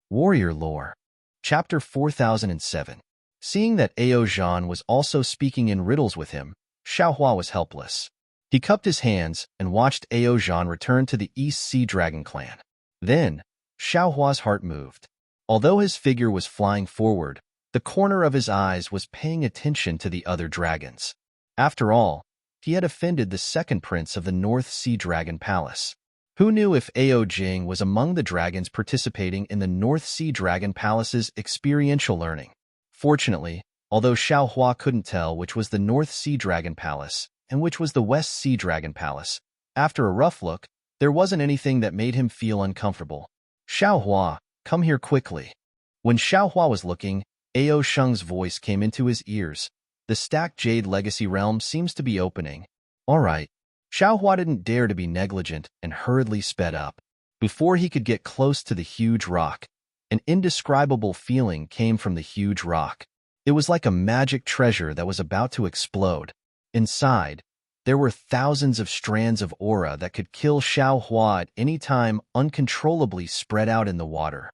Warrior Lore. Chapter 4007. Seeing that Ao Zhan was also speaking in riddles with him, Xiaohua was helpless. He cupped his hands and watched Ao Zhan return to the East Sea Dragon clan. Then, Xiaohua's heart moved. Although his figure was flying forward, the corner of his eyes was paying attention to the other dragons. After all, he had offended the second prince of the North Sea Dragon Palace. Who knew if Ao Jing was among the dragons participating in the North Sea Dragon Palace's experiential learning? Fortunately, although Xiaohua couldn't tell which was the North Sea Dragon Palace and which was the West Sea Dragon Palace, after a rough look, there wasn't anything that made him feel uncomfortable. Xiaohua, come here quickly. When Xiaohua was looking, Ao Sheng's voice came into his ears. The stacked Jade Legacy Realm seems to be opening. All right. Xiaohua didn't dare to be negligent and hurriedly sped up. Before he could get close to the huge rock, an indescribable feeling came from the huge rock. It was like a magic treasure that was about to explode. Inside, there were thousands of strands of aura that could kill Xiaohua at any time, uncontrollably spread out in the water.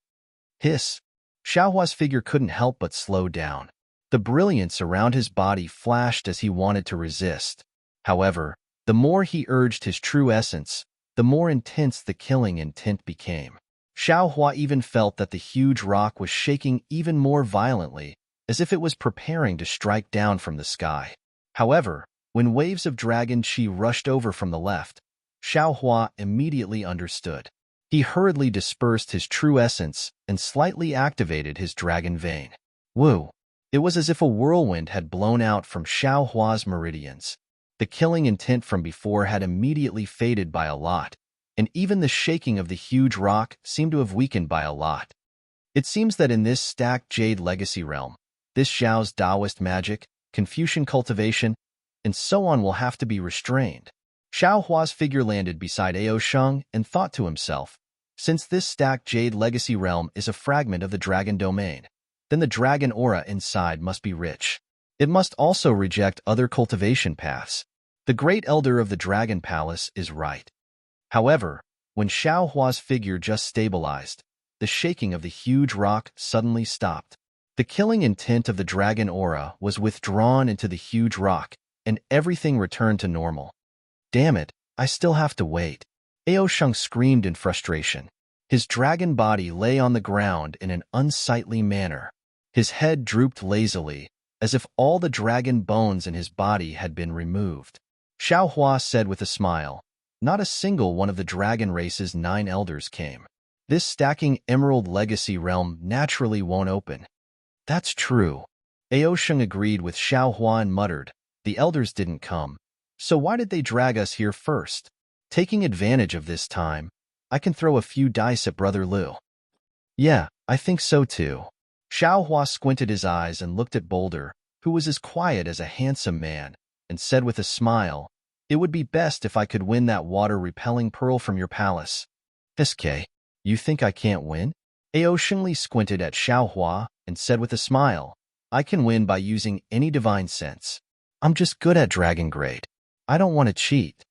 Hiss! Xiaohua's figure couldn't help but slow down. The brilliance around his body flashed as he wanted to resist. However, the more he urged his true essence, the more intense the killing intent became. Xiaohua even felt that the huge rock was shaking even more violently, as if it was preparing to strike down from the sky. However, when waves of dragon chi rushed over from the left, Xiaohua immediately understood. He hurriedly dispersed his true essence and slightly activated his dragon vein. Woo! It was as if a whirlwind had blown out from Xiaohua's meridians. The killing intent from before had immediately faded by a lot, and even the shaking of the huge rock seemed to have weakened by a lot. It seems that in this stacked Jade Legacy Realm, this Xiao's Taoist magic, Confucian cultivation, and so on will have to be restrained. Xiaohua's figure landed beside Ao Sheng and thought to himself, since this stacked Jade Legacy Realm is a fragment of the dragon domain, then the dragon aura inside must be rich. It must also reject other cultivation paths. The Great Elder of the Dragon Palace is right. However, when Xiaohua's figure just stabilized, the shaking of the huge rock suddenly stopped. The killing intent of the dragon aura was withdrawn into the huge rock, and everything returned to normal. Damn it, I still have to wait. Ao Sheng screamed in frustration. His dragon body lay on the ground in an unsightly manner. His head drooped lazily, as if all the dragon bones in his body had been removed. Xiaohua said with a smile, not a single one of the dragon race's 9 elders came. This stacking Emerald Legacy Realm naturally won't open. That's true. Ao Sheng agreed with Xiaohua and muttered, the elders didn't come, so why did they drag us here first? Taking advantage of this time, I can throw a few dice at Brother Liu. Yeah, I think so too. Xiaohua squinted his eyes and looked at Boulder, who was as quiet as a handsome man, and said with a smile, it would be best if I could win that water-repelling pearl from your palace. SK, you think I can't win? Ao Shengli squinted at Xiaohua and said with a smile, I can win by using any divine sense. I'm just good at dragon grade. I don't want to cheat.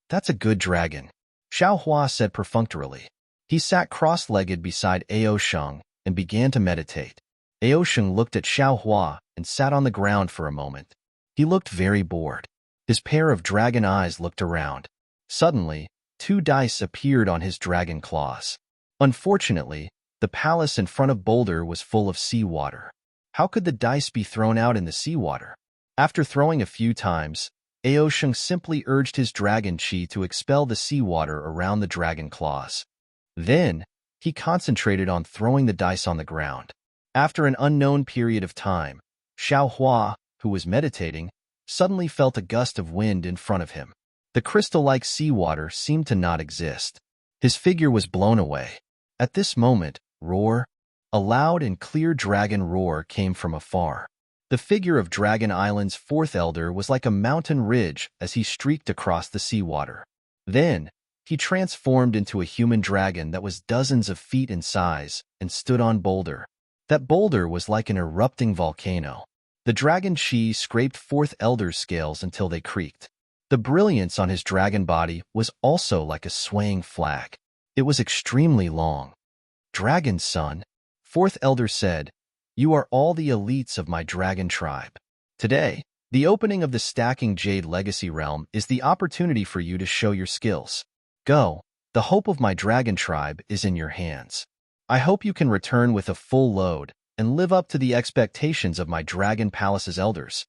That's a good dragon, Xiaohua said perfunctorily. He sat cross-legged beside Ao Sheng and began to meditate. Ao Sheng looked at Xiaohua and sat on the ground for a moment. He looked very bored. His pair of dragon eyes looked around. Suddenly, 2 dice appeared on his dragon claws. Unfortunately, the palace in front of Boulder was full of seawater. How could the dice be thrown out in the seawater? After throwing a few times, Ao Sheng simply urged his dragon chi to expel the seawater around the dragon claws. Then, he concentrated on throwing the dice on the ground. After an unknown period of time, Xiaohua, who was meditating, suddenly felt a gust of wind in front of him. The crystal-like seawater seemed to not exist. His figure was blown away. At this moment, roar! A loud and clear dragon roar came from afar. The figure of Dragon Island's 4th elder was like a mountain ridge as he streaked across the seawater. Then, he transformed into a human dragon that was dozens of feet in size and stood on Boulder. That boulder was like an erupting volcano. The dragon chi scraped 4th elder's scales until they creaked. The brilliance on his dragon body was also like a swaying flag. It was extremely long. Dragon's son, fourth elder said, you are all the elites of my dragon tribe. Today, the opening of the Stacking Jade Legacy Realm is the opportunity for you to show your skills. Go, the hope of my dragon tribe is in your hands. I hope you can return with a full load and live up to the expectations of my Dragon Palace's elders.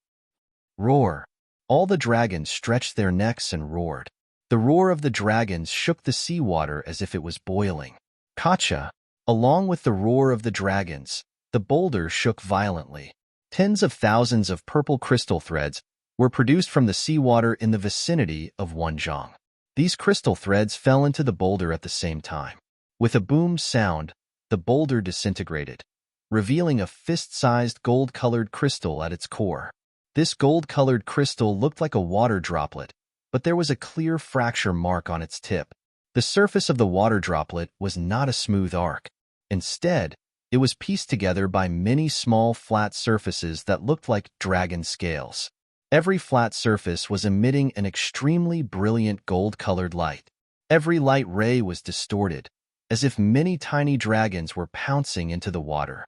Roar. All the dragons stretched their necks and roared. The roar of the dragons shook the seawater as if it was boiling. Kacha. Along with the roar of the dragons, the boulder shook violently. Tens of thousands of purple crystal threads were produced from the seawater in the vicinity of Wenzhong. These crystal threads fell into the boulder at the same time. With a boom sound, the boulder disintegrated, revealing a fist-sized gold-colored crystal at its core. This gold-colored crystal looked like a water droplet, but there was a clear fracture mark on its tip. The surface of the water droplet was not a smooth arc. Instead, it was pieced together by many small flat surfaces that looked like dragon scales. Every flat surface was emitting an extremely brilliant gold-colored light. Every light ray was distorted, as if many tiny dragons were pouncing into the water.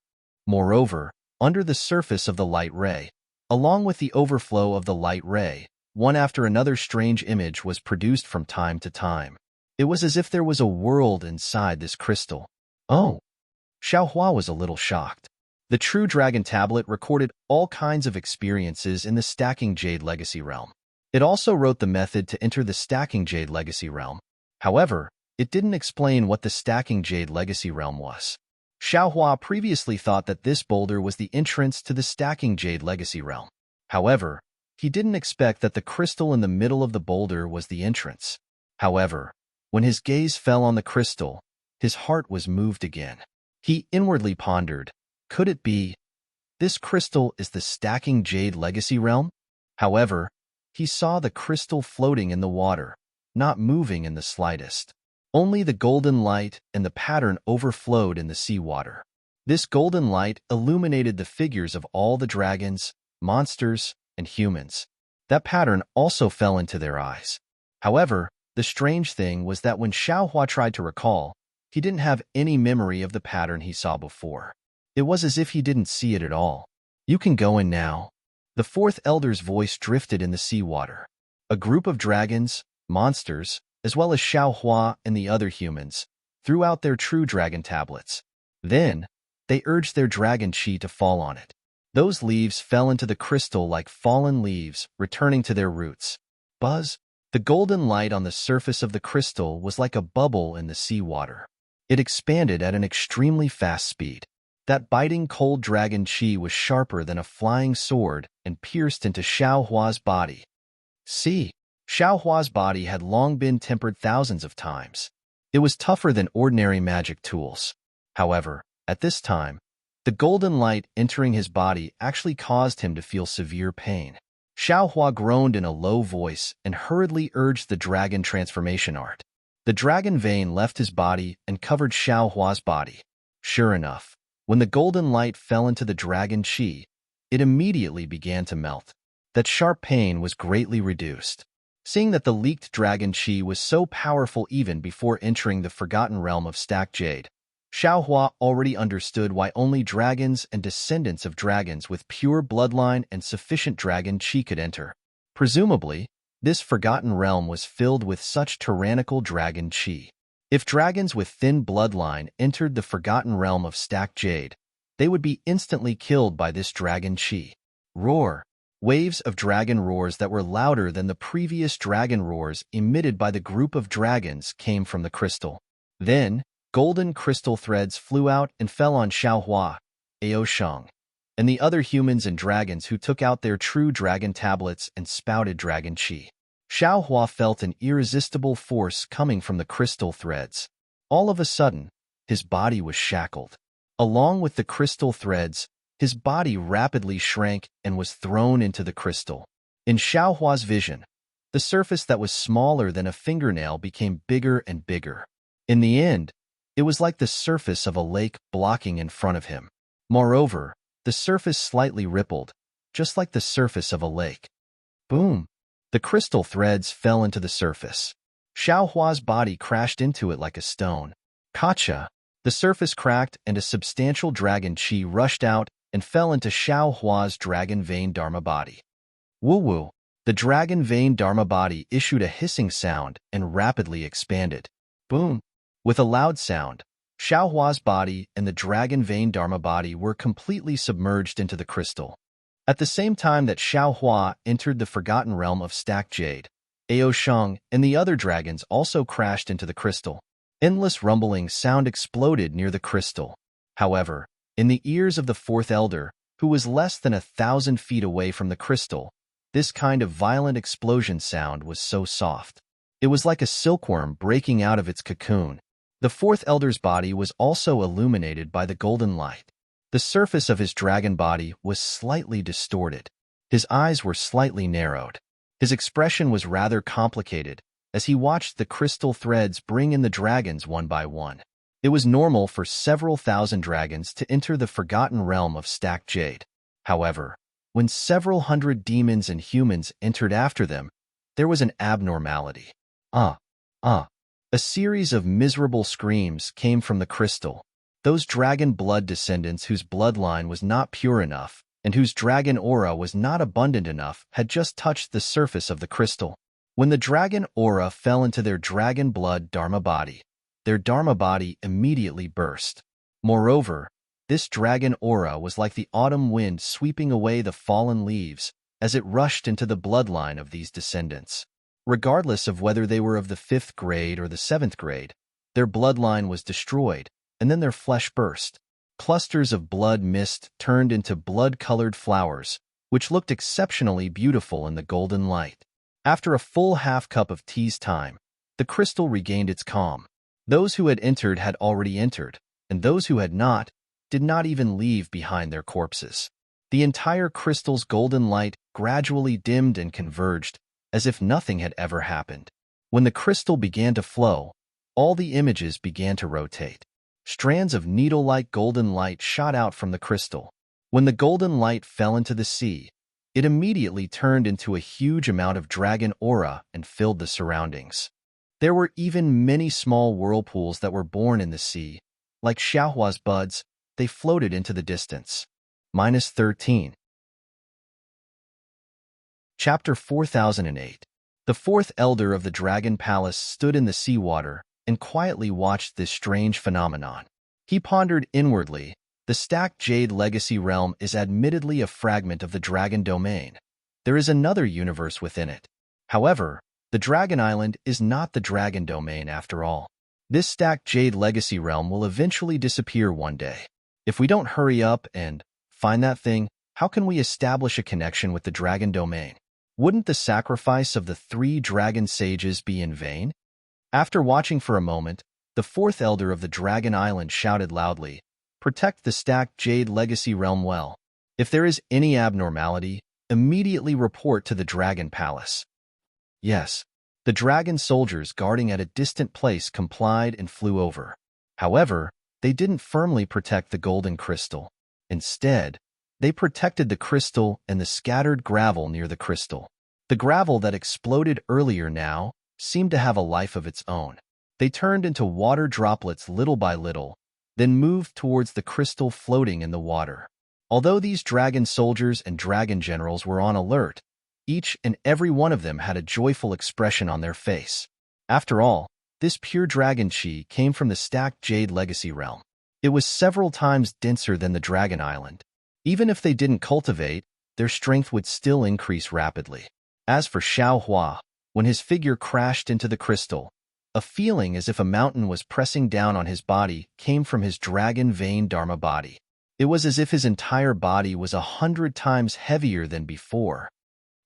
Moreover, under the surface of the light ray, along with the overflow of the light ray, one after another strange image was produced from time to time. It was as if there was a world inside this crystal. Oh! Xiaohua was a little shocked. The True Dragon Tablet recorded all kinds of experiences in the Stacking Jade Legacy Realm. It also wrote the method to enter the Stacking Jade Legacy Realm. However, it didn't explain what the Stacking Jade Legacy Realm was. Xiaohua previously thought that this boulder was the entrance to the Stacking Jade Legacy Realm. However, he didn't expect that the crystal in the middle of the boulder was the entrance. However, when his gaze fell on the crystal, his heart was moved again. He inwardly pondered, could it be? This crystal is the Stacking Jade Legacy Realm? However, he saw the crystal floating in the water, not moving in the slightest. Only the golden light and the pattern overflowed in the seawater. This golden light illuminated the figures of all the dragons, monsters, and humans. That pattern also fell into their eyes. However, the strange thing was that when Xiaohua tried to recall, he didn't have any memory of the pattern he saw before. It was as if he didn't see it at all. You can go in now. The fourth elder's voice drifted in the seawater. A group of dragons, monsters, as well as Xiaohua and the other humans, threw out their true dragon tablets. Then, they urged their dragon chi to fall on it. Those leaves fell into the crystal like fallen leaves, returning to their roots. Buzz! The golden light on the surface of the crystal was like a bubble in the seawater. It expanded at an extremely fast speed. That biting cold dragon chi was sharper than a flying sword and pierced into Xiaohua's body. See, Xiaohua's body had long been tempered thousands of times. It was tougher than ordinary magic tools. However, at this time, the golden light entering his body actually caused him to feel severe pain. Xiaohua groaned in a low voice and hurriedly urged the dragon transformation art. The dragon vein left his body and covered Xiaohua's body. Sure enough, when the golden light fell into the dragon chi, it immediately began to melt. That sharp pain was greatly reduced. Seeing that the leaked dragon chi was so powerful even before entering the forgotten realm of Stacked Jade, Xiaohua already understood why only dragons and descendants of dragons with pure bloodline and sufficient dragon chi could enter. Presumably, this forgotten realm was filled with such tyrannical dragon chi. If dragons with thin bloodline entered the forgotten realm of Stacked Jade, they would be instantly killed by this dragon chi. Roar! Waves of dragon roars that were louder than the previous dragon roars emitted by the group of dragons came from the crystal. Then, golden crystal threads flew out and fell on Xiaohua, Aoshang, and the other humans and dragons who took out their true dragon tablets and spouted dragon chi. Xiaohua felt an irresistible force coming from the crystal threads. All of a sudden, his body was shackled. Along with the crystal threads, his body rapidly shrank and was thrown into the crystal. In Xiaohua's vision, the surface that was smaller than a fingernail became bigger and bigger. In the end, it was like the surface of a lake blocking in front of him. Moreover, the surface slightly rippled, just like the surface of a lake. Boom! The crystal threads fell into the surface. Xiaohua's body crashed into it like a stone. Kacha! The surface cracked and a substantial dragon chi rushed out and fell into Xiao Hua's dragon vein dharma body. Woo-woo! The dragon vein dharma body issued a hissing sound and rapidly expanded. Boom! With a loud sound, Xiao Hua's body and the dragon vein dharma body were completely submerged into the crystal. At the same time that Xiao Hua entered the forgotten realm of stacked jade, Ao Sheng and the other dragons also crashed into the crystal. Endless rumbling sound exploded near the crystal. However, in the ears of the fourth elder, who was less than 1,000 feet away from the crystal, this kind of violent explosion sound was so soft. It was like a silkworm breaking out of its cocoon. The fourth elder's body was also illuminated by the golden light. The surface of his dragon body was slightly distorted. His eyes were slightly narrowed. His expression was rather complicated as he watched the crystal threads bring in the dragons one by one. It was normal for several thousand dragons to enter the forgotten realm of stacked jade. However, when several hundred demons and humans entered after them, there was an abnormality. A series of miserable screams came from the crystal. Those dragon blood descendants whose bloodline was not pure enough and whose dragon aura was not abundant enough had just touched the surface of the crystal. When the dragon aura fell into their dragon blood dharma body, their dharma body immediately burst. Moreover, this dragon aura was like the autumn wind sweeping away the fallen leaves as it rushed into the bloodline of these descendants. Regardless of whether they were of the 5th grade or the 7th grade, their bloodline was destroyed, and then their flesh burst. Clusters of blood mist turned into blood-colored flowers, which looked exceptionally beautiful in the golden light. After a full half cup of tea's time, the crystal regained its calm. Those who had entered had already entered, and those who had not did not even leave behind their corpses. The entire crystal's golden light gradually dimmed and converged, as if nothing had ever happened. When the crystal began to flow, all the images began to rotate. Strands of needle-like golden light shot out from the crystal. When the golden light fell into the sea, it immediately turned into a huge amount of dragon aura and filled the surroundings. There were even many small whirlpools that were born in the sea. Like Xiaohua's buds, they floated into the distance. -13. Chapter 4008. The fourth elder of the Dragon Palace stood in the seawater and quietly watched this strange phenomenon. He pondered inwardly. The stacked jade legacy realm is admittedly a fragment of the dragon domain. There is another universe within it. However, the Dragon Island is not the dragon domain after all. This stacked jade legacy realm will eventually disappear one day. If we don't hurry up and find that thing, how can we establish a connection with the dragon domain? Wouldn't the sacrifice of the 3 dragon sages be in vain? After watching for a moment, the fourth elder of the Dragon Island shouted loudly, "Protect the stacked jade legacy realm well. If there is any abnormality, immediately report to the Dragon Palace." Yes, the dragon soldiers guarding at a distant place complied and flew over. However, they didn't firmly protect the golden crystal. Instead, they protected the crystal and the scattered gravel near the crystal. The gravel that exploded earlier now seemed to have a life of its own. They turned into water droplets little by little, then moved towards the crystal floating in the water. Although these dragon soldiers and dragon generals were on alert, each and every one of them had a joyful expression on their face. After all, this pure dragon chi came from the stacked jade legacy realm. It was several times denser than the Dragon Island. Even if they didn't cultivate, their strength would still increase rapidly. As for Xiao Hua, when his figure crashed into the crystal, a feeling as if a mountain was pressing down on his body came from his dragon vein dharma body. It was as if his entire body was 100 times heavier than before.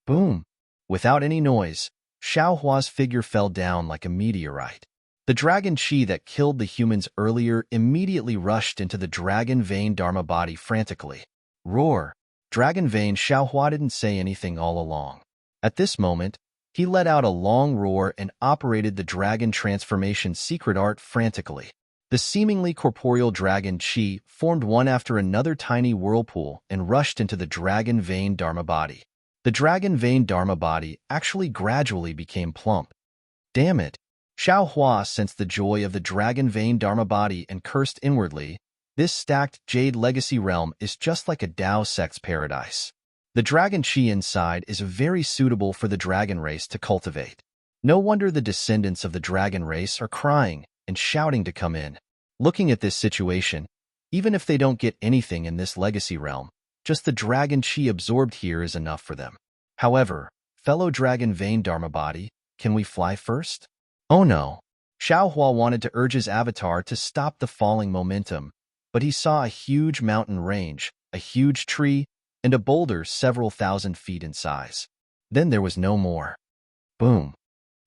Boom! Without any noise, Xiao Hua's figure fell down like a meteorite. The dragon chi that killed the humans earlier immediately rushed into the dragon vein dharma body frantically. Roar! Dragon vein Xiao Hua didn't say anything all along. At this moment, he let out a long roar and operated the dragon transformation secret art frantically. The seemingly corporeal dragon chi formed one after another tiny whirlpool and rushed into the dragon vein dharma body. The dragon vein dharma body actually gradually became plump. Damn it! Xiao Hua sensed the joy of the dragon vein Dharma body and cursed inwardly. This stacked jade legacy realm is just like a Dao sect's paradise. The dragon chi inside is very suitable for the dragon race to cultivate. No wonder the descendants of the dragon race are crying and shouting to come in. Looking at this situation, even if they don't get anything in this legacy realm, just the dragon chi absorbed here is enough for them. However, fellow dragon vein Dharma body, can we fly first? Oh no. Xiao Hua wanted to urge his avatar to stop the falling momentum, but he saw a huge mountain range, a huge tree, and a boulder several thousand feet in size. Then there was no more. Boom.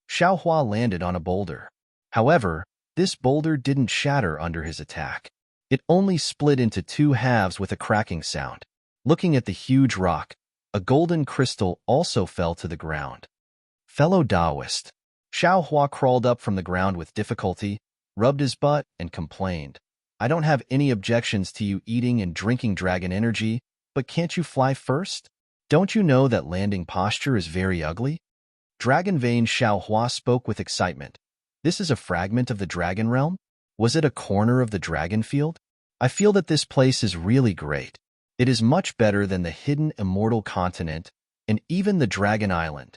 Xiao Hua landed on a boulder. However, this boulder didn't shatter under his attack. It only split into two halves with a cracking sound. Looking at the huge rock, a golden crystal also fell to the ground. Fellow Taoist. Xiao Hua crawled up from the ground with difficulty, rubbed his butt, and complained. I don't have any objections to you eating and drinking dragon energy, but can't you fly first? Don't you know that landing posture is very ugly? Dragon Vein Xiao Hua spoke with excitement. This is a fragment of the dragon realm? Was it a corner of the dragon field? I feel that this place is really great. It is much better than the hidden immortal continent and even the dragon island.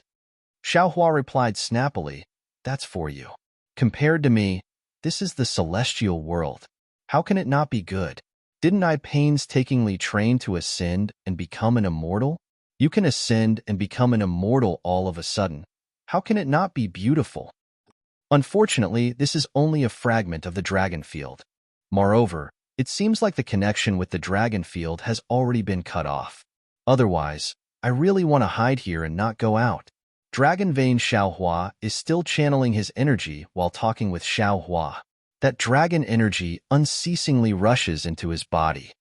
Xiao Hua replied snappily, that's for you. Compared to me, this is the celestial world. How can it not be good? Didn't I painstakingly train to ascend and become an immortal? You can ascend and become an immortal all of a sudden. How can it not be beautiful? Unfortunately, this is only a fragment of the dragon field. Moreover, it seems like the connection with the dragon field has already been cut off. Otherwise, I really want to hide here and not go out. Dragon Vein Xiao Hua is still channeling his energy while talking with Xiao Hua. That dragon energy unceasingly rushes into his body.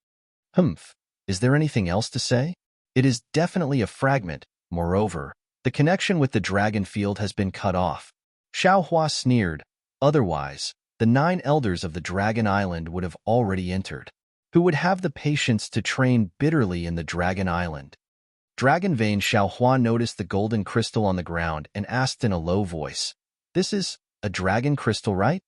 Humph, is there anything else to say? It is definitely a fragment. Moreover, the connection with the dragon field has been cut off. Xiao Hua sneered. Otherwise, the 9 elders of the dragon island would have already entered. Who would have the patience to train bitterly in the dragon island? Dragon Vein Xiao Hua noticed the golden crystal on the ground and asked in a low voice, this is a dragon crystal, right?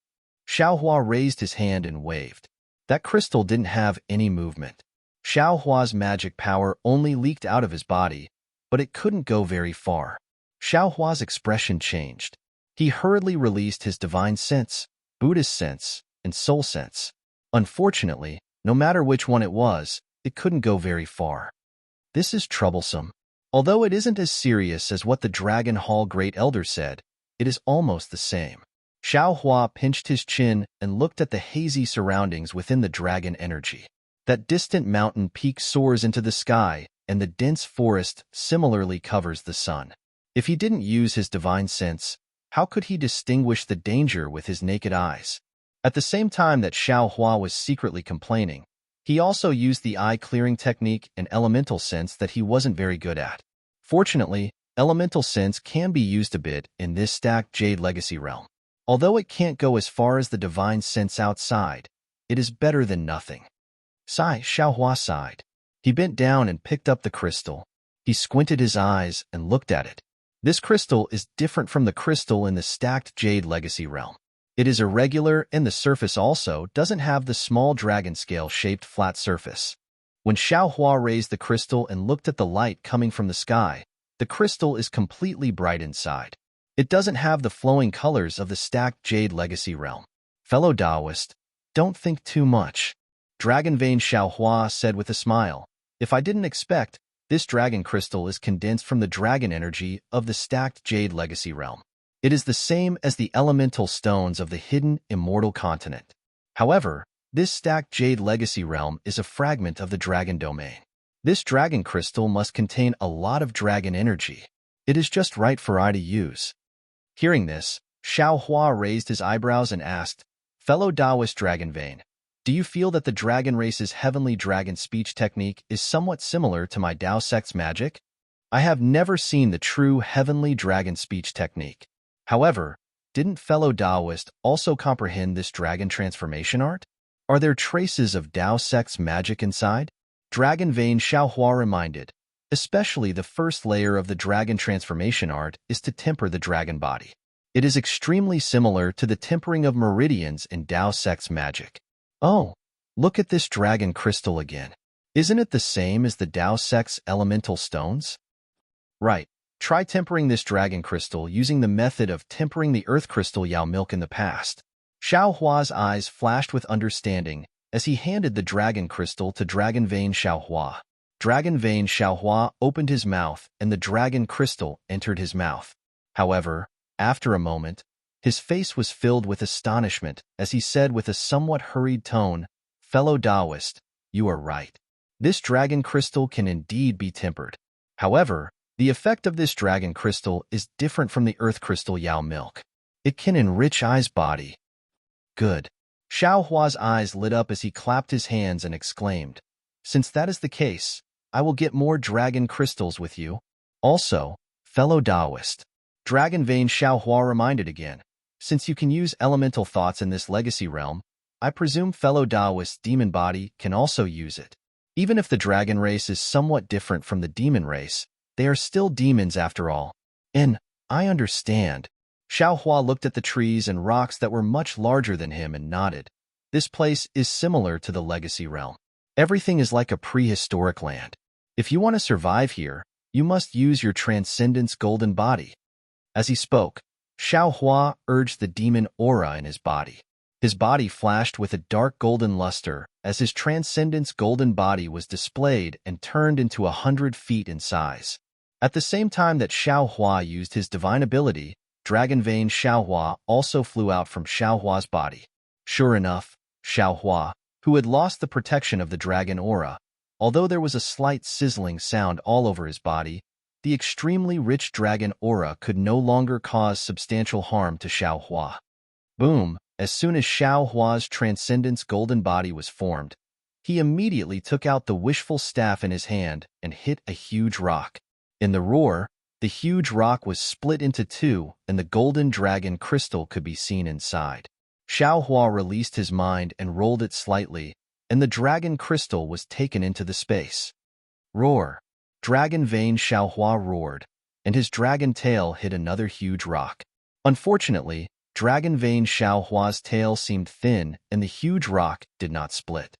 Xiao Hua raised his hand and waved. That crystal didn't have any movement. Xiao Hua's magic power only leaked out of his body, but it couldn't go very far. Xiao Hua's expression changed. He hurriedly released his divine sense, Buddhist sense, and soul sense. Unfortunately, no matter which one it was, it couldn't go very far. This is troublesome. Although it isn't as serious as what the Dragon Hall Great Elder said, it is almost the same. Xiao Hua pinched his chin and looked at the hazy surroundings within the dragon energy. That distant mountain peak soars into the sky, and the dense forest similarly covers the sun. If he didn't use his divine sense, how could he distinguish the danger with his naked eyes? At the same time that Xiao Hua was secretly complaining, he also used the eye-clearing technique and elemental sense that he wasn't very good at. Fortunately, elemental sense can be used a bit in this stacked Jade Legacy realm. Although it can't go as far as the divine sense outside, it is better than nothing. Sigh, Xiao Hua sighed. He bent down and picked up the crystal. He squinted his eyes and looked at it. This crystal is different from the crystal in the stacked Jade Legacy realm. It is irregular, and the surface also doesn't have the small dragon scale-shaped flat surface. When Xiao Hua raised the crystal and looked at the light coming from the sky, the crystal is completely bright inside. It doesn't have the flowing colors of the stacked Jade Legacy realm. Fellow Taoist, don't think too much. Dragon Vein Xiao Hua said with a smile. If I didn't expect, this dragon crystal is condensed from the dragon energy of the stacked Jade Legacy realm. It is the same as the elemental stones of the hidden immortal continent. However, this stacked Jade Legacy realm is a fragment of the dragon domain. This dragon crystal must contain a lot of dragon energy. It is just right for I to use. Hearing this, Xiao Hua raised his eyebrows and asked, Fellow Taoist Dragon Vein, do you feel that the dragon race's heavenly dragon speech technique is somewhat similar to my Tao sect's magic? I have never seen the true heavenly dragon speech technique. However, didn't fellow Taoist also comprehend this dragon transformation art? Are there traces of Tao sect's magic inside? Dragon Vein Xiao Hua reminded. Especially the first layer of the dragon transformation art is to temper the dragon body. It is extremely similar to the tempering of meridians in Dao sect's magic. Oh, look at this dragon crystal again. Isn't it the same as the Dao sect's elemental stones? Right. Try tempering this dragon crystal using the method of tempering the earth crystal Yao milk in the past. Xiao Hua's eyes flashed with understanding as he handed the dragon crystal to Dragon Vein Xiao Hua. Dragon Vein Xiao Hua opened his mouth and the dragon crystal entered his mouth. However, after a moment, his face was filled with astonishment as he said with a somewhat hurried tone, "Fellow Taoist, you are right. This dragon crystal can indeed be tempered. However, the effect of this dragon crystal is different from the earth crystal Yao milk. It can enrich Ai's body." Good. Xiao Hua's eyes lit up as he clapped his hands and exclaimed, "Since that is the case, I will get more dragon crystals with you. Also, fellow Taoist." Dragon Vein Xiao Hua reminded again, "Since you can use elemental thoughts in this legacy realm, I presume fellow Taoist's demon body can also use it. Even if the dragon race is somewhat different from the demon race, they are still demons after all." And I understand. Xiao Hua looked at the trees and rocks that were much larger than him and nodded. This place is similar to the legacy realm. Everything is like a prehistoric land. If you want to survive here, you must use your transcendence golden body. As he spoke, Xiao Hua urged the demon aura in his body. His body flashed with a dark golden luster as his transcendence golden body was displayed and turned into 100 feet in size. At the same time that Xiao Hua used his divine ability, Dragon Vein Xiao Hua also flew out from Xiao Hua's body. Sure enough, Xiao Hua, who had lost the protection of the dragon aura, although there was a slight sizzling sound all over his body, the extremely rich dragon aura could no longer cause substantial harm to Xiao Hua. Boom! As soon as Xiao Hua's transcendence golden body was formed, he immediately took out the wishful staff in his hand and hit a huge rock. In the roar, the huge rock was split into two and the golden dragon crystal could be seen inside. Xiao Hua released his mind and rolled it slightly, and the dragon crystal was taken into the space. Roar! Dragon Vein Xiao Hua roared, and his dragon tail hit another huge rock. Unfortunately, Dragon Vein Xiao Hua's tail seemed thin and the huge rock did not split.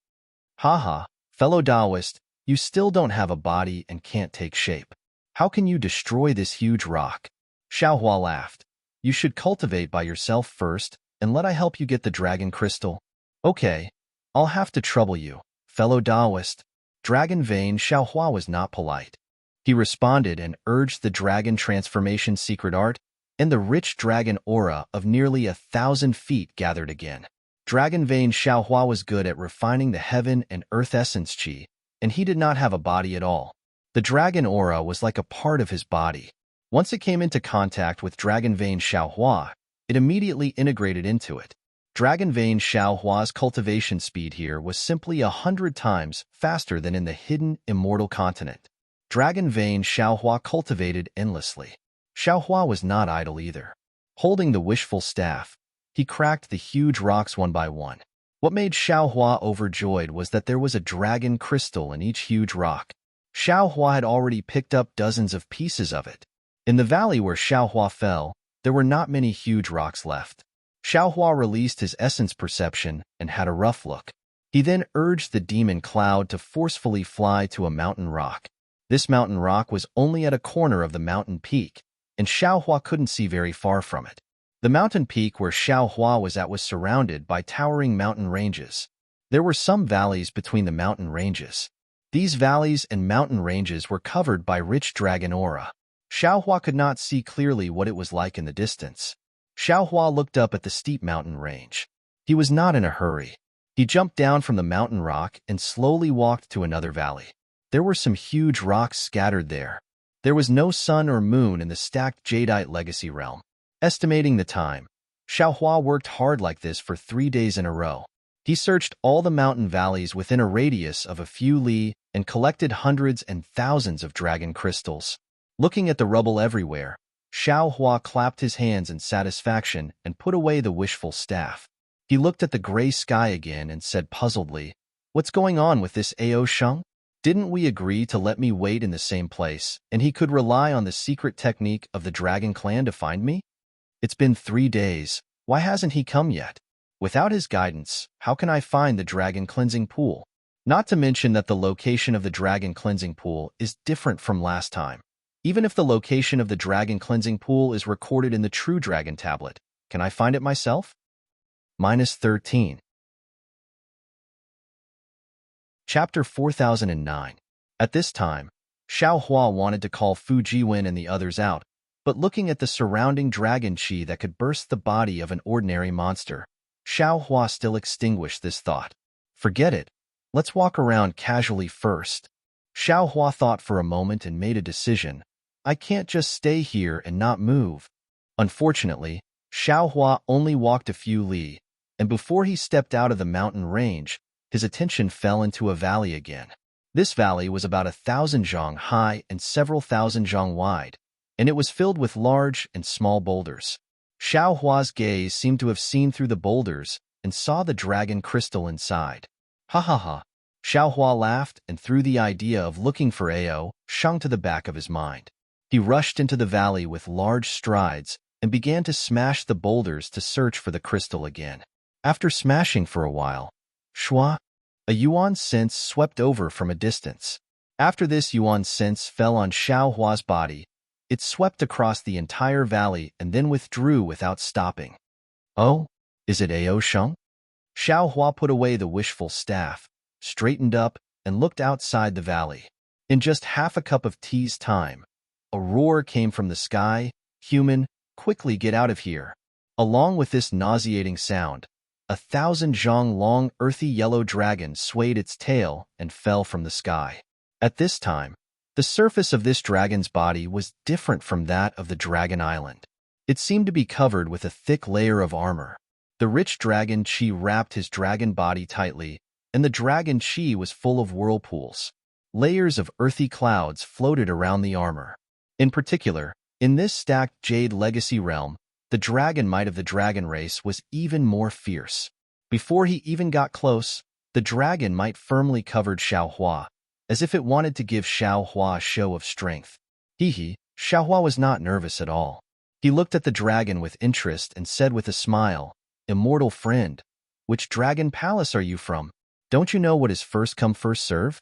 Haha, fellow Taoist, you still don't have a body and can't take shape. How can you destroy this huge rock? Xiao Hua laughed. You should cultivate by yourself first, and let I help you get the dragon crystal. Okay, I'll have to trouble you, fellow Taoist. Dragon Vein Xiao Hua was not polite. He responded and urged the dragon transformation secret art, and the rich dragon aura of nearly 1,000 feet gathered again. Dragon Vein Xiao Hua was good at refining the heaven and earth essence qi, and he did not have a body at all. The dragon aura was like a part of his body. Once it came into contact with Dragon Vein Xiao Hua, it immediately integrated into it. Dragon Vein Xiao Hua's cultivation speed here was simply 100 times faster than in the hidden immortal continent. Dragon Vein Xiao Hua cultivated endlessly. Xiao Hua was not idle either. Holding the wishful staff, he cracked the huge rocks one by one. What made Xiao Hua overjoyed was that there was a dragon crystal in each huge rock. Xiao Hua had already picked up dozens of pieces of it. In the valley where Xiao Hua fell, there were not many huge rocks left. Xiao Hua released his essence perception and had a rough look. He then urged the demon cloud to forcefully fly to a mountain rock. This mountain rock was only at a corner of the mountain peak, and Xiao Hua couldn't see very far from it. The mountain peak where Xiao Hua was at was surrounded by towering mountain ranges. There were some valleys between the mountain ranges. These valleys and mountain ranges were covered by rich dragon aura. Xiao Hua could not see clearly what it was like in the distance. Xiao Hua looked up at the steep mountain range. He was not in a hurry. He jumped down from the mountain rock and slowly walked to another valley. There were some huge rocks scattered there. There was no sun or moon in the stacked jadeite legacy realm. Estimating the time, Xiao Hua worked hard like this for 3 days in a row. He searched all the mountain valleys within a radius of a few li and collected hundreds and thousands of dragon crystals. Looking at the rubble everywhere, Xiao Hua clapped his hands in satisfaction and put away the wishful staff. He looked at the gray sky again and said puzzledly, "What's going on with this Ao Sheng? Didn't we agree to let me wait in the same place, and he could rely on the secret technique of the Dragon Clan to find me?" It's been 3 days. Why hasn't he come yet? Without his guidance, how can I find the dragon cleansing pool? Not to mention that the location of the dragon cleansing pool is different from last time. Even if the location of the dragon cleansing pool is recorded in the true dragon tablet, can I find it myself? -13. Chapter 4009. At this time, Xiao Hua wanted to call Fu Jiwen and the others out, but looking at the surrounding dragon qi that could burst the body of an ordinary monster, Xiao Hua still extinguished this thought. Forget it. Let's walk around casually first. Xiao Hua thought for a moment and made a decision. I can't just stay here and not move. Unfortunately, Xiao Hua only walked a few li, and before he stepped out of the mountain range, his attention fell into a valley again. This valley was about 1,000 zhang high and several thousand zhang wide, and it was filled with large and small boulders. Xiao Hua's gaze seemed to have seen through the boulders and saw the dragon crystal inside. Ha ha ha. Xiao Hua laughed and threw the idea of looking for Ao Shang to the back of his mind. He rushed into the valley with large strides and began to smash the boulders to search for the crystal again. After smashing for a while, Shua, a yuan sense swept over from a distance. After this yuan sense fell on Xiao Hua's body, it swept across the entire valley and then withdrew without stopping. Oh, is it Ao Shang? Xiao Hua put away the wishful staff, straightened up, and looked outside the valley. In just half a cup of tea's time, a roar came from the sky. Human, quickly get out of here. Along with this nauseating sound, 1,000 zhang long earthy yellow dragon swayed its tail and fell from the sky. At this time, the surface of this dragon's body was different from that of the dragon island. It seemed to be covered with a thick layer of armor. The rich dragon qi wrapped his dragon body tightly, and the dragon qi was full of whirlpools. Layers of earthy clouds floated around the armor. In particular, in this stacked jade legacy realm, the dragon might of the dragon race was even more fierce. Before he even got close, the dragon might firmly covered Xiao Hua, as if it wanted to give Xiao Hua a show of strength. Xiao Hua was not nervous at all. He looked at the dragon with interest and said with a smile, "Immortal friend, which dragon palace are you from? Don't you know what is first come first serve?"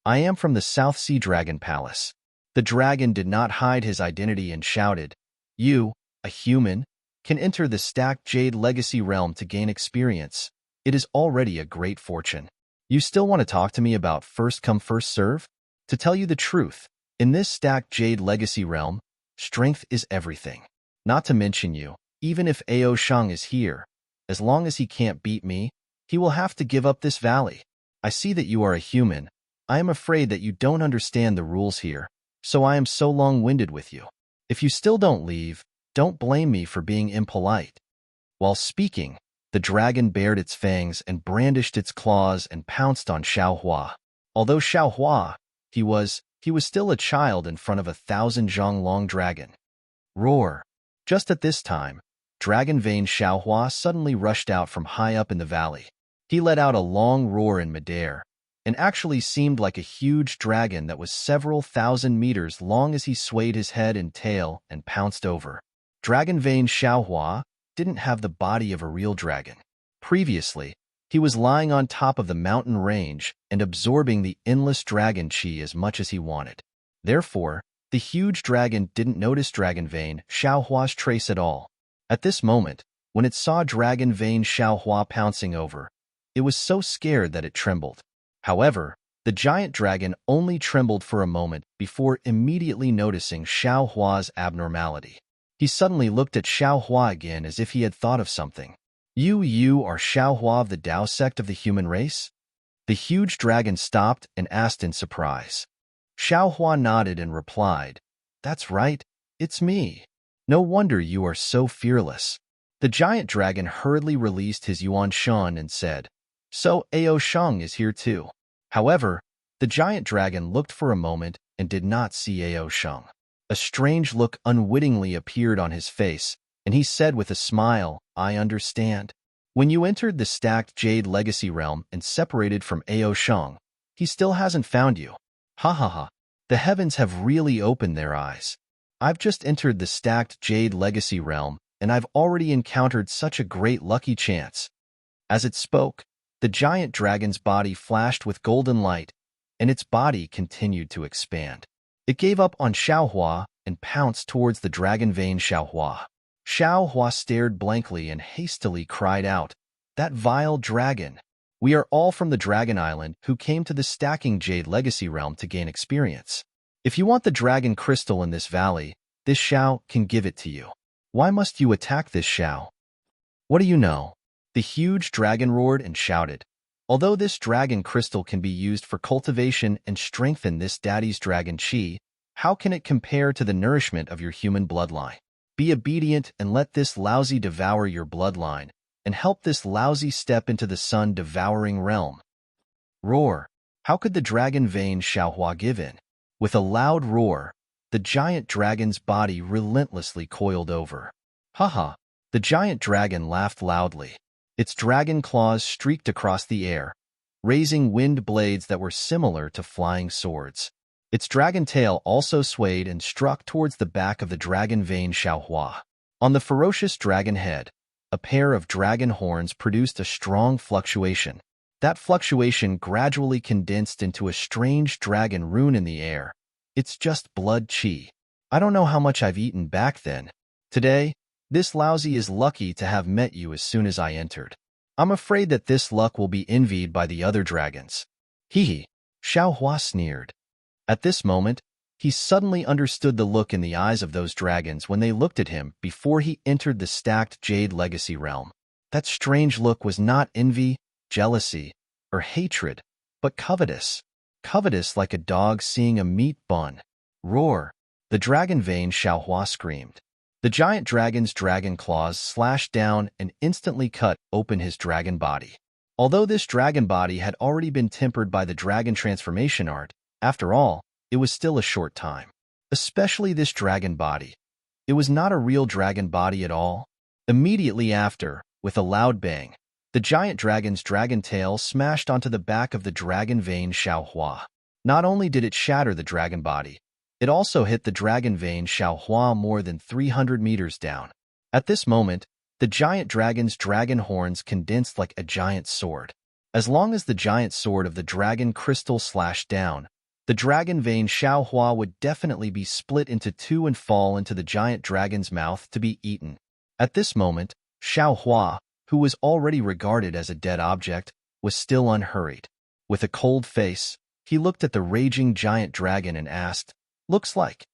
"I am from the South Sea Dragon Palace." The dragon did not hide his identity and shouted, "You, a human, can enter the stacked jade legacy realm to gain experience. It is already a great fortune. You still want to talk to me about first come first serve? To tell you the truth, in this stacked jade legacy realm, strength is everything. Not to mention you, even if Ao Shang is here, as long as he can't beat me, he will have to give up this valley. I see that you are a human. I am afraid that you don't understand the rules here, so I am so long-winded with you. If you still don't leave, don't blame me for being impolite." While speaking, the dragon bared its fangs and brandished its claws and pounced on Xiao Hua. Although Xiao Hua, he was still a child in front of 1,000 zhang long dragon. Roar! Just at this time, dragon vein Xiao Hua suddenly rushed out from high up in the valley. He let out a long roar in midair, and actually seemed like a huge dragon that was several thousand meters long as he swayed his head and tail and pounced over. Dragon vein Xiao Hua didn't have the body of a real dragon. Previously, he was lying on top of the mountain range and absorbing the endless dragon qi as much as he wanted. Therefore, the huge dragon didn't notice dragon vein Xiao Hua's trace at all. At this moment, when it saw dragon vein Xiao Hua pouncing over, it was so scared that it trembled. However, the giant dragon only trembled for a moment before immediately noticing Xiao Hua's abnormality. He suddenly looked at Xiao Hua again as if he had thought of something. You are Xiao Hua of the Dao sect of the human race?" The huge dragon stopped and asked in surprise. Xiao Hua nodded and replied, "That's right, it's me. No wonder you are so fearless." The giant dragon hurriedly released his yuan shan and said, "So Ao Shang is here too." However, the giant dragon looked for a moment and did not see Ao Shang. A strange look unwittingly appeared on his face, and he said with a smile, "I understand. When you entered the stacked jade legacy realm and separated from Ao Shang, he still hasn't found you. Ha ha ha. The heavens have really opened their eyes. I've just entered the stacked jade legacy realm, and I've already encountered such a great lucky chance." As it spoke, the giant dragon's body flashed with golden light, and its body continued to expand. It gave up on Xiaohua and pounced towards the dragon vein Xiaohua. Xiaohua stared blankly and hastily cried out, "That vile dragon! We are all from the Dragon Island who came to the Stacking Jade Legacy Realm to gain experience. If you want the dragon crystal in this valley, this Xiao can give it to you. Why must you attack this Xiao? What do you know?" The huge dragon roared and shouted, "Although this dragon crystal can be used for cultivation and strengthen this daddy's dragon chi, how can it compare to the nourishment of your human bloodline? Be obedient and let this lousy devour your bloodline, and help this lousy step into the sun-devouring realm." Roar! How could the dragon vein Xiaohua give in? With a loud roar, the giant dragon's body relentlessly coiled over. Haha! The giant dragon laughed loudly. Its dragon claws streaked across the air, raising wind blades that were similar to flying swords. Its dragon tail also swayed and struck towards the back of the dragon vein Xiaohua. On the ferocious dragon head, a pair of dragon horns produced a strong fluctuation. That fluctuation gradually condensed into a strange dragon rune in the air. "It's just blood chi. I don't know how much I've eaten back then. Today, this lousy is lucky to have met you as soon as I entered. I'm afraid that this luck will be envied by the other dragons." Hee. Xiaohua sneered. At this moment, he suddenly understood the look in the eyes of those dragons when they looked at him before he entered the stacked Jade Legacy realm. That strange look was not envy, jealousy, or hatred, but covetous. Covetous like a dog seeing a meat bun. Roar! The dragon vein Xiaohua screamed. The giant dragon's dragon claws slashed down and instantly cut open his dragon body. Although this dragon body had already been tempered by the dragon transformation art, after all, it was still a short time. Especially this dragon body. It was not a real dragon body at all. Immediately after, with a loud bang, the giant dragon's dragon tail smashed onto the back of the dragon vein Xiaohua. Not only did it shatter the dragon body, it also hit the dragon vein Xiaohua more than 300 meters down. At this moment, the giant dragon's dragon horns condensed like a giant sword. As long as the giant sword of the dragon crystal slashed down, the dragon vein Xiaohua would definitely be split into two and fall into the giant dragon's mouth to be eaten. At this moment, Xiaohua, who was already regarded as a dead object, was still unhurried. With a cold face, he looked at the raging giant dragon and asked, "Looks like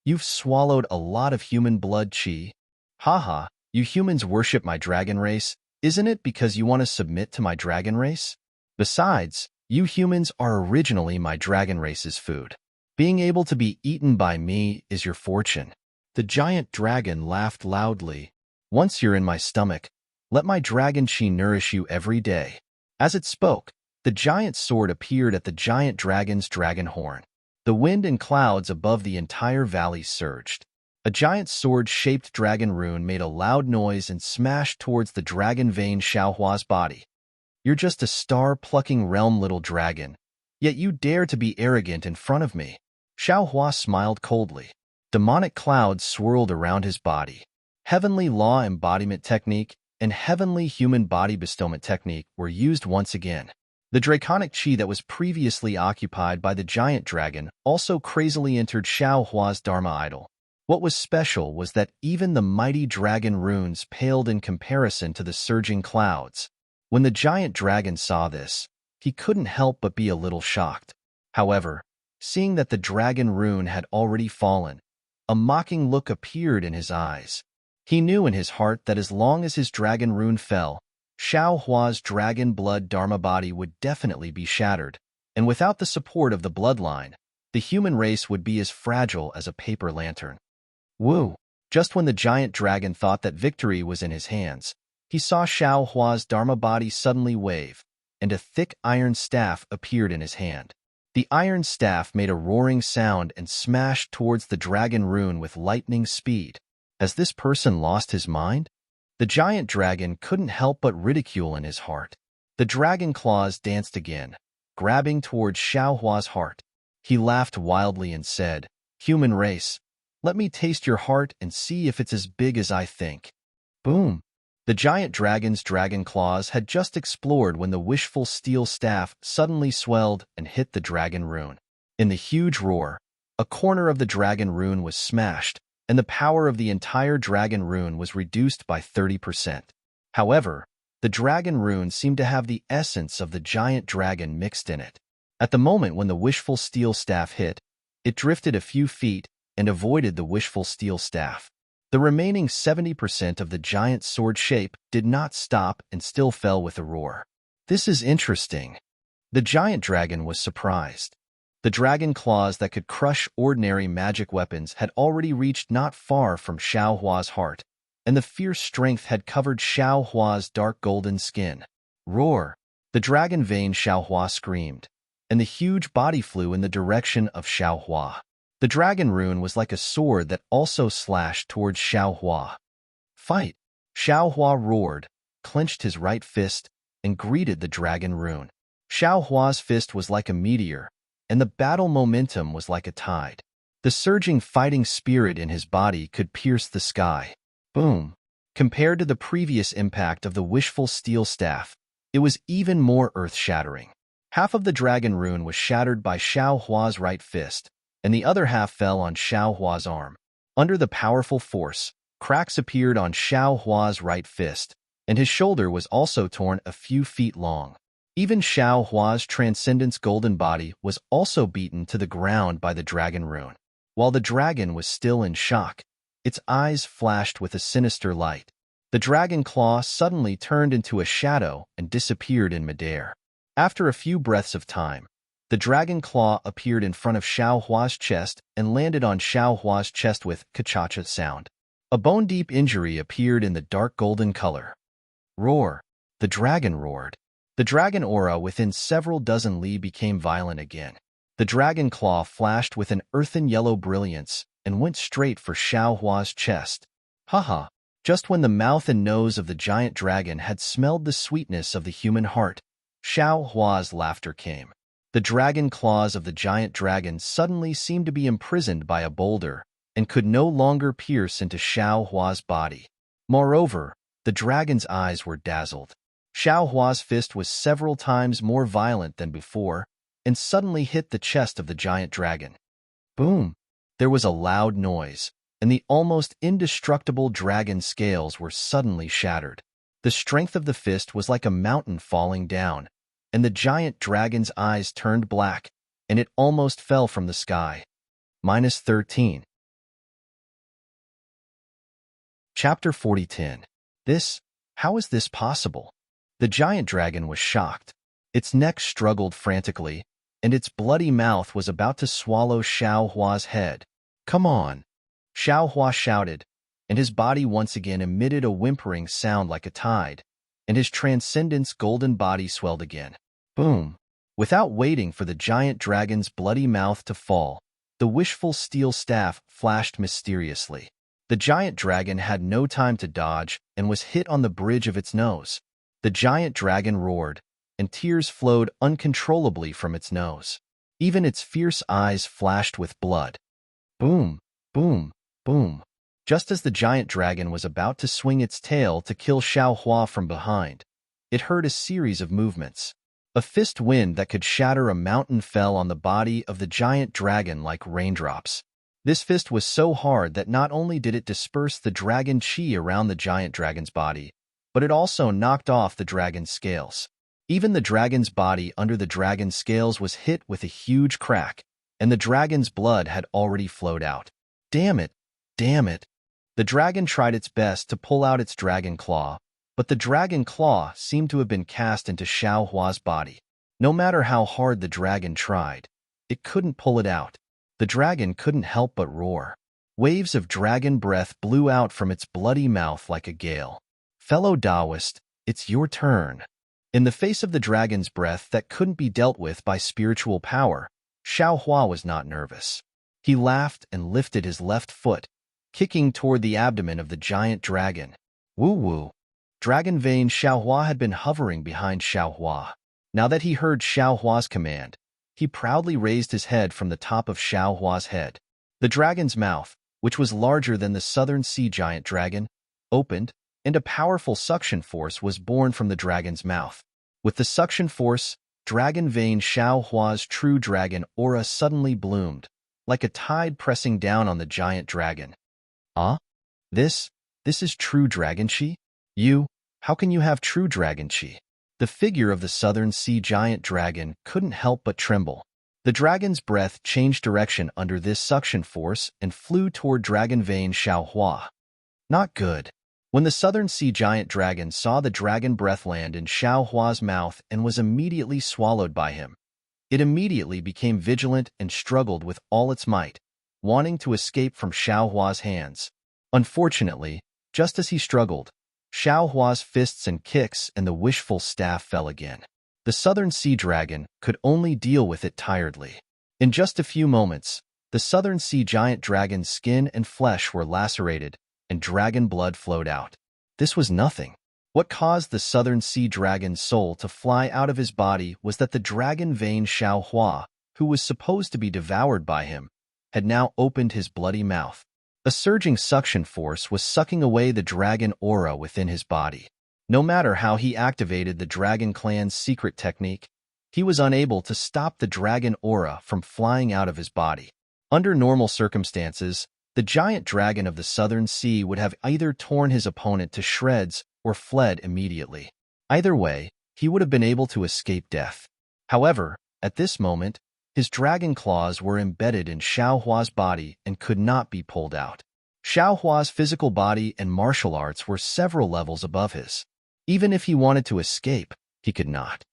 you've swallowed a lot of human blood chi. Haha, you humans worship my dragon race, isn't it because you want to submit to my dragon race? Besides, you humans are originally my dragon race's food. Being able to be eaten by me is your fortune." The giant dragon laughed loudly. "Once you're in my stomach, let my dragon chi nourish you every day." As it spoke, the giant sword appeared at the giant dragon's dragon horn. The wind and clouds above the entire valley surged. A giant sword-shaped dragon rune made a loud noise and smashed towards the dragon vein Xiaohua's body. "You're just a star-plucking realm little dragon, yet you dare to be arrogant in front of me." Xiaohua smiled coldly. Demonic clouds swirled around his body. Heavenly Law Embodiment Technique and Heavenly Human Body Bestowment Technique were used once again. The draconic chi that was previously occupied by the giant dragon also crazily entered Xiaohua's Dharma idol. What was special was that even the mighty dragon runes paled in comparison to the surging clouds. When the giant dragon saw this, he couldn't help but be a little shocked. However, seeing that the dragon rune had already fallen, a mocking look appeared in his eyes. He knew in his heart that as long as his dragon rune fell, Xiaohua's dragon blood dharma body would definitely be shattered, and without the support of the bloodline, the human race would be as fragile as a paper lantern. Woo! Just when the giant dragon thought that victory was in his hands, he saw Xiaohua's dharma body suddenly wave, and a thick iron staff appeared in his hand. The iron staff made a roaring sound and smashed towards the dragon rune with lightning speed. Has this person lost his mind? The giant dragon couldn't help but ridicule in his heart. The dragon claws danced again, grabbing towards Xiaohua's heart. He laughed wildly and said, "Human race, let me taste your heart and see if it's as big as I think." Boom! The giant dragon's dragon claws had just explored when the wishful steel staff suddenly swelled and hit the dragon rune. In the huge roar, a corner of the dragon rune was smashed, and the power of the entire dragon rune was reduced by 30%. However, the dragon rune seemed to have the essence of the giant dragon mixed in it. At the moment when the wishful steel staff hit, it drifted a few feet and avoided the wishful steel staff. The remaining 70% of the giant sword shape did not stop and still fell with a roar. This is interesting. The giant dragon was surprised. The dragon claws that could crush ordinary magic weapons had already reached not far from Xiao Hua's heart, and the fierce strength had covered Xiao Hua's dark golden skin. Roar! The dragon vein Xiao Hua screamed, and the huge body flew in the direction of Xiao Hua. The dragon rune was like a sword that also slashed towards Xiao Hua. Fight! Xiao Hua roared, clenched his right fist, and greeted the dragon rune. Xiao Hua's fist was like a meteor, and the battle momentum was like a tide. The surging fighting spirit in his body could pierce the sky. Boom! Compared to the previous impact of the wishful steel staff, it was even more earth-shattering. Half of the dragon rune was shattered by Xiao Hua's right fist, and the other half fell on Xiao Hua's arm. Under the powerful force, cracks appeared on Xiao Hua's right fist, and his shoulder was also torn a few feet long. Even Xiao Hua's transcendence golden body was also beaten to the ground by the dragon rune. While the dragon was still in shock, its eyes flashed with a sinister light. The dragon claw suddenly turned into a shadow and disappeared in midair. After a few breaths of time, the dragon claw appeared in front of Xiao Hua's chest and landed on Xiao Hua's chest with ka-cha-cha sound. A bone-deep injury appeared in the dark golden color. Roar! The dragon roared. The dragon aura within several dozen li became violent again. The dragon claw flashed with an earthen yellow brilliance and went straight for Xiao Hua's chest. Haha! Just when the mouth and nose of the giant dragon had smelled the sweetness of the human heart, Xiao Hua's laughter came. The dragon claws of the giant dragon suddenly seemed to be imprisoned by a boulder and could no longer pierce into Xiao Hua's body. Moreover, the dragon's eyes were dazzled. Xiao Hua's fist was several times more violent than before and suddenly hit the chest of the giant dragon. Boom! There was a loud noise, and the almost indestructible dragon scales were suddenly shattered. The strength of the fist was like a mountain falling down, and the giant dragon's eyes turned black, and it almost fell from the sky. -13. Chapter 40:10. How is this possible? The giant dragon was shocked. Its neck struggled frantically, and its bloody mouth was about to swallow Xiao Hua's head. Come on! Xiao Hua shouted, and his body once again emitted a whimpering sound like a tide, and his transcendence golden body swelled again. Boom! Without waiting for the giant dragon's bloody mouth to fall, the wishful steel staff flashed mysteriously. The giant dragon had no time to dodge and was hit on the bridge of its nose. The giant dragon roared, and tears flowed uncontrollably from its nose. Even its fierce eyes flashed with blood. Boom! Boom! Boom! Just as the giant dragon was about to swing its tail to kill Xiao Hua from behind, it heard a series of movements. A fist wind that could shatter a mountain fell on the body of the giant dragon like raindrops. This fist was so hard that not only did it disperse the dragon chi around the giant dragon's body, but it also knocked off the dragon's scales. Even the dragon's body under the dragon's scales was hit with a huge crack, and the dragon's blood had already flowed out. Damn it! Damn it! The dragon tried its best to pull out its dragon claw, but the dragon claw seemed to have been cast into Xiao Hua's body. No matter how hard the dragon tried, it couldn't pull it out. The dragon couldn't help but roar. Waves of dragon breath blew out from its bloody mouth like a gale. Fellow Taoist, it's your turn. In the face of the dragon's breath that couldn't be dealt with by spiritual power, Xiao Hua was not nervous. He laughed and lifted his left foot, kicking toward the abdomen of the giant dragon. Woo-woo! Dragon vein Xiao Hua had been hovering behind Xiao Hua. Now that he heard Xiao Hua's command, he proudly raised his head from the top of Xiao Hua's head. The dragon's mouth, which was larger than the southern sea giant dragon, opened, and a powerful suction force was born from the dragon's mouth. With the suction force, Dragon Vein Xiaohua's true dragon aura suddenly bloomed, like a tide pressing down on the giant dragon. Ah? This is true dragon chi? How can you have true dragon chi? The figure of the southern sea giant dragon couldn't help but tremble. The dragon's breath changed direction under this suction force and flew toward Dragon Vein Xiaohua. Not good. When the southern sea giant dragon saw the dragon breath land in Xiaohua's mouth and was immediately swallowed by him, it immediately became vigilant and struggled with all its might, wanting to escape from Xiaohua's hands. Unfortunately, just as he struggled, Xiaohua's fists and kicks and the wishful staff fell again. The southern sea dragon could only deal with it tiredly. In just a few moments, the southern sea giant dragon's skin and flesh were lacerated, and dragon blood flowed out. This was nothing. What caused the southern sea dragon's soul to fly out of his body was that the dragon vein Xiaohua, who was supposed to be devoured by him, had now opened his bloody mouth. A surging suction force was sucking away the dragon aura within his body. No matter how he activated the Dragon Clan's secret technique, he was unable to stop the dragon aura from flying out of his body. Under normal circumstances, the giant dragon of the southern sea would have either torn his opponent to shreds or fled immediately. Either way, he would have been able to escape death. However, at this moment, his dragon claws were embedded in Xiaohua's body and could not be pulled out. Xiaohua's physical body and martial arts were several levels above his. Even if he wanted to escape, he could not.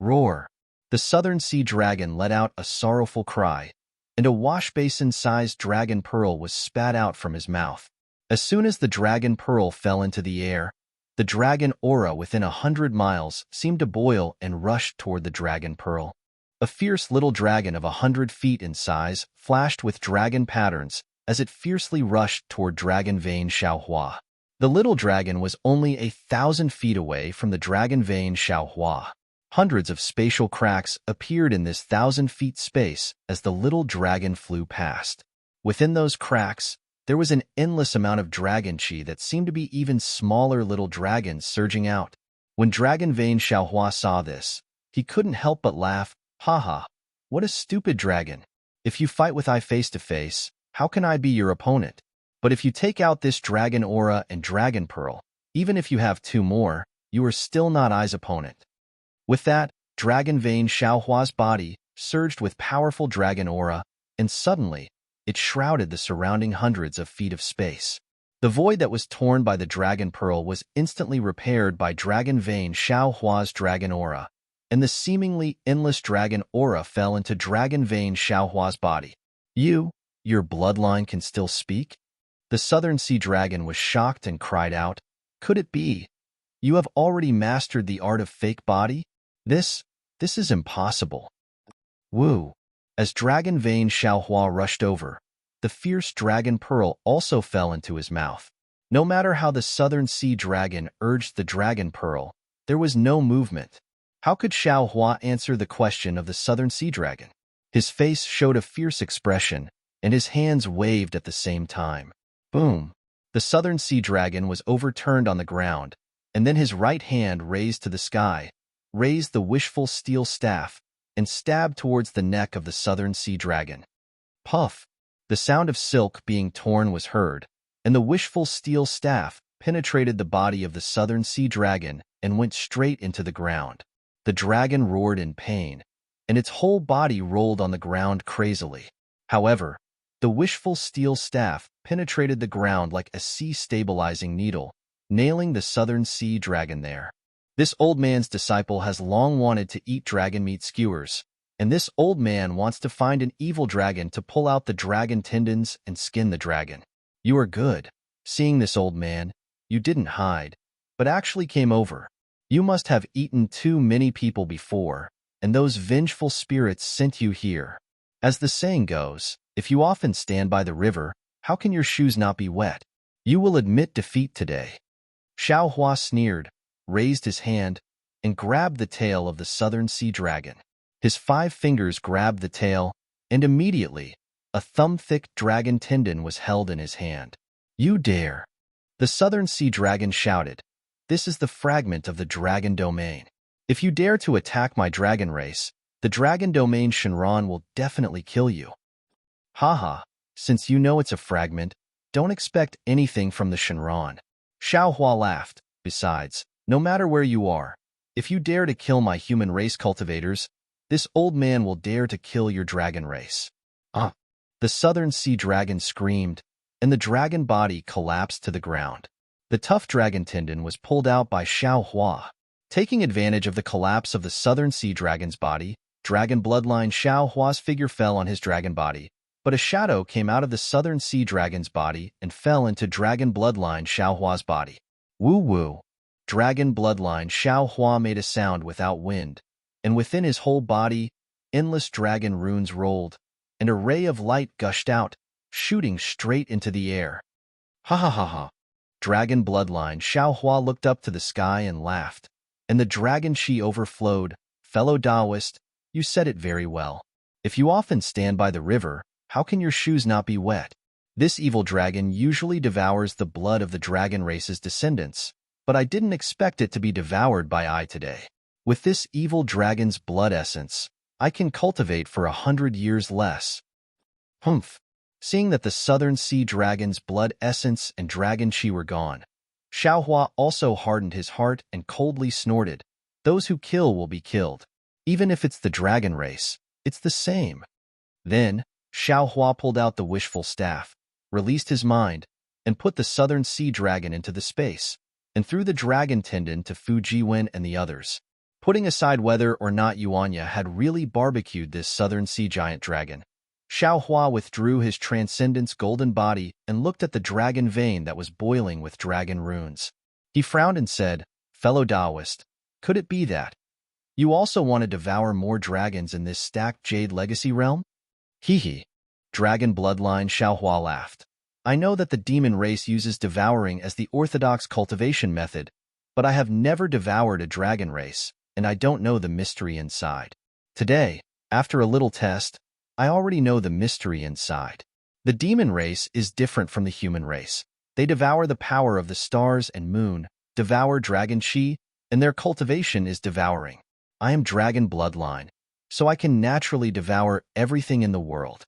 Roar! The southern sea dragon let out a sorrowful cry, and a wash-basin-sized dragon pearl was spat out from his mouth. As soon as the dragon pearl fell into the air, the dragon aura within 100 miles seemed to boil and rushed toward the dragon pearl. A fierce little dragon of 100 feet in size flashed with dragon patterns as it fiercely rushed toward Dragon Vein Xiaohua. The little dragon was only 1,000 feet away from the Dragon Vein Xiaohua. Hundreds of spatial cracks appeared in this 1,000-feet space as the little dragon flew past. Within those cracks, there was an endless amount of dragon chi that seemed to be even smaller little dragons surging out. When Dragon Vein Xiaohua saw this, he couldn't help but laugh. Haha, what a stupid dragon. If you fight with I face to face, how can I be your opponent? But if you take out this dragon aura and dragon pearl, even if you have 2 more, you are still not I's opponent. With that, Dragon Vein Xiaohua's body surged with powerful dragon aura, and suddenly, it shrouded the surrounding hundreds of feet of space. The void that was torn by the dragon pearl was instantly repaired by Dragon Vein Xiaohua's dragon aura, and the seemingly endless dragon aura fell into Dragon Vein Xiaohua's body. Your bloodline can still speak? The southern sea dragon was shocked and cried out, "Could it be? You have already mastered the art of fake body? This is impossible." Woo! As Dragon Vein Xiaohua rushed over, the fierce dragon pearl also fell into his mouth. No matter how the southern sea dragon urged the dragon pearl, there was no movement. How could Xiaohua answer the question of the southern sea dragon? His face showed a fierce expression, and his hands waved at the same time. Boom! The southern sea dragon was overturned on the ground, and then his right hand raised to the sky, raised the wishful steel staff, and stabbed towards the neck of the southern sea dragon. Puff! The sound of silk being torn was heard, and the wishful steel staff penetrated the body of the southern sea dragon and went straight into the ground. The dragon roared in pain, and its whole body rolled on the ground crazily. However, the wishful steel staff penetrated the ground like a sea-stabilizing needle, nailing the southern sea dragon there. This old man's disciple has long wanted to eat dragon meat skewers, and this old man wants to find an evil dragon to pull out the dragon tendons and skin the dragon. You are good. Seeing this old man, you didn't hide, but actually came over. You must have eaten too many people before, and those vengeful spirits sent you here. As the saying goes, if you often stand by the river, how can your shoes not be wet? You will admit defeat today. Xiaohua sneered, raised his hand, and grabbed the tail of the southern sea dragon. His 5 fingers grabbed the tail, and immediately, a thumb-thick dragon tendon was held in his hand. You dare! The southern sea dragon shouted, "This is the fragment of the dragon domain. If you dare to attack my dragon race, the dragon domain Shinran will definitely kill you." Haha, since you know it's a fragment, don't expect anything from the Shinran. Xiaohua laughed. Besides, no matter where you are, if you dare to kill my human race cultivators, this old man will dare to kill your dragon race. The southern sea dragon screamed, and the dragon body collapsed to the ground. The tough dragon tendon was pulled out by Xiaohua. Taking advantage of the collapse of the southern sea dragon's body, dragon bloodline Xiaohua's figure fell on his dragon body, but a shadow came out of the southern sea dragon's body and fell into dragon bloodline Xiaohua's body. Woo-woo. Dragon bloodline Xiaohua made a sound without wind, and within his whole body, endless dragon runes rolled, and a ray of light gushed out, shooting straight into the air. Ha ha ha ha. Dragon bloodline Xiaohua looked up to the sky and laughed, and the dragon chi overflowed. Fellow Taoist, you said it very well. If you often stand by the river, how can your shoes not be wet? This evil dragon usually devours the blood of the dragon race's descendants, but I didn't expect it to be devoured by I today. With this evil dragon's blood essence, I can cultivate for 100 years less. Humph. Seeing that the southern sea dragon's blood essence and dragon chi were gone, Xiaohua also hardened his heart and coldly snorted, "Those who kill will be killed. Even if it's the dragon race, it's the same." Then, Xiaohua pulled out the wishful staff, released his mind, and put the southern sea dragon into the space, and threw the dragon tendon to Fujiwen and the others. Putting aside whether or not Yuanya had really barbecued this southern sea giant dragon, Xiaohua withdrew his transcendence golden body and looked at the dragon vein that was boiling with dragon runes. He frowned and said, "Fellow Taoist, could it be that you also want to devour more dragons in this stacked jade legacy realm?" Hee. Dragon bloodline Xiaohua laughed. "I know that the demon race uses devouring as the orthodox cultivation method, but I have never devoured a dragon race, and I don't know the mystery inside. Today, after a little test, I already know the mystery inside. The demon race is different from the human race. They devour the power of the stars and moon, devour dragon chi, and their cultivation is devouring. I am dragon bloodline, so I can naturally devour everything in the world."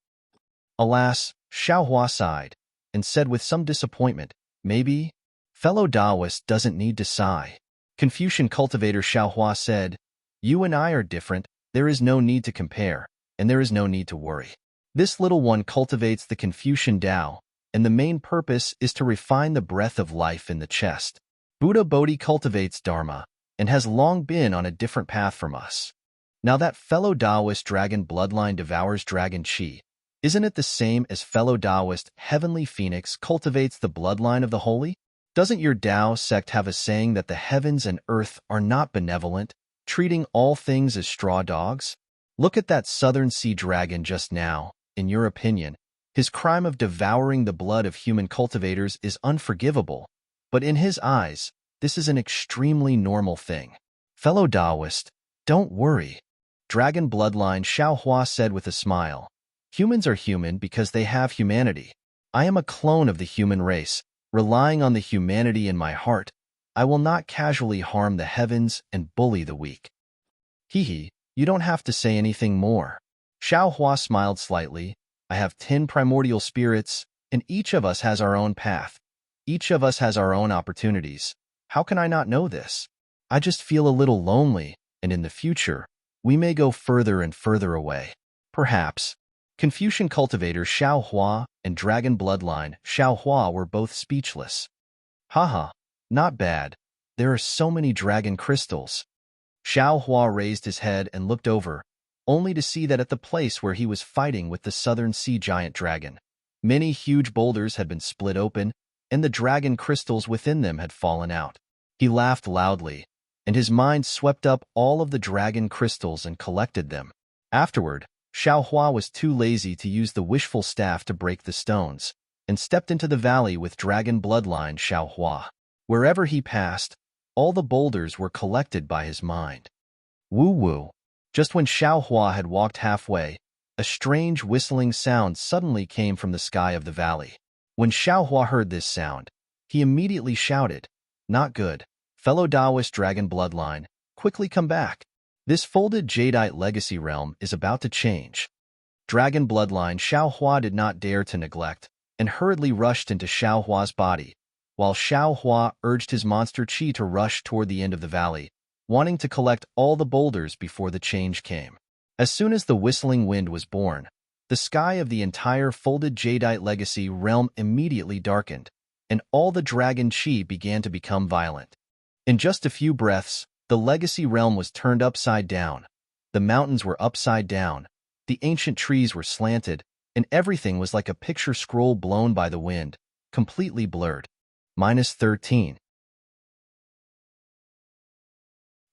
Alas, Xiaohua sighed, and said with some disappointment, "Maybe fellow Taoist doesn't need to sigh." Confucian cultivator Xiaohua said, "You and I are different, there is no need to compare, and there is no need to worry. This little one cultivates the Confucian Tao, and the main purpose is to refine the breath of life in the chest. Buddha Bodhi cultivates Dharma, and has long been on a different path from us. Now that fellow Taoist dragon bloodline devours dragon chi, isn't it the same as fellow Taoist heavenly phoenix cultivates the bloodline of the holy? Doesn't your Tao sect have a saying that the heavens and earth are not benevolent, treating all things as straw dogs? Look at that southern sea dragon just now. In your opinion, his crime of devouring the blood of human cultivators is unforgivable, but in his eyes, this is an extremely normal thing. Fellow Taoist, don't worry." Dragon bloodline Xiaohua said with a smile, "Humans are human because they have humanity. I am a clone of the human race, relying on the humanity in my heart. I will not casually harm the heavens and bully the weak." Hee. You don't have to say anything more. Xiaohua smiled slightly. "I have 10 primordial spirits, and each of us has our own path. Each of us has our own opportunities. How can I not know this? I just feel a little lonely, and in the future, we may go further and further away. Perhaps." Confucian cultivator Xiaohua and dragon bloodline Xiaohua were both speechless. Haha, not bad. There are so many dragon crystals. Xiaohua raised his head and looked over, only to see that at the place where he was fighting with the southern sea giant dragon, many huge boulders had been split open, and the dragon crystals within them had fallen out. He laughed loudly, and his mind swept up all of the dragon crystals and collected them. Afterward, Xiaohua was too lazy to use the wishful staff to break the stones, and stepped into the valley with dragon bloodline Xiaohua. Wherever he passed, all the boulders were collected by his mind. Woo-woo. Just when Xiaohua had walked halfway, a strange whistling sound suddenly came from the sky of the valley. When Xiaohua heard this sound, He immediately shouted, "Not good. Fellow Taoist dragon bloodline, quickly come back. This folded jadeite legacy realm is about to change." Dragon bloodline Xiao Hua did not dare to neglect, and hurriedly rushed into Xiao Hua's body, while Xiao Hua urged his monster chi to rush toward the end of the valley, wanting to collect all the boulders before the change came. As soon as the whistling wind was born, the sky of the entire folded jadeite legacy realm immediately darkened, and all the dragon chi began to become violent. In just a few breaths, the legacy realm was turned upside down. The mountains were upside down, the ancient trees were slanted, and everything was like a picture scroll blown by the wind, completely blurred. -13.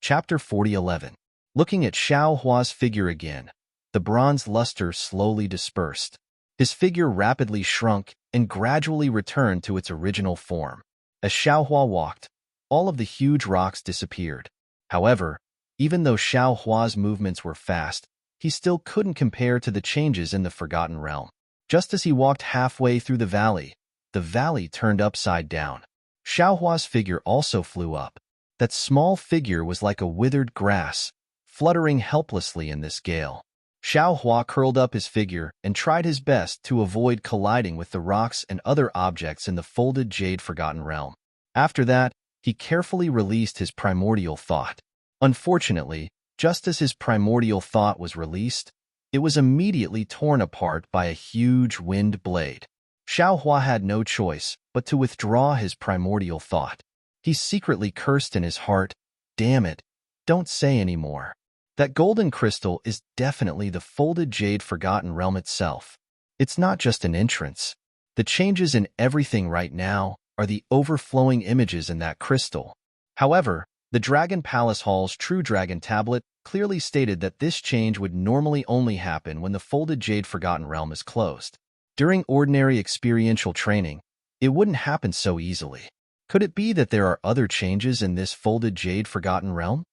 Chapter 40:11. Looking at Xiao Hua's figure again, the bronze luster slowly dispersed. His figure rapidly shrunk and gradually returned to its original form. As Xiao Hua walked, all of the huge rocks disappeared. However, even though Xiao Hua's movements were fast, he still couldn't compare to the changes in the Forgotten Realm. Just as he walked halfway through the valley turned upside down. Xiao Hua's figure also flew up. That small figure was like a withered grass, fluttering helplessly in this gale. Xiao Hua curled up his figure and tried his best to avoid colliding with the rocks and other objects in the folded jade Forgotten Realm. After that, he carefully released his primordial thought. Unfortunately, just as his primordial thought was released, it was immediately torn apart by a huge wind blade. Xiao Hua had no choice but to withdraw his primordial thought. He secretly cursed in his heart, "Damn it, don't say any more. That golden crystal is definitely the folded jade Forgotten Realm itself. It's not just an entrance. The changes in everything right now are the overflowing images in that crystal." However, the Dragon Palace Hall's True Dragon Tablet clearly stated that this change would normally only happen when the folded jade Forgotten Realm is closed. During ordinary experiential training, it wouldn't happen so easily. Could it be that there are other changes in this folded jade Forgotten Realm?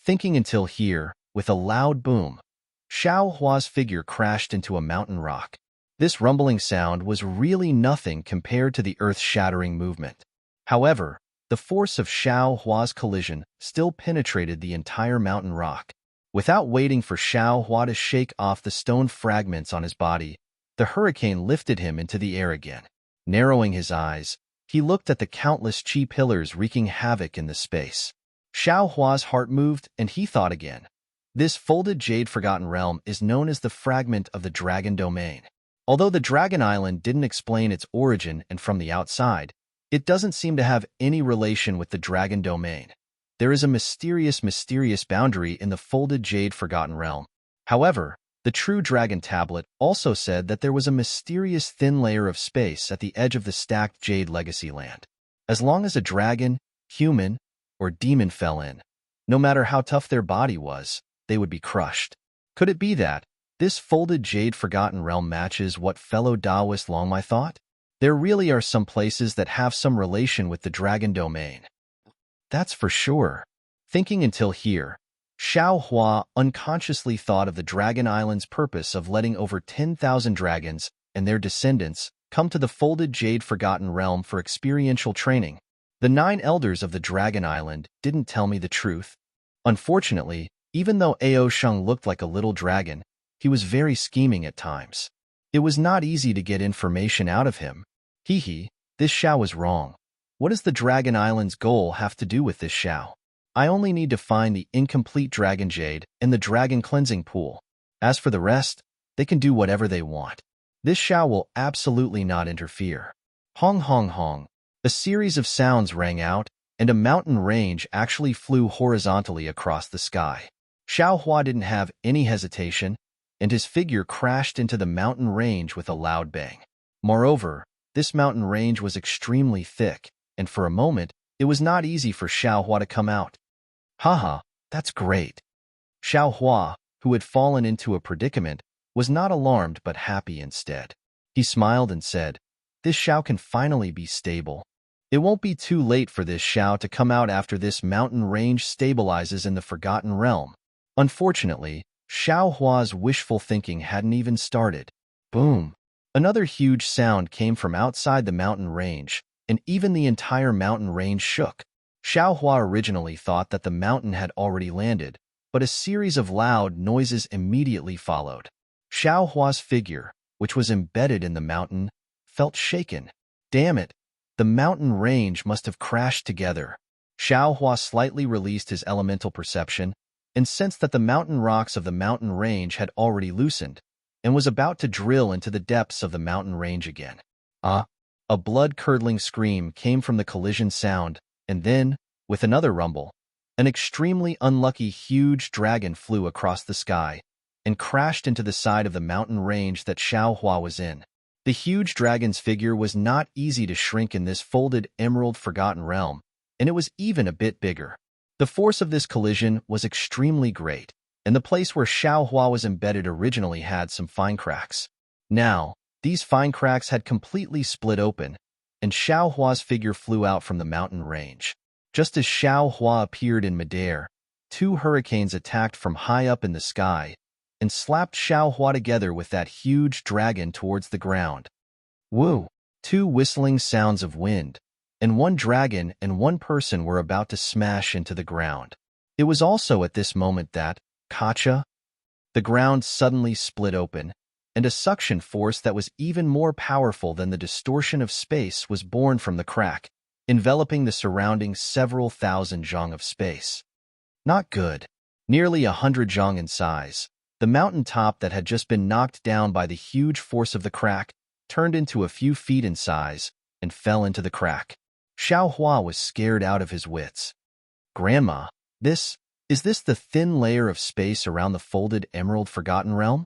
Thinking until here, with a loud boom, Xiao Hua's figure crashed into a mountain rock. This rumbling sound was really nothing compared to the earth-shattering movement. However, the force of Xiao Hua's collision still penetrated the entire mountain rock. Without waiting for Xiao Hua to shake off the stone fragments on his body, the hurricane lifted him into the air again. Narrowing his eyes, he looked at the countless chi pillars wreaking havoc in the space. Xiao Hua's heart moved, and he thought again. This folded jade Forgotten Realm is known as the fragment of the Dragon Domain. Although the Dragon Island didn't explain its origin and from the outside, it doesn't seem to have any relation with the Dragon Domain. There is a mysterious boundary in the folded jade Forgotten Realm. However, the True Dragon Tablet also said that there was a mysterious thin layer of space at the edge of the stacked Jade Legacy Land. As long as a dragon, human, or demon fell in, no matter how tough their body was, they would be crushed. Could it be that this folded jade Forgotten Realm matches what fellow Taoist Longmai thought? There really are some places that have some relation with the Dragon Domain. That's for sure. Thinking until here, Xiao Hua unconsciously thought of the Dragon Island's purpose of letting over 10,000 dragons and their descendants come to the folded jade Forgotten Realm for experiential training. The 9 elders of the Dragon Island didn't tell me the truth. Unfortunately, even though Ao Sheng looked like a little dragon, he was very scheming at times. It was not easy to get information out of him. This Xiao was wrong. What does the Dragon Island's goal have to do with this Xiao? I only need to find the incomplete Dragon Jade and the Dragon Cleansing Pool. As for the rest, they can do whatever they want. This Xiao will absolutely not interfere. Hong hong hong. A series of sounds rang out, and a mountain range actually flew horizontally across the sky. Xiao Hua didn't have any hesitation, and his figure crashed into the mountain range with a loud bang. Moreover, this mountain range was extremely thick, and for a moment, it was not easy for Xiao Hua to come out. Haha, that's great. Xiao Hua, who had fallen into a predicament, was not alarmed but happy instead. He smiled and said, "This Xiao can finally be stable. It won't be too late for this Xiao to come out after this mountain range stabilizes in the Forgotten Realm." Unfortunately, Xiao Hua's wishful thinking hadn't even started. Boom! Another huge sound came from outside the mountain range, and even the entire mountain range shook. Xiaohua originally thought that the mountain had already landed, but a series of loud noises immediately followed. Xiaohua's figure, which was embedded in the mountain, felt shaken. Damn it! The mountain range must have crashed together. Xiaohua slightly released his elemental perception and sensed that the mountain rocks of the mountain range had already loosened and was about to drill into the depths of the mountain range again. Ah! A blood-curdling scream came from the collision sound, and then, with another rumble, an extremely unlucky huge dragon flew across the sky and crashed into the side of the mountain range that Xiaohua was in. The huge dragon's figure was not easy to shrink in this folded emerald forgotten realm, and it was even a bit bigger. The force of this collision was extremely great, and the place where Xiaohua was embedded originally had some fine cracks. Now, these fine cracks had completely split open, and Xiaohua's figure flew out from the mountain range. Just as Xiaohua appeared in midair, two hurricanes attacked from high up in the sky and slapped Xiaohua together with that huge dragon towards the ground. Woo! Two whistling sounds of wind, and one dragon and one person were about to smash into the ground. It was also at this moment that, Kacha, the ground suddenly split open, and a suction force that was even more powerful than the distortion of space was born from the crack, enveloping the surrounding several thousand zhang of space. Not good. Nearly 100 zhang in size, the mountain top that had just been knocked down by the huge force of the crack turned into a few feet in size and fell into the crack. Xiaohua was scared out of his wits. Grandma, is this the thin layer of space around the folded emerald forgotten realm?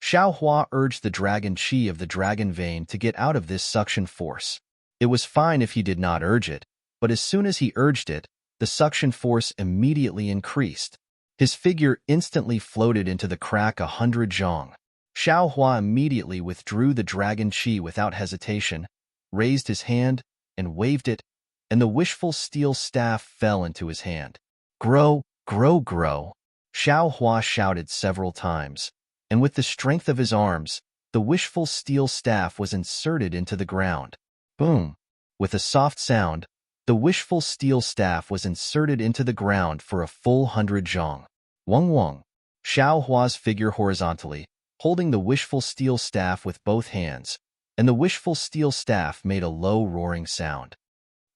Xiaohua urged the dragon chi of the dragon vein to get out of this suction force. It was fine if he did not urge it, but as soon as he urged it, the suction force immediately increased. His figure instantly floated into the crack 100 zhang. Xiaohua immediately withdrew the dragon chi without hesitation, raised his hand, and waved it, and the wishful steel staff fell into his hand. Grow, grow, grow! Xiaohua shouted several times, and with the strength of his arms, the wishful steel staff was inserted into the ground. Boom! With a soft sound, the wishful steel staff was inserted into the ground for a full 100 zhang. Wang Wang! Xiaohua's figure horizontally, holding the wishful steel staff with both hands, and the wishful steel staff made a low roaring sound.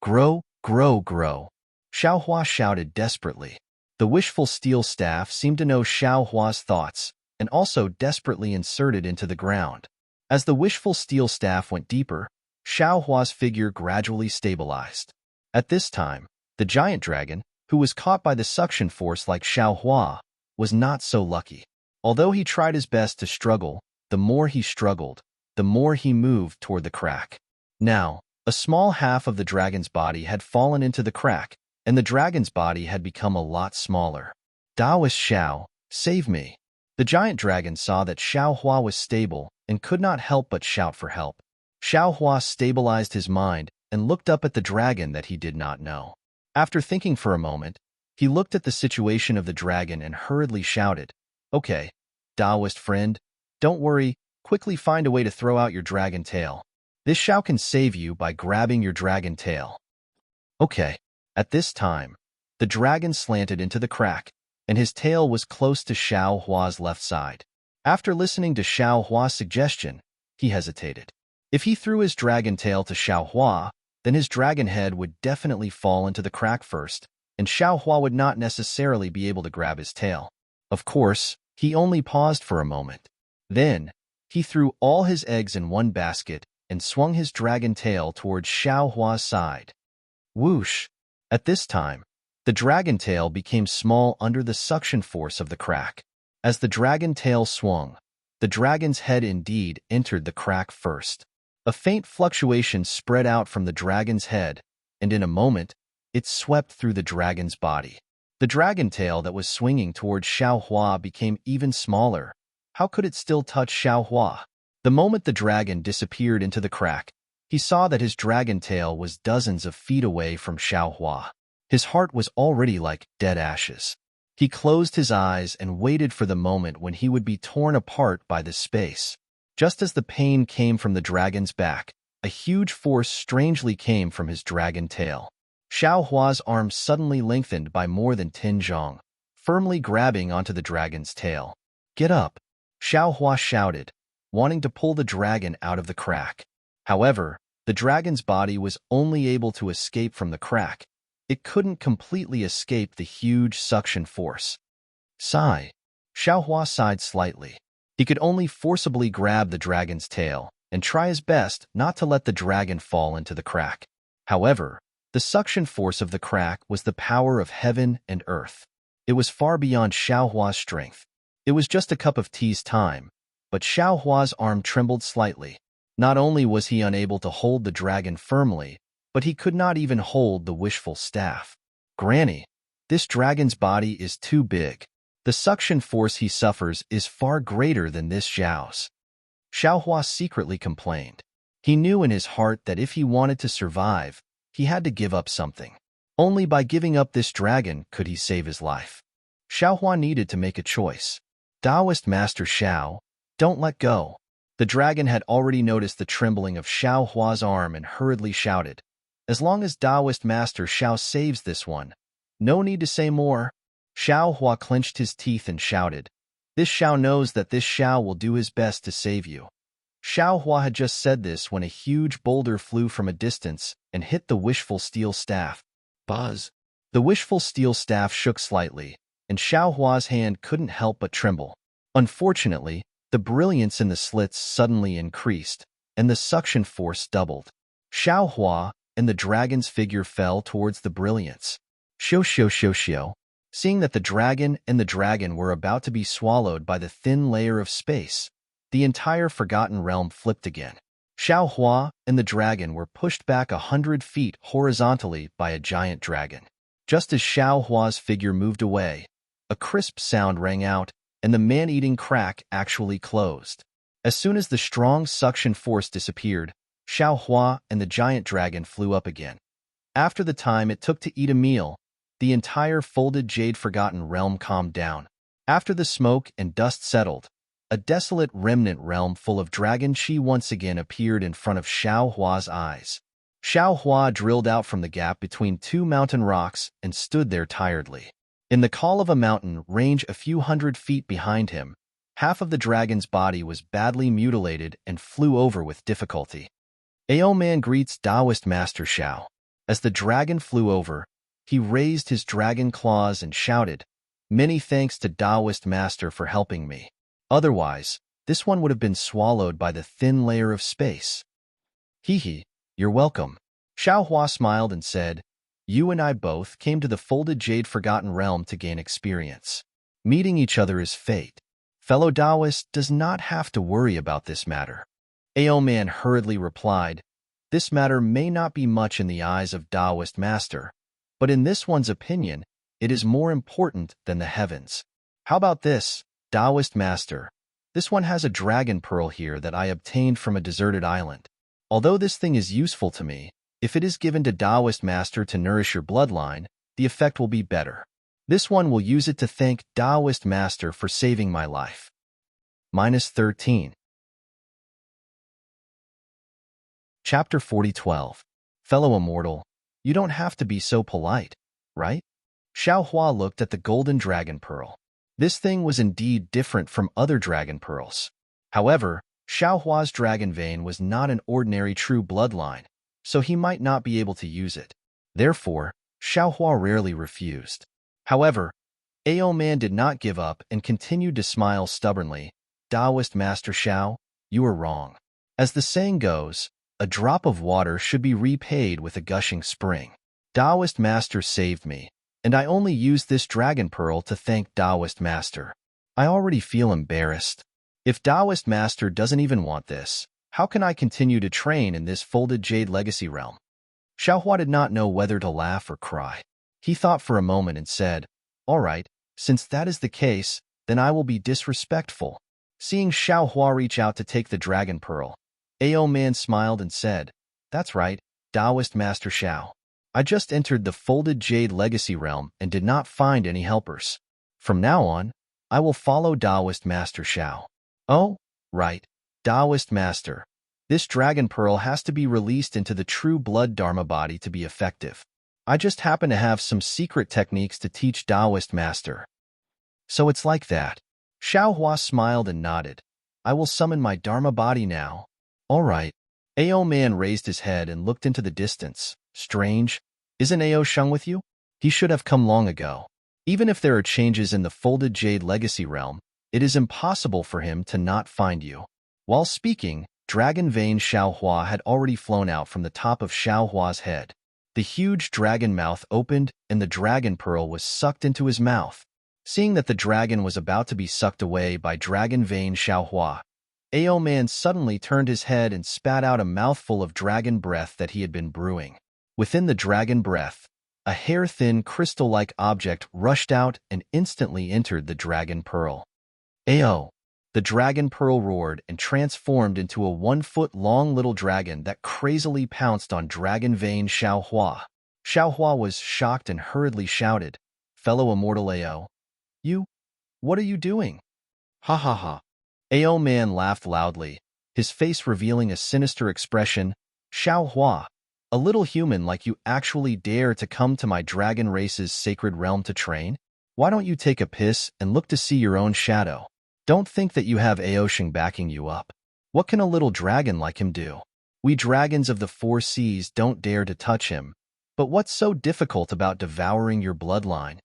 Grow, grow, grow! Xiaohua shouted desperately. The wishful steel staff seemed to know Xiaohua's thoughts, and also desperately inserted into the ground. As the wishful steel staff went deeper, Xiaohua's figure gradually stabilized. At this time, the giant dragon, who was caught by the suction force like Xiaohua, was not so lucky. Although he tried his best to struggle, the more he struggled, the more he moved toward the crack. Now, a small half of the dragon's body had fallen into the crack, and the dragon's body had become a lot smaller. Daoist Xiao, save me! The giant dragon saw that Xiaohua was stable and could not help but shout for help. Xiaohua stabilized his mind and looked up at the dragon that he did not know. After thinking for a moment, he looked at the situation of the dragon and hurriedly shouted, "Okay, Taoist friend, don't worry, quickly find a way to throw out your dragon tail. This Xiao can save you by grabbing your dragon tail." Okay. At this time, the dragon slanted into the crack, and his tail was close to Xiaohua's left side. After listening to Xiaohua's suggestion, he hesitated. If he threw his dragon tail to Xiaohua, then his dragon head would definitely fall into the crack first, and Xiaohua would not necessarily be able to grab his tail. Of course, he only paused for a moment. Then, he threw all his eggs in one basket and swung his dragon tail towards Xiaohua's side. Whoosh! At this time, the dragon tail became small under the suction force of the crack. As the dragon tail swung, the dragon's head indeed entered the crack first. A faint fluctuation spread out from the dragon's head, and in a moment, it swept through the dragon's body. The dragon tail that was swinging towards Xiaohua became even smaller. How could it still touch Xiaohua? The moment the dragon disappeared into the crack, he saw that his dragon tail was dozens of feet away from Xiaohua. His heart was already like dead ashes. He closed his eyes and waited for the moment when he would be torn apart by this space. Just as the pain came from the dragon's back, a huge force strangely came from his dragon tail. Xiao Hua's arm suddenly lengthened by more than 10 zhong, firmly grabbing onto the dragon's tail. "Get up!" Xiao Hua shouted, wanting to pull the dragon out of the crack. However, the dragon's body was only able to escape from the crack. It couldn't completely escape the huge suction force. Sigh. Xiao Hua sighed slightly. He could only forcibly grab the dragon's tail and try his best not to let the dragon fall into the crack. However, the suction force of the crack was the power of heaven and earth. It was far beyond Xiao Hua's strength. It was just a cup of tea's time, but Xiao Hua's arm trembled slightly. Not only was he unable to hold the dragon firmly, but he could not even hold the wishful staff. "Granny, this dragon's body is too big. The suction force he suffers is far greater than this Xiao's." Xiao Hua secretly complained. He knew in his heart that if he wanted to survive, he had to give up something. Only by giving up this dragon could he save his life. Xiao Hua needed to make a choice. "Taoist Master Xiao, don't let go." The dragon had already noticed the trembling of Xiao Hua's arm and hurriedly shouted, "As long as Taoist Master Xiao saves this one, no need to say more." Xiao Hua clenched his teeth and shouted, "This Xiao knows that this Xiao will do his best to save you." Xiao Hua had just said this when a huge boulder flew from a distance and hit the wishful steel staff. Buzz! The wishful steel staff shook slightly, and Xiao Hua's hand couldn't help but tremble. Unfortunately, the brilliance in the slits suddenly increased, and the suction force doubled. Xiao Hua and the dragon's figure fell towards the brilliance. Xiao xiao xiao xiao. Seeing that the dragon were about to be swallowed by the thin layer of space, the entire forgotten realm flipped again. Xiao Hua and the dragon were pushed back 100 feet horizontally by a giant dragon. Just as Xiao Hua's figure moved away, a crisp sound rang out, and the man-eating crack actually closed. As soon as the strong suction force disappeared, Xiao Hua and the giant dragon flew up again. After the time it took to eat a meal, the entire folded jade forgotten realm calmed down. After the smoke and dust settled, a desolate remnant realm full of dragon chi once again appeared in front of Xiao Hua's eyes. Xiao Hua drilled out from the gap between two mountain rocks and stood there tiredly. In the call of a mountain range a few hundred feet behind him, half of the dragon's body was badly mutilated and flew over with difficulty. "Ao man greets Taoist Master Xiao." As the dragon flew over, he raised his dragon claws and shouted, "Many thanks to Taoist Master for helping me. Otherwise, this one would have been swallowed by the thin layer of space." "Hee, you're welcome." Xiao Hua smiled and said, "You and I both came to the folded jade forgotten realm to gain experience. Meeting each other is fate. Fellow Taoist does not have to worry about this matter." Ao man hurriedly replied, "This matter may not be much in the eyes of Taoist Master, but in this one's opinion, it is more important than the heavens. How about this, Taoist Master? This one has a dragon pearl here that I obtained from a deserted island. Although this thing is useful to me, if it is given to Taoist Master to nourish your bloodline, the effect will be better. This one will use it to thank Taoist Master for saving my life." -13. Chapter 40:12. Fellow Immortal, you don't have to be so polite, right? Xiao Hua looked at the golden dragon pearl. This thing was indeed different from other dragon pearls. However, Xiao Hua's dragon vein was not an ordinary true bloodline, so he might not be able to use it. Therefore, Xiao Hua rarely refused. However, Ao Man did not give up and continued to smile stubbornly. "Taoist Master Xiao, you are wrong. As the saying goes, a drop of water should be repaid with a gushing spring. Taoist Master saved me, and I only used this dragon pearl to thank Taoist Master. I already feel embarrassed. If Taoist Master doesn't even want this, how can I continue to train in this folded jade legacy realm?" Xiao Hua did not know whether to laugh or cry. He thought for a moment and said, "All right, since that is the case, then I will be disrespectful." Seeing Xiao Hua reach out to take the dragon pearl, Ao Man smiled and said, "That's right, Taoist Master Xiao. I just entered the folded jade legacy realm and did not find any helpers. From now on, I will follow Taoist Master Xiao." "Oh, right, Taoist Master. This dragon pearl has to be released into the true blood Dharma body to be effective. I just happen to have some secret techniques to teach Taoist master. So it's like that. Xiaohua smiled and nodded. I will summon my Dharma body now. All right. Ao Man raised his head and looked into the distance. Strange. Isn't Ao Sheng with you? He should have come long ago. Even if there are changes in the folded jade legacy realm, it is impossible for him to not find you. While speaking, Dragon Vein Xiaohua had already flown out from the top of Xiaohua's head. The huge dragon mouth opened and the dragon pearl was sucked into his mouth. Seeing that the dragon was about to be sucked away by Dragon Vein Xiaohua, Ao Man suddenly turned his head and spat out a mouthful of dragon breath that he had been brewing. Within the dragon breath, a hair-thin crystal-like object rushed out and instantly entered the dragon pearl. Ao! The dragon pearl roared and transformed into a 1-foot-long little dragon that crazily pounced on Dragon Vein Xiaohua. Xiaohua was shocked and hurriedly shouted, "Fellow immortal Ao! What are you doing?" Ha ha ha. Ao Man laughed loudly, his face revealing a sinister expression. Xiaohua, a little human like you actually dare to come to my dragon race's sacred realm to train? Why don't you take a piss and look to see your own shadow? Don't think that you have Ao Sheng backing you up. What can a little dragon like him do? We dragons of the 4 seas don't dare to touch him. But what's so difficult about devouring your bloodline?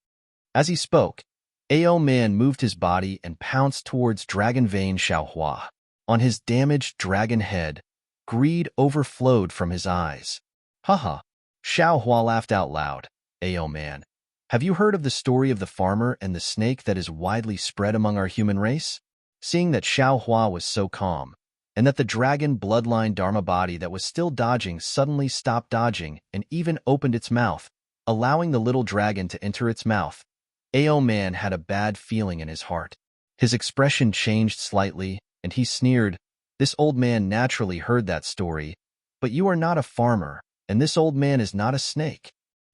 As he spoke, Ao Man moved his body and pounced towards Dragon Vein Xiaohua. On his damaged dragon head, greed overflowed from his eyes. Haha. Xiaohua laughed out loud. Ao Man, have you heard of the story of the farmer and the snake that is widely spread among our human race? Seeing that Xiaohua was so calm, and that the dragon bloodline Dharma body that was still dodging suddenly stopped dodging and even opened its mouth, allowing the little dragon to enter its mouth, Ao Man had a bad feeling in his heart. His expression changed slightly, and he sneered. This old man naturally heard that story, but you are not a farmer, and this old man is not a snake.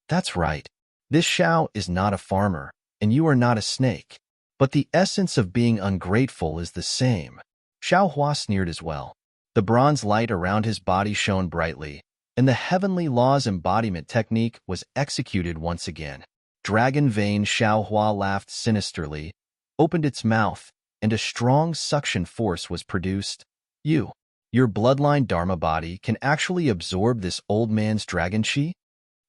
That's right. This Xiao is not a farmer, and you are not a snake. But the essence of being ungrateful is the same. Xiaohua sneered as well. The bronze light around his body shone brightly, and the heavenly laws embodiment technique was executed once again. Dragon Vein Xiaohua laughed sinisterly, opened its mouth, and a strong suction force was produced. Your bloodline Dharma body can actually absorb this old man's dragon chi?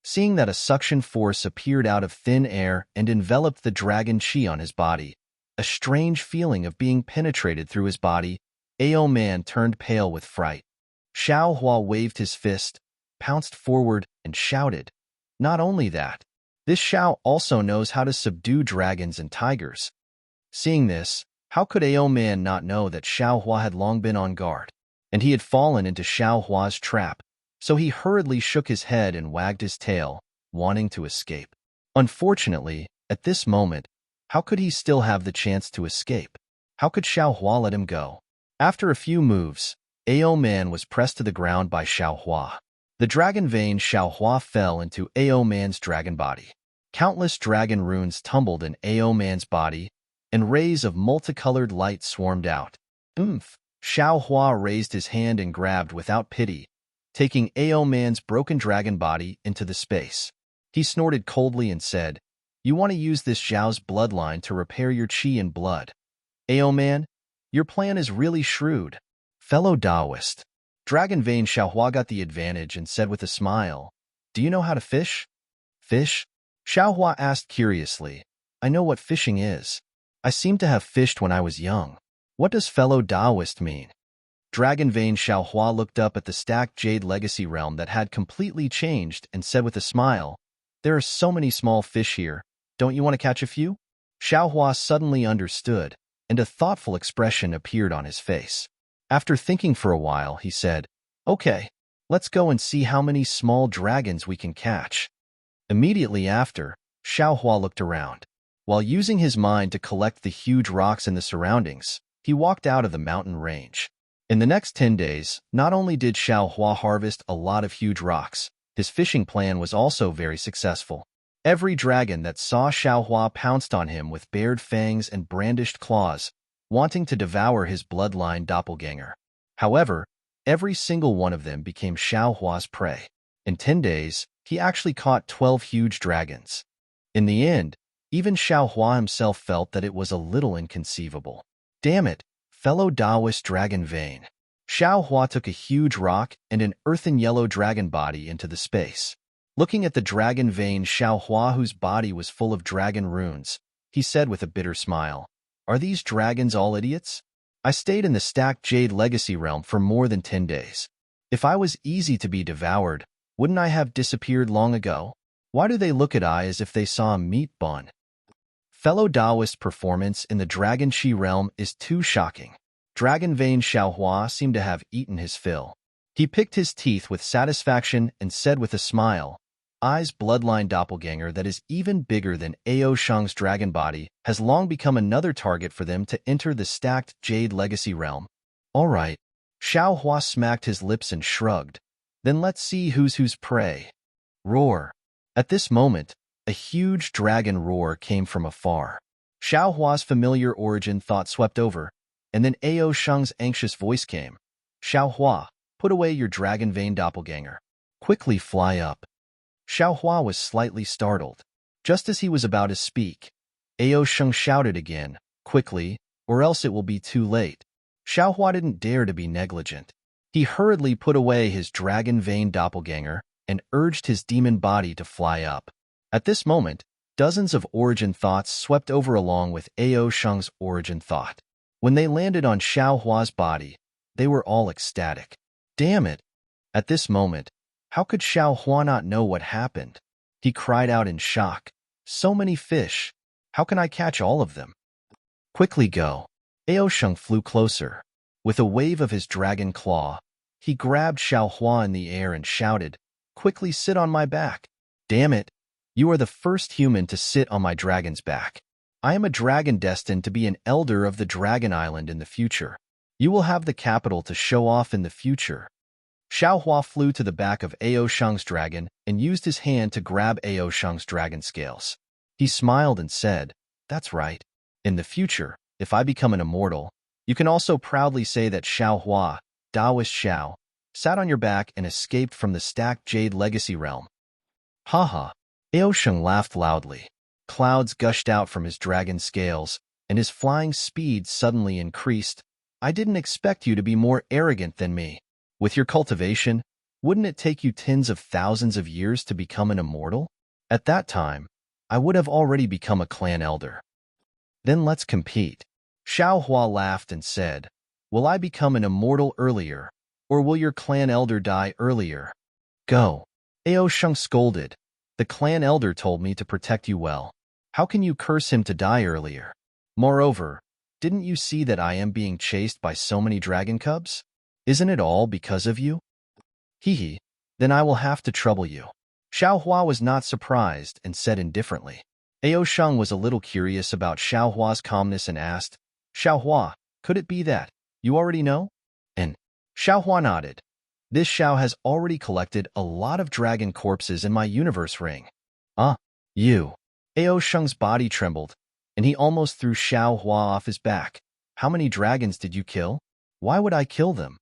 Seeing that a suction force appeared out of thin air and enveloped the dragon chi on his body, a strange feeling of being penetrated through his body, Ao Man turned pale with fright. Xiaohua waved his fist, pounced forward, and shouted, "Not only that, this Xiao also knows how to subdue dragons and tigers." Seeing this, how could Ao Man not know that Xiaohua had long been on guard, and he had fallen into Xiaohua's trap? So he hurriedly shook his head and wagged his tail, wanting to escape. Unfortunately, at this moment, how could he still have the chance to escape? How could Xiaohua let him go? After a few moves, Ao Man was pressed to the ground by Xiaohua. The dragon vein Xiaohua fell into Ao Man's dragon body. Countless dragon runes tumbled in Ao Man's body, and rays of multicolored light swarmed out. Xiaohua raised his hand and grabbed without pity, taking Ao Man's broken dragon body into the space. He snorted coldly and said, "You want to use this Zhao's bloodline to repair your chi and blood. Ao Man, your plan is really shrewd." Fellow Taoist, Dragon Vein Xiaohua got the advantage and said with a smile, "Do you know how to fish?" "Fish?" Xiaohua asked curiously. "I know what fishing is. I seem to have fished when I was young. What does fellow Taoist mean?" Dragon Vein Xiaohua looked up at the stacked jade legacy realm that had completely changed and said with a smile, "There are so many small fish here. Don't you want to catch a few?" Xiaohua suddenly understood, and a thoughtful expression appeared on his face. After thinking for a while, he said, "Okay, let's go and see how many small dragons we can catch." Immediately after, Xiaohua looked around. While using his mind to collect the huge rocks in the surroundings, he walked out of the mountain range. In the next 10 days, not only did Xiaohua harvest a lot of huge rocks, his fishing plan was also very successful. Every dragon that saw Xiaohua pounced on him with bared fangs and brandished claws, wanting to devour his bloodline doppelganger. However, Every single one of them became Xiaohua's prey. In 10 days, he actually caught 12 huge dragons. In the end, even Xiaohua himself felt that it was a little inconceivable. Damn it, fellow Taoist dragon vein. Xiaohua took a huge rock and an earthen yellow dragon body into the space. Looking at the dragon vein Xiaohua, whose body was full of dragon runes, he said with a bitter smile, "Are these dragons all idiots? I stayed in the stacked Jade Legacy realm for more than 10 days. If I was easy to be devoured, wouldn't I have disappeared long ago? Why do they look at I as if they saw a meat bun?" Fellow Taoist performance in the Dragon Shi realm is too shocking. Dragon vein Xiaohua seemed to have eaten his fill. He picked his teeth with satisfaction and said with a smile, "I's bloodline doppelganger that is even bigger than Ao Shang's dragon body has long become another target for them to enter the stacked Jade Legacy realm." "All right." Xiaohua smacked his lips and shrugged. "Then let's see who's prey." Roar. At this moment, a huge dragon roar came from afar. Xiaohua's familiar origin thought swept over, and then Ao Shang's anxious voice came. "Xiaohua, put away your dragon vein doppelganger. Quickly fly up." Xiaohua was slightly startled. Just as he was about to speak, Ao Shang shouted again, "Quickly, or else it will be too late." Xiaohua didn't dare to be negligent. He hurriedly put away his dragon vein doppelganger and urged his demon body to fly up. At this moment, dozens of origin thoughts swept over along with Ao Shang's origin thought. When they landed on Xiaohua's body, they were all ecstatic. Damn it! At this moment, how could Xiaohua not know what happened? He cried out in shock. "So many fish! How can I catch all of them?" "Quickly go." Ao Shang flew closer. With a wave of his dragon claw, he grabbed Xiaohua in the air and shouted, "Quickly sit on my back." "Damn it! You are the first human to sit on my dragon's back. I am a dragon destined to be an elder of the Dragon Island in the future. You will have the capital to show off in the future." Xiaohua flew to the back of Ao Shang's dragon and used his hand to grab Ao Shang's dragon scales. He smiled and said, "That's right. In the future, if I become an immortal, you can also proudly say that Xiaohua, Taoist Xiao, sat on your back and escaped from the stacked Jade Legacy realm." Haha. Ao Shang laughed loudly. Clouds gushed out from his dragon scales, and his flying speed suddenly increased. "I didn't expect you to be more arrogant than me. With your cultivation, wouldn't it take you tens of thousands of years to become an immortal? At that time, I would have already become a clan elder." "Then let's compete." Xiaohua laughed and said, "Will I become an immortal earlier, or will your clan elder die earlier?" "Go." Ao Shang scolded. "The clan elder told me to protect you well. How can you curse him to die earlier? Moreover, didn't you see that I am being chased by so many dragon cubs? Isn't it all because of you?" "Hee, then I will have to trouble you." Xiaohua was not surprised and said indifferently. Ao Shang was a little curious about Xiaohua's calmness and asked, "Xiaohua, could it be that you already know?" And Xiaohua nodded. "This Xiao has already collected a lot of dragon corpses in my universe ring." You." Ao Shang's body trembled, and he almost threw Xiaohua off his back. "How many dragons did you kill? Why would I kill them?"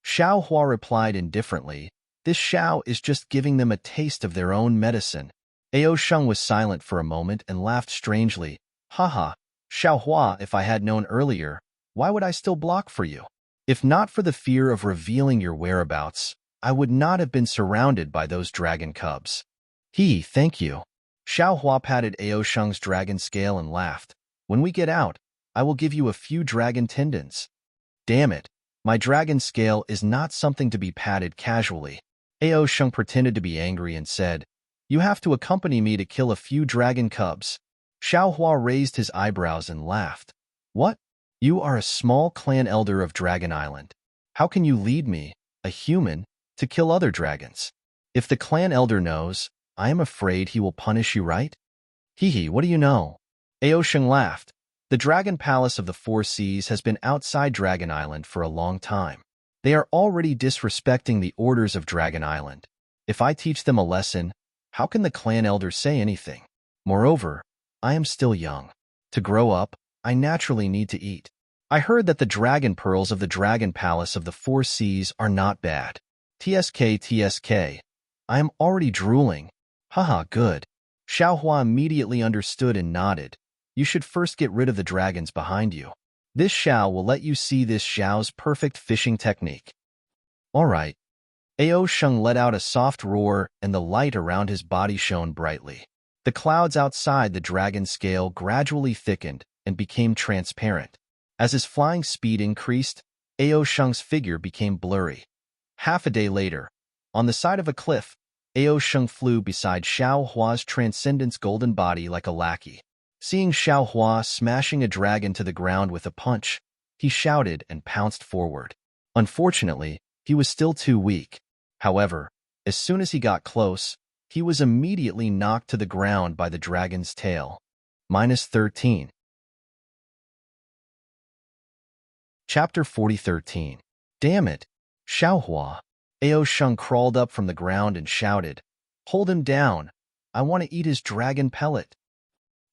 Xiaohua replied indifferently, "This Xiao is just giving them a taste of their own medicine." Ao Shang was silent for a moment and laughed strangely. "Haha, Xiaohua, if I had known earlier, why would I still block for you? If not for the fear of revealing your whereabouts, I would not have been surrounded by those dragon cubs." Thank you." Xiaohua patted Ao Shang's dragon scale and laughed. "When we get out, I will give you a few dragon tendons." "Damn it, my dragon scale is not something to be patted casually." Ao Shang pretended to be angry and said, "You have to accompany me to kill a few dragon cubs." Xiaohua raised his eyebrows and laughed. "What? You are a small clan elder of Dragon Island. How can you lead me, a human, to kill other dragons? If the clan elder knows, I am afraid he will punish you, right?" What do you know?" Ao Shang laughed. "The Dragon Palace of the Four Seas has been outside Dragon Island for a long time. They are already disrespecting the orders of Dragon Island. If I teach them a lesson, how can the clan elder say anything? Moreover, I am still young. To grow up, I naturally need to eat. I heard that the dragon pearls of the dragon palace of the four seas are not bad. TSK. I am already drooling. Haha, good. Xiaohua immediately understood and nodded. You should first get rid of the dragons behind you. This Xiao will let you see this Xiao's perfect fishing technique. All right. Ao Sheng let out a soft roar, and the light around his body shone brightly. The clouds outside the dragon scale gradually thickened and became transparent. As his flying speed increased, Ao Sheng's figure became blurry. Half a day later, on the side of a cliff, Ao Sheng flew beside Xiao Hua's transcendence golden body like a lackey. Seeing Xiao Hua smashing a dragon to the ground with a punch, he shouted and pounced forward. Unfortunately, he was still too weak. However, as soon as he got close, he was immediately knocked to the ground by the dragon's tail. -13. Chapter 40:13. Damn it! Xiaohua! Ao Sheng crawled up from the ground and shouted, "Hold him down! I want to eat his dragon pellet!"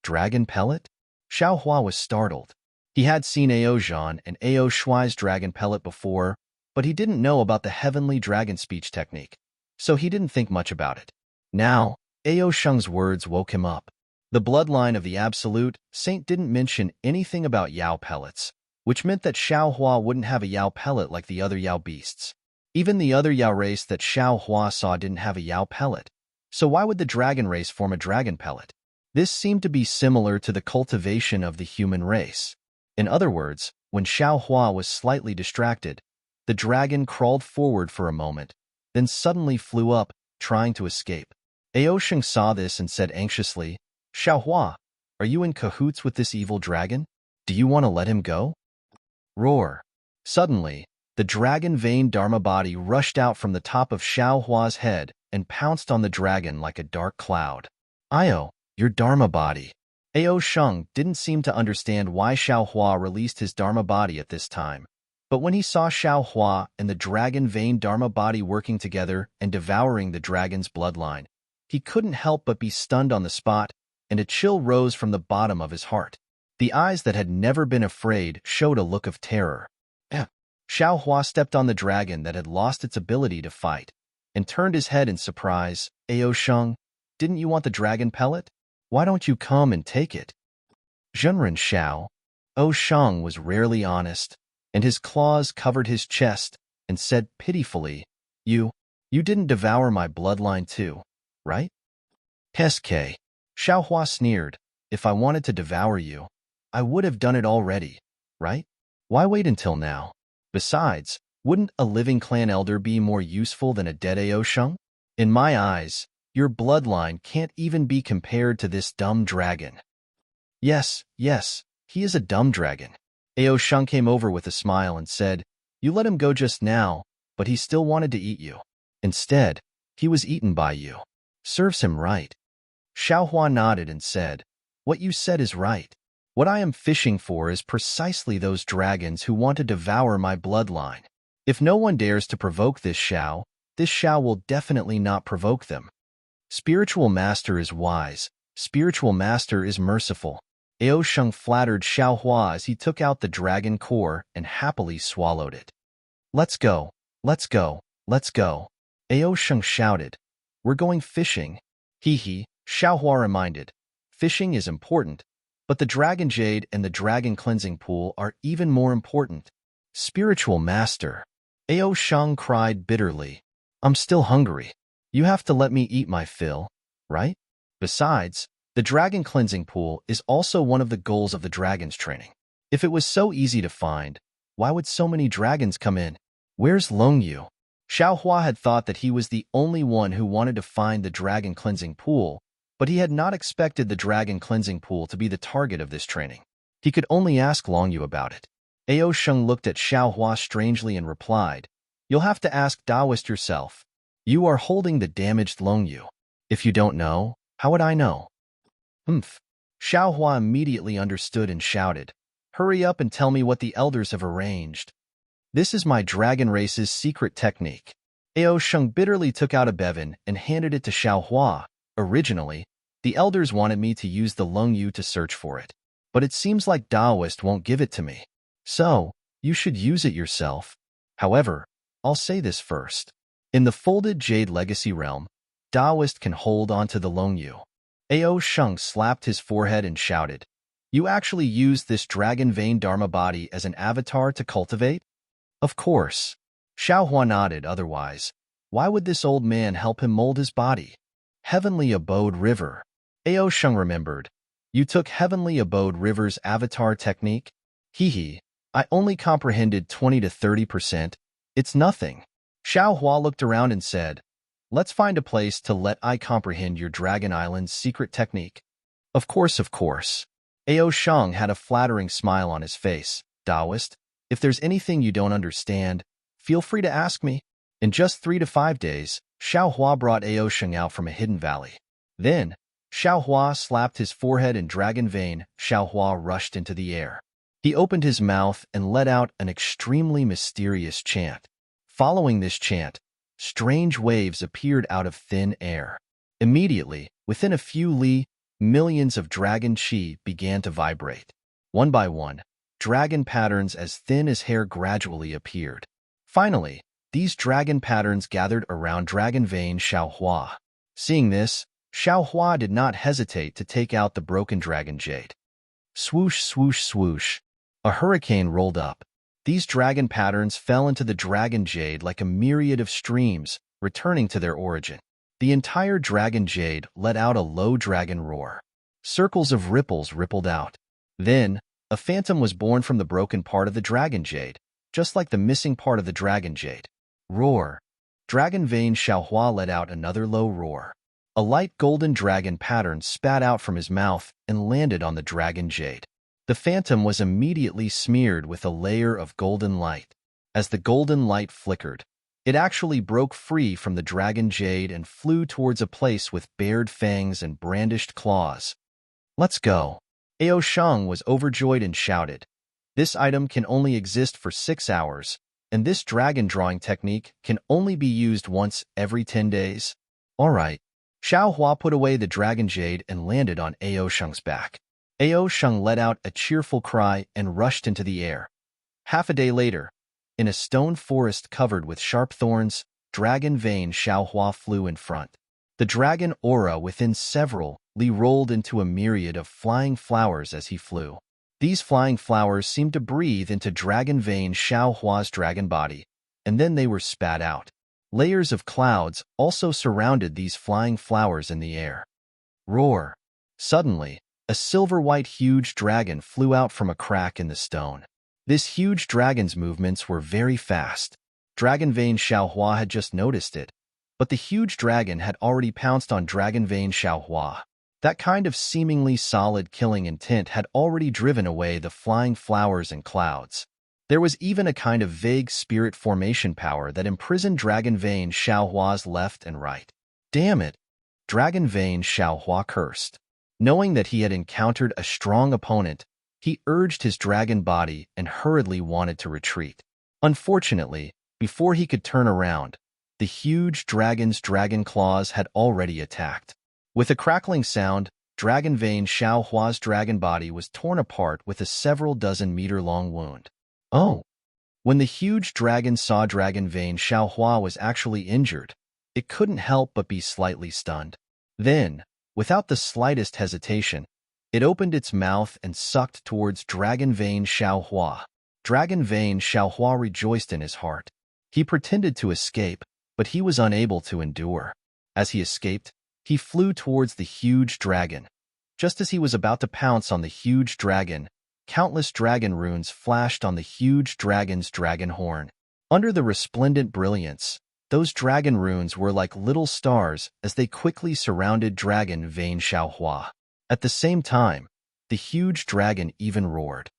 Dragon pellet? Xiaohua was startled. He had seen Ao Zhan and Ao Shuai's dragon pellet before, but he didn't know about the heavenly dragon speech technique, so he didn't think much about it. Now, Ao Sheng's words woke him up. The bloodline of the Absolute Saint didn't mention anything about Yao pellets, which meant that Xiaohua wouldn't have a Yao pellet like the other Yao beasts. Even the other Yao race that Xiaohua saw didn't have a Yao pellet, so why would the dragon race form a dragon pellet? This seemed to be similar to the cultivation of the human race. In other words, when Xiaohua was slightly distracted, the dragon crawled forward for a moment, then suddenly flew up, trying to escape. Ao Sheng saw this and said anxiously, "Xiaohua, are you in cahoots with this evil dragon? Do you want to let him go?" Roar. Suddenly, the dragon vein Dharma body rushed out from the top of Xiaohua's head and pounced on the dragon like a dark cloud. "Io, your Dharma body." Ao Sheng didn't seem to understand why Xiaohua released his Dharma body at this time, but when he saw Xiaohua and the dragon vein Dharma body working together and devouring the dragon's bloodline, he couldn't help but be stunned on the spot, and a chill rose from the bottom of his heart. The eyes that had never been afraid showed a look of terror. Xiaohua stepped on the dragon that had lost its ability to fight, and turned his head in surprise. "Ao Sheng, didn't you want the dragon pellet? Why don't you come and take it?" Zhenren Xiao. Ao Sheng was rarely honest, and his claws covered his chest and said pitifully, You didn't devour my bloodline too, right?" "SK." Xiaohua sneered. "If I wanted to devour you, I would have done it already, right? Why wait until now? Besides, wouldn't a living clan elder be more useful than a dead Ao Sheng? In my eyes, your bloodline can't even be compared to this dumb dragon." Yes, he is a dumb dragon." Ao Sheng came over with a smile and said, "You let him go just now, but he still wanted to eat you. Instead, he was eaten by you. Serves him right." Xiaohua nodded and said, "What you said is right. What I am fishing for is precisely those dragons who want to devour my bloodline. If no one dares to provoke this Xiao will definitely not provoke them. Spiritual Master is wise. Spiritual Master is merciful." Ao Sheng flattered Xiaohua as he took out the dragon core and happily swallowed it. Let's go. Ao Sheng shouted. "We're going fishing." Hee, Xiaohua reminded. "Fishing is important, but the dragon jade and the dragon cleansing pool are even more important." "Spiritual Master," Ao Sheng cried bitterly. "I'm still hungry. You have to let me eat my fill, right? Besides, the dragon cleansing pool is also one of the goals of the dragon's training. If it was so easy to find, why would so many dragons come in? Where's Longyu?" Xiaohua had thought that he was the only one who wanted to find the dragon cleansing pool, but he had not expected the dragon cleansing pool to be the target of this training. He could only ask Longyu about it. Ao Sheng looked at Xiaohua strangely and replied, "You'll have to ask Taoist yourself. You are holding the damaged Longyu. If you don't know, how would I know?" Xiaohua immediately understood and shouted, "Hurry up and tell me what the elders have arranged. This is my dragon race's secret technique." Ao Sheng bitterly took out a bevan and handed it to Xiaohua. "Originally, the elders wanted me to use the Longyu to search for it, but it seems like Taoist won't give it to me. So, you should use it yourself. However, I'll say this first. In the folded Jade Legacy realm, Taoist can hold onto the Longyu. Ao Sheng slapped his forehead and shouted, "You actually used this dragon vein Dharma body as an avatar to cultivate?" Of course. Xiaohua nodded. Otherwise, why would this old man help him mold his body? Heavenly Abode River. Ao Sheng remembered. You took Heavenly Abode River's avatar technique? Hee. I only comprehended 20 to 30%. It's nothing. Xiaohua looked around and said, "Let's find a place to let I comprehend your Dragon Island's secret technique." Of course, of course. Ao Sheng had a flattering smile on his face. Taoist, if there's anything you don't understand, feel free to ask me. In just 3 to 5 days, Xiaohua brought Ao Sheng out from a hidden valley. Then, Xiaohua slapped his forehead in dragon vein. Xiaohua rushed into the air. He opened his mouth and let out an extremely mysterious chant. Following this chant, strange waves appeared out of thin air. Immediately, within a few li, millions of dragon chi began to vibrate. One by one, dragon patterns as thin as hair gradually appeared. Finally, these dragon patterns gathered around dragon vein Xiaohua. Seeing this, Xiaohua did not hesitate to take out the broken dragon jade. Swoosh, swoosh, swoosh. A hurricane rolled up. These dragon patterns fell into the dragon jade like a myriad of streams, returning to their origin. The entire dragon jade let out a low dragon roar. Circles of ripples rippled out. Then, a phantom was born from the broken part of the dragon jade, just like the missing part of the dragon jade. Roar. Dragon vein Xiaohua let out another low roar. A light golden dragon pattern spat out from his mouth and landed on the dragon jade. The phantom was immediately smeared with a layer of golden light. As the golden light flickered, it actually broke free from the dragon jade and flew towards a place with bared fangs and brandished claws. "Let's go." Ao Sheng was overjoyed and shouted, "This item can only exist for 6 hours, and this dragon drawing technique can only be used once every 10 days. All right." Xiaohua put away the dragon jade and landed on Ao Sheng's back. Ao Sheng let out a cheerful cry and rushed into the air. Half a day later, in a stone forest covered with sharp thorns, dragon vein Xiaohua flew in front. The dragon aura within several li rolled into a myriad of flying flowers as he flew. These flying flowers seemed to breathe into dragon vein Xiaohua's dragon body, and then they were spat out. Layers of clouds also surrounded these flying flowers in the air. Roar! Suddenly, a silver-white huge dragon flew out from a crack in the stone. This huge dragon's movements were very fast. Dragon vein Xiaohua had just noticed it, but the huge dragon had already pounced on dragon vein Xiaohua. That kind of seemingly solid killing intent had already driven away the flying flowers and clouds. There was even a kind of vague spirit formation power that imprisoned dragon vein Xiaohua's left and right. Damn it! Dragon vein Xiaohua cursed. Knowing that he had encountered a strong opponent, he urged his dragon body and hurriedly wanted to retreat. Unfortunately, before he could turn around, the huge dragon's dragon claws had already attacked. With a crackling sound, dragon vein Xiaohua's dragon body was torn apart with a several dozen meter-long wound. Oh! When the huge dragon saw dragon vein Xiaohua was actually injured, it couldn't help but be slightly stunned. Then, without the slightest hesitation, it opened its mouth and sucked towards dragon vein Xiaohua. Dragon vein Xiaohua rejoiced in his heart. He pretended to escape, but he was unable to endure. As he escaped, he flew towards the huge dragon. Just as he was about to pounce on the huge dragon, countless dragon runes flashed on the huge dragon's dragon horn. Under the resplendent brilliance, those dragon runes were like little stars as they quickly surrounded dragon vein Xiaohua. At the same time, the huge dragon even roared.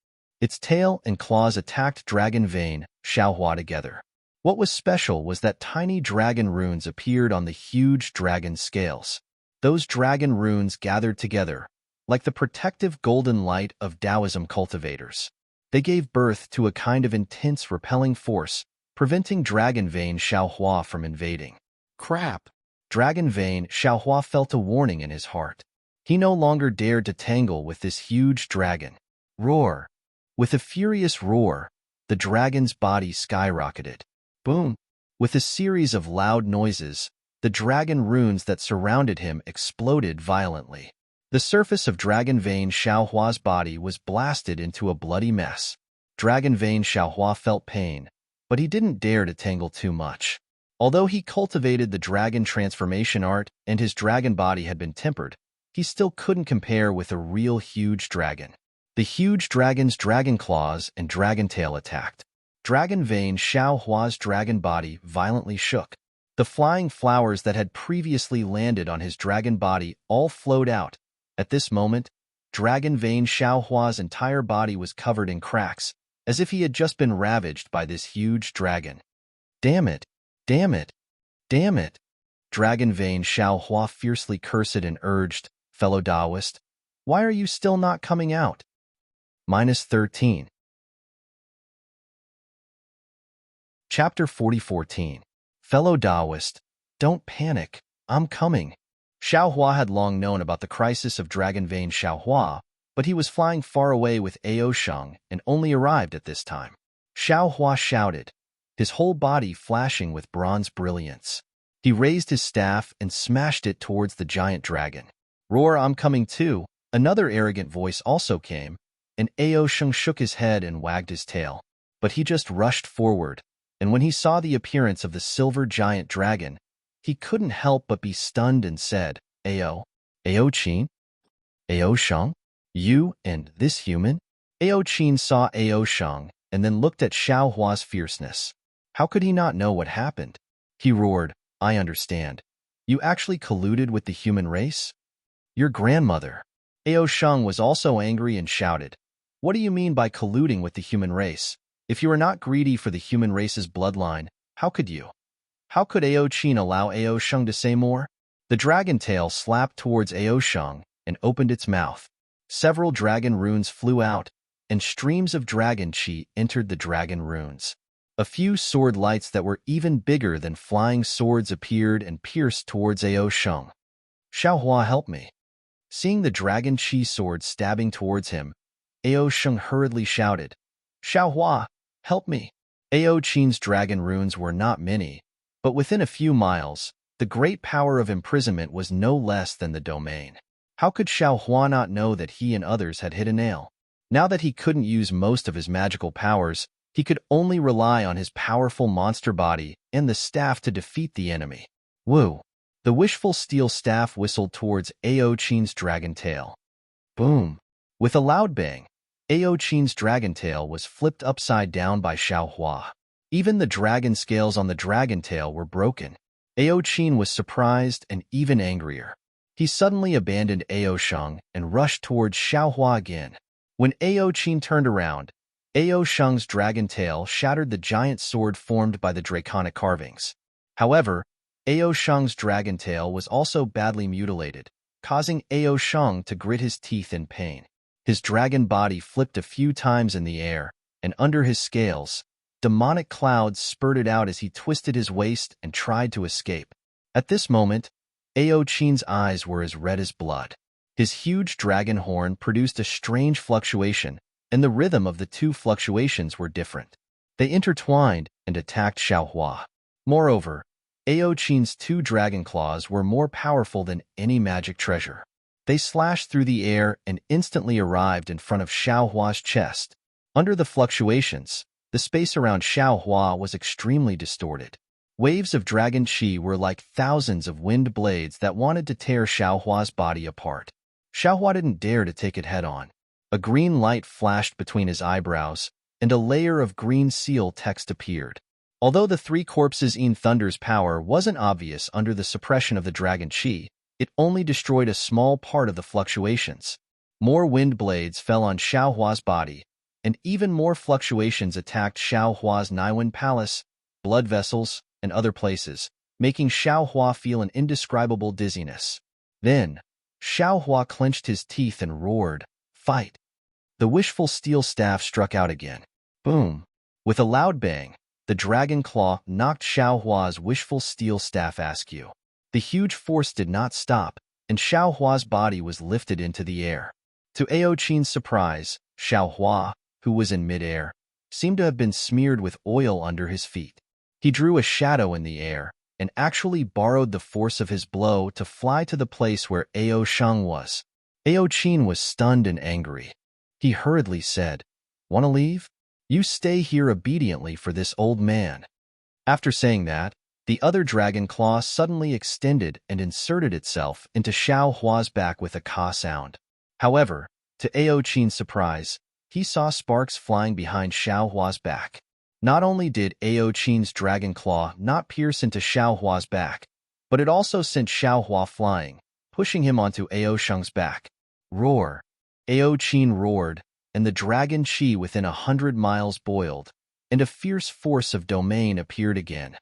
Its tail and claws attacked dragon vein Xiaohua together. What was special was that tiny dragon runes appeared on the huge dragon scales. Those dragon runes gathered together, like the protective golden light of Taoism cultivators. They gave birth to a kind of intense repelling force, preventing dragon vein Xiaohua from invading. Crap! Dragon vein Xiaohua felt a warning in his heart. He no longer dared to tangle with this huge dragon. Roar! With a furious roar, the dragon's body skyrocketed. Boom! With a series of loud noises, the dragon runes that surrounded him exploded violently. The surface of Dragon Vein Xiaohua's body was blasted into a bloody mess. Dragon Vein Xiaohua felt pain, but he didn't dare to tangle too much. Although he cultivated the dragon transformation art and his dragon body had been tempered, he still couldn't compare with a real huge dragon. The huge dragon's dragon claws and dragon tail attacked. Dragon Vein Xiaohua's dragon body violently shook. The flying flowers that had previously landed on his dragon body all flowed out. At this moment, Dragon Vein Xiaohua's entire body was covered in cracks, as if he had just been ravaged by this huge dragon. Damn it! Damn it! Damn it! Dragon Vein Xiaohua fiercely cursed and urged, "Fellow Taoist, why are you still not coming out?" -13. Chapter 40:14. Fellow Taoist, don't panic, I'm coming. Xiaohua had long known about the crisis of Dragon Vein Xiaohua, but he was flying far away with Ao Sheng and only arrived at this time. Xiaohua shouted, his whole body flashing with bronze brilliance. He raised his staff and smashed it towards the giant dragon. "Roar, I'm coming too." Another arrogant voice also came, and Ao Sheng shook his head and wagged his tail. But he just rushed forward, and when he saw the appearance of the silver giant dragon, he couldn't help but be stunned and said, Ao Qin? Ao Sheng? You and this human?" Ao Qin saw Ao Sheng and then looked at Xiaohua's fierceness. How could he not know what happened? He roared, "I understand. You actually colluded with the human race? Your grandmother." Ao Sheng was also angry and shouted, "What do you mean by colluding with the human race? If you are not greedy for the human race's bloodline, how could you?" How could Ao Qin allow Ao Sheng to say more? The dragon tail slapped towards Ao Sheng and opened its mouth. Several dragon runes flew out, and streams of dragon chi entered the dragon runes. A few sword lights that were even bigger than flying swords appeared and pierced towards Ao Sheng. "Xiaohua, help me." Seeing the dragon chi sword stabbing towards him, Ao Sheng hurriedly shouted, "Xiaohua, help me." Ao Qin's dragon runes were not many, but within a few miles, the great power of imprisonment was no less than the domain. How could Xiaohua not know that he and others had hit a nail? Now that he couldn't use most of his magical powers, he could only rely on his powerful monster body and the staff to defeat the enemy. Woo! The wishful steel staff whistled towards Ao Qin's dragon tail. Boom! With a loud bang, Ao Qin's dragon tail was flipped upside down by Xiaohua. Even the dragon scales on the dragon tail were broken. Ao Qin was surprised and even angrier. He suddenly abandoned Ao Sheng and rushed towards Xiaohua again. When Ao Qin turned around, Ao Sheng's dragon tail shattered the giant sword formed by the draconic carvings. However, Ao Sheng's dragon tail was also badly mutilated, causing Ao Sheng to grit his teeth in pain. His dragon body flipped a few times in the air, and under his scales, demonic clouds spurted out as he twisted his waist and tried to escape. At this moment, Ao Qin's eyes were as red as blood. His huge dragon horn produced a strange fluctuation, and the rhythm of the two fluctuations were different. They intertwined and attacked Xiaohua. Moreover, Ao Qin's two dragon claws were more powerful than any magic treasure. They slashed through the air and instantly arrived in front of Xiaohua's chest. Under the fluctuations, the space around Xiaohua was extremely distorted. Waves of dragon chi were like thousands of wind blades that wanted to tear Xiaohua's body apart. Xiaohua didn't dare to take it head-on. A green light flashed between his eyebrows, and a layer of green seal text appeared. Although the three corpses in Thunder's power wasn't obvious under the suppression of the dragon chi, it only destroyed a small part of the fluctuations. More wind blades fell on Xiaohua's body, and even more fluctuations attacked Xiaohua's Naiwen Palace, blood vessels, and other places, making Xiaohua feel an indescribable dizziness. Then, Xiaohua clenched his teeth and roared, "Fight!" The wishful steel staff struck out again. Boom! With a loud bang, the dragon claw knocked Xiaohua's wishful steel staff askew. The huge force did not stop, and Xiaohua's body was lifted into the air. To Ao Qin's surprise, Xiaohua, who was in midair, seemed to have been smeared with oil under his feet. He drew a shadow in the air and actually borrowed the force of his blow to fly to the place where Ao Sheng was. Ao Qin was stunned and angry. He hurriedly said, "Want to leave? You stay here obediently for this old man." After saying that, the other dragon claw suddenly extended and inserted itself into Xiao Hua's back with a caw sound. However, to Ao Qin's surprise, he saw sparks flying behind Xiao Hua's back. Not only did Ao Qin's dragon claw not pierce into Xiao Hua's back, but it also sent Xiao Hua flying, pushing him onto Ao Sheng's back. Roar! Ao Qin roared, and the dragon chi within 100 miles boiled, and a fierce force of domain appeared again.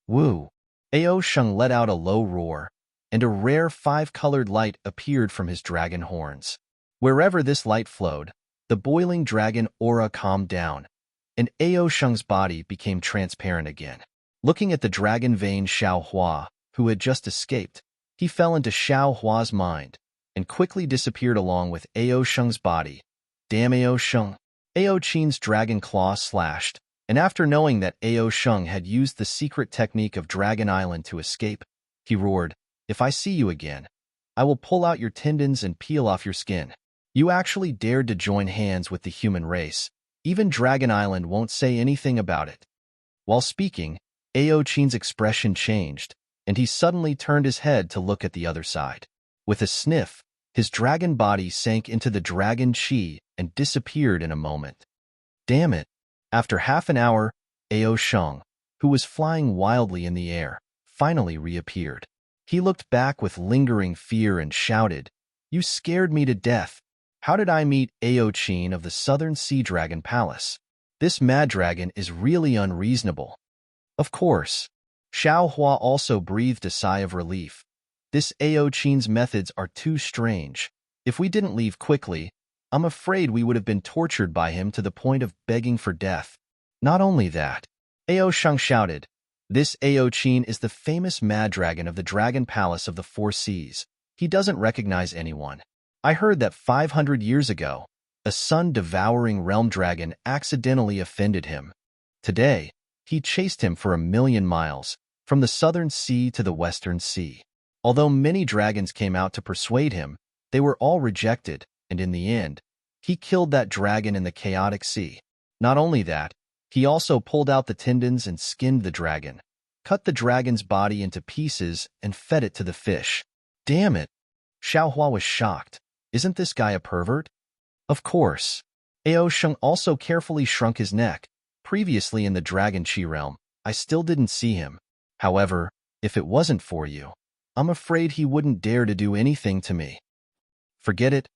Woo! Ao Sheng let out a low roar, and a rare 5-colored light appeared from his dragon horns. Wherever this light flowed, the boiling dragon aura calmed down, and Ao Sheng's body became transparent again. Looking at the dragon vein Xiao Hua, who had just escaped, he fell into Xiao Hua's mind, and quickly disappeared along with Ao Sheng's body. Damn Ao Sheng! Ao Qin's dragon claw slashed, and after knowing that Ao Sheng had used the secret technique of Dragon Island to escape, he roared, "If I see you again, I will pull out your tendons and peel off your skin. You actually dared to join hands with the human race. Even Dragon Island won't say anything about it." While speaking, Ao Qin's expression changed, and he suddenly turned his head to look at the other side. With a sniff, his dragon body sank into the dragon chi and disappeared in a moment. Damn it! After half an hour, Ao Sheng, who was flying wildly in the air, finally reappeared. He looked back with lingering fear and shouted, "You scared me to death. How did I meet Ao Qin of the Southern Sea Dragon Palace? This mad dragon is really unreasonable." Of course, Xiao Hua also breathed a sigh of relief. This Ao Qin's methods are too strange. If we didn't leave quickly, I'm afraid we would have been tortured by him to the point of begging for death. Not only that, Ao Sheng shouted, "This Ao Qin is the famous mad dragon of the Dragon Palace of the Four Seas. He doesn't recognize anyone. I heard that 500 years ago, a sun-devouring realm dragon accidentally offended him. Today, he chased him for 1,000,000 miles, from the Southern Sea to the Western Sea. Although many dragons came out to persuade him, they were all rejected, and in the end, he killed that dragon in the chaotic sea. Not only that, he also pulled out the tendons and skinned the dragon, cut the dragon's body into pieces, and fed it to the fish." Damn it! Xiao Hua was shocked. Isn't this guy a pervert? Of course. Ao Sheng also carefully shrunk his neck. Previously in the Dragon Chi realm, I still didn't see him. However, if it wasn't for you, I'm afraid he wouldn't dare to do anything to me. Forget it,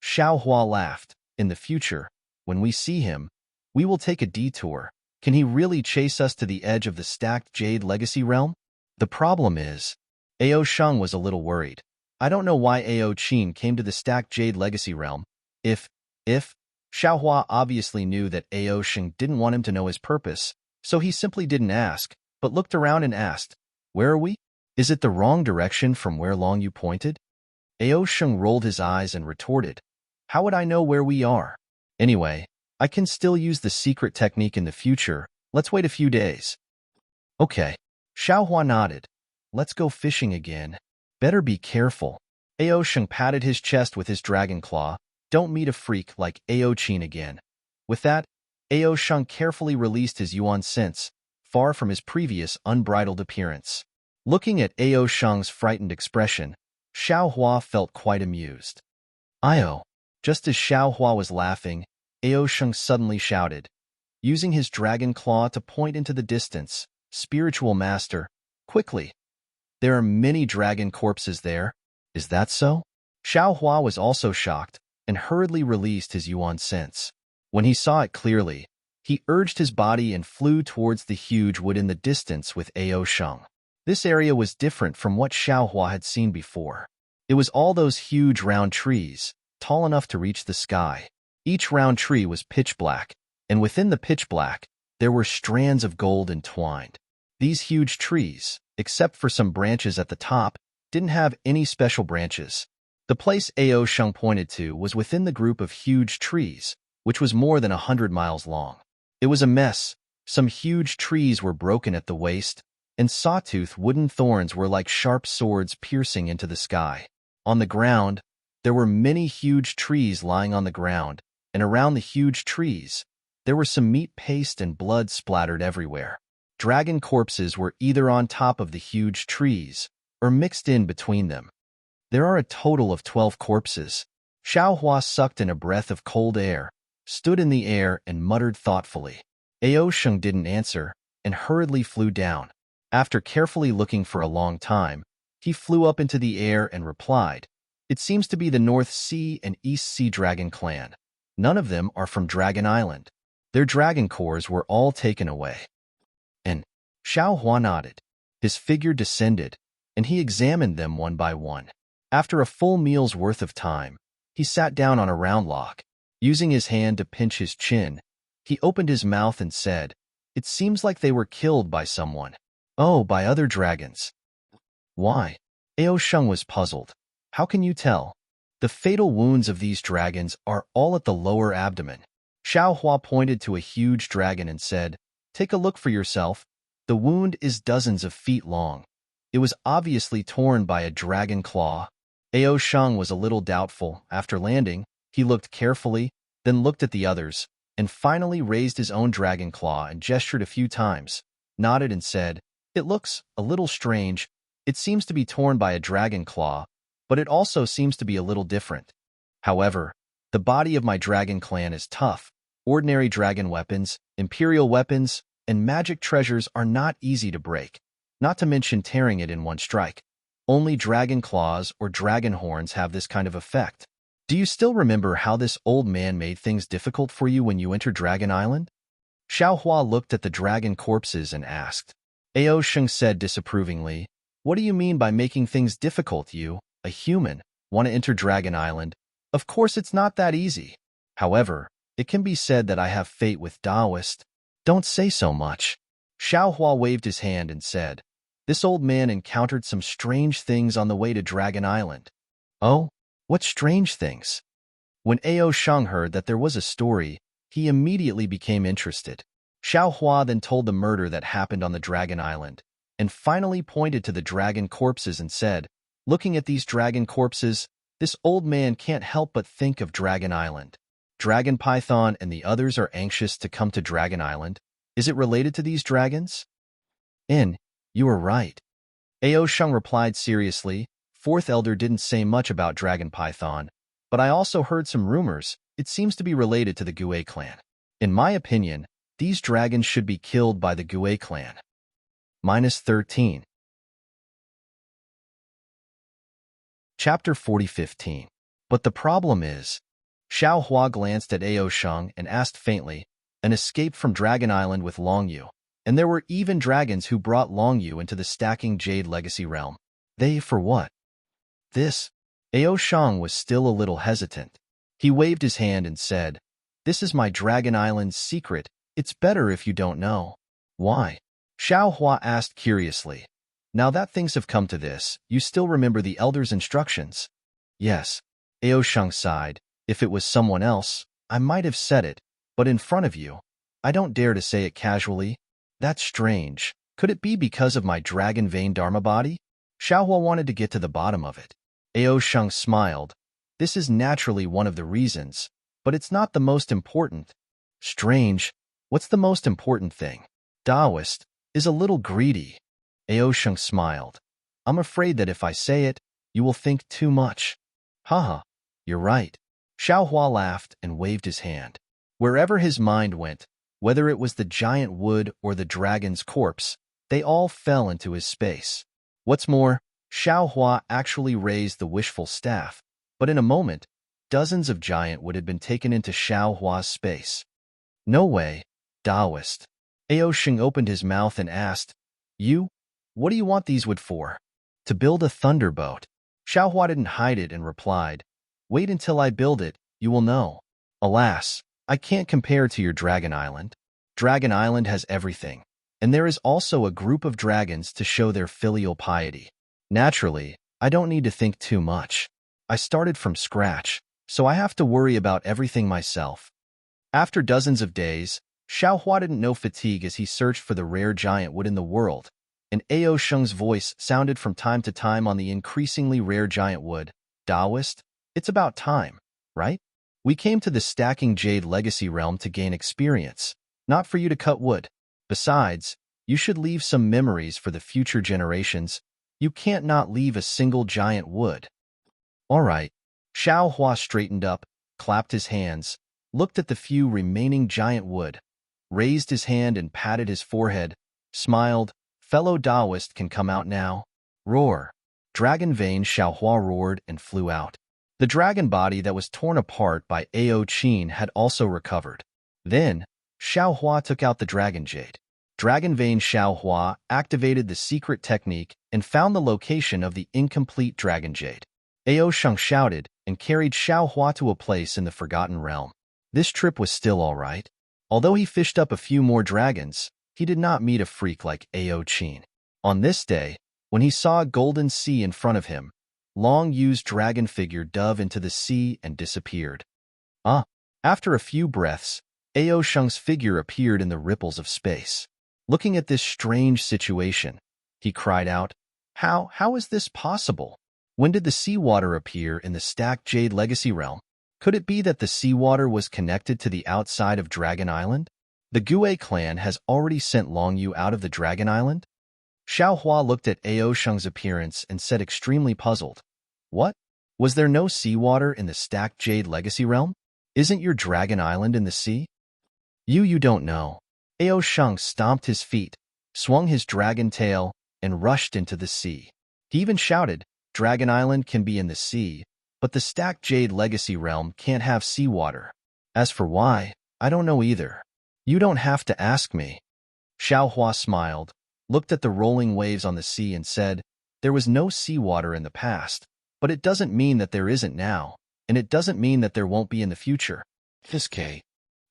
Xiao Hua laughed. In the future, when we see him, we will take a detour. Can he really chase us to the edge of the stacked Jade Legacy realm? The problem is, Ao Sheng was a little worried. I don't know why Ao Qin came to the stacked Jade Legacy realm. If Xiao Hua obviously knew that Ao Sheng didn't want him to know his purpose, so he simply didn't ask, but looked around and asked, "Where are we? Is it the wrong direction from where long you pointed?" Ao Sheng rolled his eyes and retorted, "How would I know where we are? Anyway, I can still use the secret technique in the future. Let's wait a few days." Okay. Xiao Hua nodded. "Let's go fishing again. Better be careful." Ao Sheng patted his chest with his dragon claw. "Don't meet a freak like Ao Qin again." With that, Ao Sheng carefully released his yuan sense, far from his previous unbridled appearance. Looking at Ao Sheng's frightened expression, Xiao Hua felt quite amused. "Io!" Just as Xiao Hua was laughing, Ao Sheng suddenly shouted, using his dragon claw to point into the distance, "Spiritual Master, quickly! There are many dragon corpses there. Is that so?" Xiao Hua was also shocked and hurriedly released his yuan sense. When he saw it clearly, he urged his body and flew towards the huge wood in the distance with Ao Sheng. This area was different from what Xiao Hua had seen before. It was all those huge round trees, tall enough to reach the sky. Each round tree was pitch black, and within the pitch black, there were strands of gold entwined. These huge trees, except for some branches at the top, didn't have any special branches. The place Ao Sheng pointed to was within the group of huge trees, which was more than 100 miles long. It was a mess. Some huge trees were broken at the waist, and sawtooth wooden thorns were like sharp swords piercing into the sky. On the ground, there were many huge trees lying on the ground, and around the huge trees, there were some meat paste and blood splattered everywhere. Dragon corpses were either on top of the huge trees or mixed in between them. There are a total of 12 corpses. Xiaohua sucked in a breath of cold air, stood in the air, and muttered thoughtfully. Ao Sheng didn't answer and hurriedly flew down. After carefully looking for a long time, he flew up into the air and replied, "It seems to be the North Sea and East Sea Dragon clan. None of them are from Dragon Island. Their dragon cores were all taken away." And Xiaohua nodded. His figure descended, and he examined them one by one. After a full meal's worth of time, he sat down on a round log. Using his hand to pinch his chin, he opened his mouth and said, "It seems like they were killed by someone." "Oh, by other dragons." "Why?" Ao Sheng was puzzled. "How can you tell?" "The fatal wounds of these dragons are all at the lower abdomen." Xiaohua pointed to a huge dragon and said, "Take a look for yourself. The wound is dozens of feet long. It was obviously torn by a dragon claw." Ao Sheng was a little doubtful. After landing, he looked carefully, then looked at the others, and finally raised his own dragon claw and gestured a few times, nodded and said, "It looks a little strange. It seems to be torn by a dragon claw, but it also seems to be a little different. However, the body of my dragon clan is tough. Ordinary dragon weapons, imperial weapons, and magic treasures are not easy to break, not to mention tearing it in one strike. Only dragon claws or dragon horns have this kind of effect. Do you still remember how this old man made things difficult for you when you entered Dragon Island?" Xiaohua looked at the dragon corpses and asked. Ao Sheng said disapprovingly, "What do you mean by making things difficult? You, a human, want to enter Dragon Island? Of course it's not that easy. However, it can be said that I have fate with Taoist." "Don't say so much." Xiaohua waved his hand and said, "This old man encountered some strange things on the way to Dragon Island." "Oh? What strange things?" When Ao Sheng heard that there was a story, he immediately became interested. Xiaohua then told the murder that happened on the Dragon Island, and finally pointed to the dragon corpses and said, "Looking at these dragon corpses, this old man can't help but think of Dragon Island. Dragon Python and the others are anxious to come to Dragon Island. Is it related to these dragons?" You are right." Ao Sheng replied seriously. "Fourth Elder didn't say much about Dragon Python, but I also heard some rumors. It seems to be related to the Gue clan. In my opinion, these dragons should be killed by the Gue clan." -13. Chapter 40:15. But the problem is, Xiaohua glanced at Ao Sheng and asked faintly, "An escape from Dragon Island with Longyu. And there were even dragons who brought Longyu into the stacking Jade Legacy realm. They for what?" "This." Ao Sheng was still a little hesitant. He waved his hand and said, "This is my Dragon Island's secret. It's better if you don't know." "Why?" Xiaohua asked curiously. "Now that things have come to this, you still remember the Elder's instructions?" "Yes." Ao Sheng sighed. "If it was someone else, I might have said it, but in front of you, I don't dare to say it casually." "That's strange. Could it be because of my dragon vein Dharma body?" Xiaohua wanted to get to the bottom of it. Ao Sheng smiled. "This is naturally one of the reasons, but it's not the most important." "Strange. What's the most important thing?" "Taoist is a little greedy." Ao Sheng smiled. "I'm afraid that if I say it, you will think too much." "Haha, you're right." Xiaohua laughed and waved his hand. Wherever his mind went, whether it was the giant wood or the dragon's corpse, they all fell into his space. What's more, Xiaohua actually raised the wishful staff, but in a moment, dozens of giant wood had been taken into Xiaohua's space. "No way, Taoist." Ao Sheng opened his mouth and asked, "You? What do you want these wood for?" "To build a thunderboat." Xiaohua didn't hide it and replied, "Wait until I build it, you will know." "Alas, I can't compare to your Dragon Island. Dragon Island has everything, and there is also a group of dragons to show their filial piety. Naturally, I don't need to think too much. I started from scratch, so I have to worry about everything myself." After dozens of days, Xiaohua didn't know fatigue as he searched for the rare giant wood in the world, and Ao Sheng's voice sounded from time to time on the increasingly rare giant wood. Taoist, it's about time, right? We came to the stacking jade legacy realm to gain experience, not for you to cut wood. Besides, you should leave some memories for the future generations. You can't not leave a single giant wood. All right. Xiaohua straightened up, clapped his hands, looked at the few remaining giant wood, raised his hand and patted his forehead, smiled. Fellow Taoist can come out now. Roar. Dragon vein Xiaohua roared and flew out. The dragon body that was torn apart by Ao Qin had also recovered. Then, Xiaohua took out the dragon jade. Dragon vein Xiaohua activated the secret technique and found the location of the incomplete dragon jade. Ao Sheng shouted and carried Xiaohua to a place in the Forgotten Realm. This trip was still all right. Although he fished up a few more dragons, he did not meet a freak like Ao Qin. On this day, when he saw a golden sea in front of him, Long-Yu's dragon figure dove into the sea and disappeared. After a few breaths, Ao Sheng's figure appeared in the ripples of space. Looking at this strange situation, he cried out, How is this possible? When did the seawater appear in the stacked jade legacy realm? Could it be that the seawater was connected to the outside of Dragon Island? The Gue clan has already sent Long-Yu out of the Dragon Island? Xiaohua looked at Ao Sheng's appearance and said extremely puzzled. What? Was there no seawater in the stacked jade legacy realm? Isn't your Dragon Island in the sea? You don't know. Ao Sheng stomped his feet, swung his dragon tail, and rushed into the sea. He even shouted, Dragon Island can be in the sea, but the stacked jade legacy realm can't have seawater. As for why, I don't know either. You don't have to ask me. Xiaohua smiled, looked at the rolling waves on the sea and said, There was no seawater in the past, but it doesn't mean that there isn't now, and it doesn't mean that there won't be in the future. Fiske.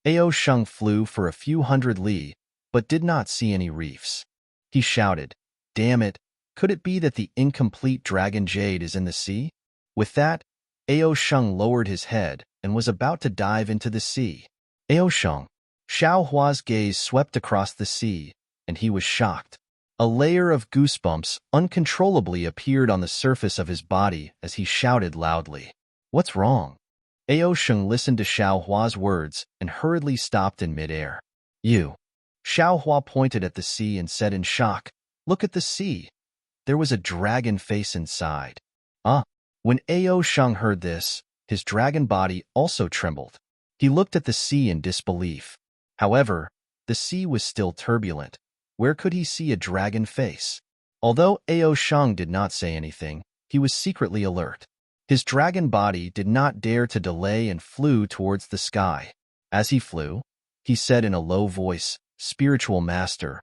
Ao Sheng flew for a few hundred li, but did not see any reefs. He shouted, Damn it, could it be that the incomplete dragon jade is in the sea? With that, Ao Sheng lowered his head and was about to dive into the sea. Ao Sheng. Xiaohua's gaze swept across the sea, and he was shocked. A layer of goosebumps uncontrollably appeared on the surface of his body as he shouted loudly. What's wrong? Ao Sheng listened to Xiaohua's words and hurriedly stopped in midair. You. Xiaohua pointed at the sea and said in shock, Look at the sea. There was a dragon face inside. When Ao Sheng heard this, his dragon body also trembled. He looked at the sea in disbelief. However, the sea was still turbulent. Where could he see a dragon face? Although Ao Sheng did not say anything, he was secretly alert. His dragon body did not dare to delay and flew towards the sky. As he flew, he said in a low voice, Spiritual Master,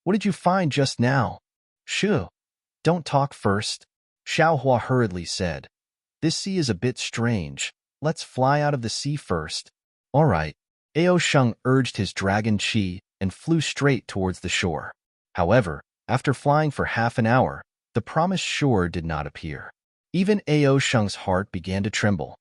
what did you find just now? Shoo, don't talk first. Xiaohua hurriedly said, This sea is a bit strange. Let's fly out of the sea first. All right. Ao Sheng urged his dragon qi and flew straight towards the shore. However, after flying for half an hour, the promised shore did not appear. Even Ao Sheng's heart began to tremble.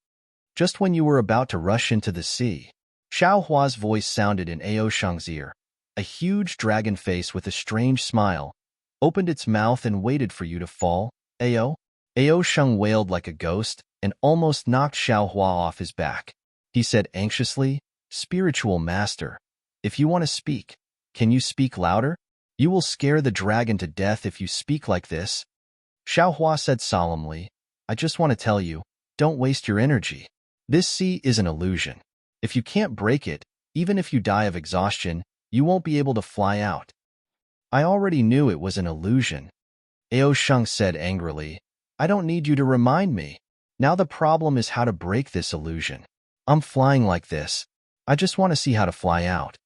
Just when you were about to rush into the sea, Xiaohua's voice sounded in Ao Sheng's ear. A huge dragon face with a strange smile opened its mouth and waited for you to fall, Ao. Ao Sheng wailed like a ghost and almost knocked Xiaohua off his back. He said anxiously, Spiritual Master, if you want to speak, can you speak louder? You will scare the dragon to death if you speak like this. Xiaohua said solemnly, I just want to tell you, don't waste your energy. This sea is an illusion. If you can't break it, even if you die of exhaustion, you won't be able to fly out. I already knew it was an illusion. Ao Sheng said angrily, I don't need you to remind me. Now the problem is how to break this illusion. I'm flying like this. I just want to see how to fly out.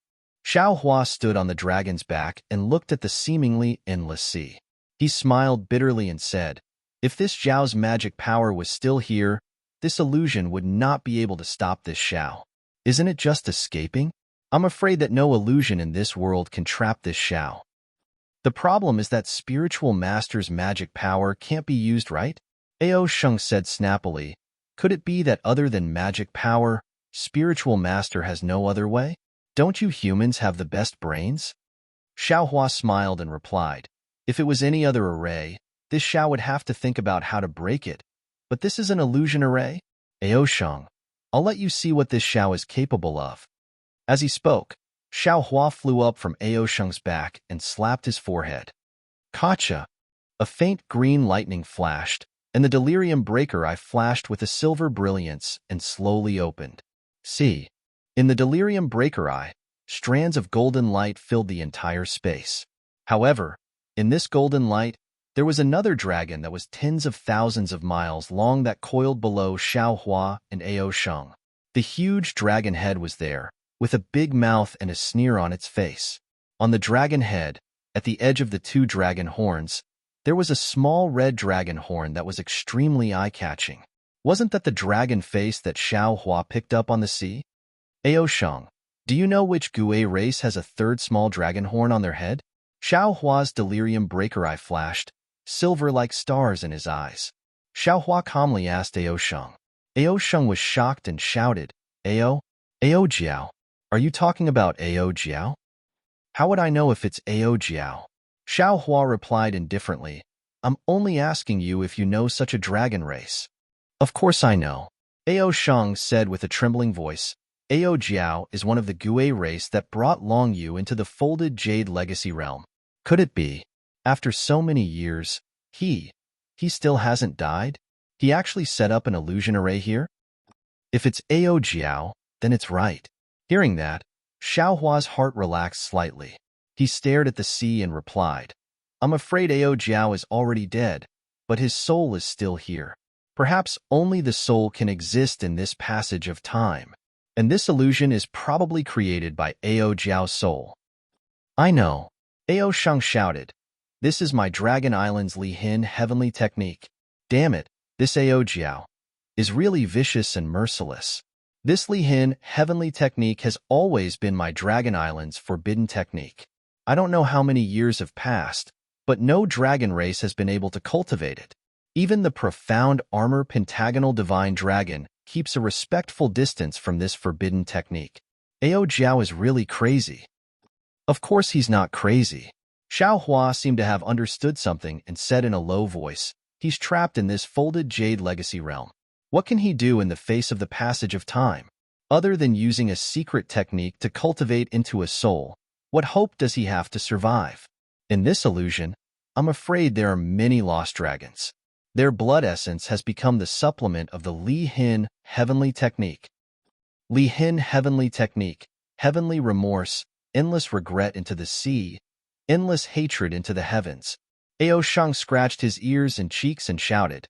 Xiaohua stood on the dragon's back and looked at the seemingly endless sea. He smiled bitterly and said, If this Zhao's magic power was still here, this illusion would not be able to stop this Xiao. Isn't it just escaping? I'm afraid that no illusion in this world can trap this Xiao. The problem is that Spiritual Master's magic power can't be used, right? Ao Sheng said snappily, Could it be that other than magic power, Spiritual master has no other way? Don't you humans have the best brains? Xiaohua smiled and replied, if it was any other array, this Xiao would have to think about how to break it. But this is an illusion array? Aosheng, I'll let you see what this Xiao is capable of. As he spoke, Xiaohua flew up from Aosheng's back and slapped his forehead. Kacha! A faint green lightning flashed, and the delirium breaker eye flashed with a silver brilliance and slowly opened. See, in the delirium breaker eye, strands of golden light filled the entire space. However, in this golden light, there was another dragon that was tens of thousands of miles long that coiled below Xiaohua and Aosheng. The huge dragon head was there, with a big mouth and a sneer on its face. On the dragon head, at the edge of the two dragon horns, there was a small red dragon horn that was extremely eye-catching. Wasn't that the dragon face that Xiaohua picked up on the sea? Aosheng, do you know which Gue race has a third small dragon horn on their head? Xiaohua's delirium breaker eye flashed, silver like stars in his eyes. Xiaohua calmly asked Aosheng. Aosheng was shocked and shouted, Ao Jiao, are you talking about Ao Jiao? How would I know if it's Ao Jiao? Xiaohua replied indifferently, I'm only asking you if you know such a dragon race. Of course I know. Aosheng said with a trembling voice, Ao Jiao is one of the Gue race that brought Long Yu into the folded jade legacy realm. Could it be, after so many years, he still hasn't died? He actually set up an illusion array here? If it's Ao Jiao, then it's right. Hearing that, Xiaohua's heart relaxed slightly. He stared at the sea and replied, I'm afraid Ao Jiao is already dead, but his soul is still here. Perhaps only the soul can exist in this passage of time, and this illusion is probably created by Ao Jiao's soul. I know. Aosheng shouted. This is my Dragon Island's Li Hin heavenly technique. Damn it, this Ao Jiao is really vicious and merciless. This Li Hin heavenly technique has always been my Dragon Island's forbidden technique. I don't know how many years have passed, but no dragon race has been able to cultivate it. Even the profound armor pentagonal divine dragon keeps a respectful distance from this forbidden technique. Ao Jiao is really crazy. Of course he's not crazy. Xiaohua seemed to have understood something and said in a low voice, he's trapped in this folded jade legacy realm. What can he do in the face of the passage of time? Other than using a secret technique to cultivate into a soul, what hope does he have to survive? In this illusion, I'm afraid there are many lost dragons. Their blood essence has become the supplement of the Li Hin heavenly technique. Li Hin heavenly technique, heavenly remorse, endless regret into the sea, endless hatred into the heavens. Aosheng scratched his ears and cheeks and shouted,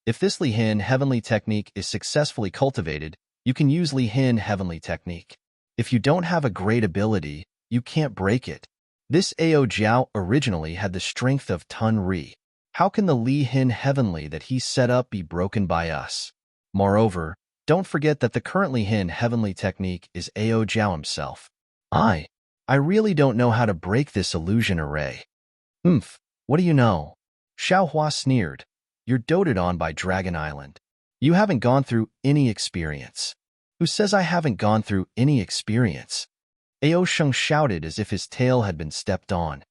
if this Li Hin heavenly technique is successfully cultivated, you can use Li Hin heavenly technique. If you don't have a great ability, you can't break it. This Ao Jiao originally had the strength of Tun Ri. How can the Li Hin heavenly that he set up be broken by us? Moreover, don't forget that the current Li Hin heavenly technique is Ao Jiao himself. I really don't know how to break this illusion array. What do you know? Xiaohua sneered. You're doted on by Dragon Island. You haven't gone through any experience. Who says I haven't gone through any experience? Aosheng shouted as if his tail had been stepped on.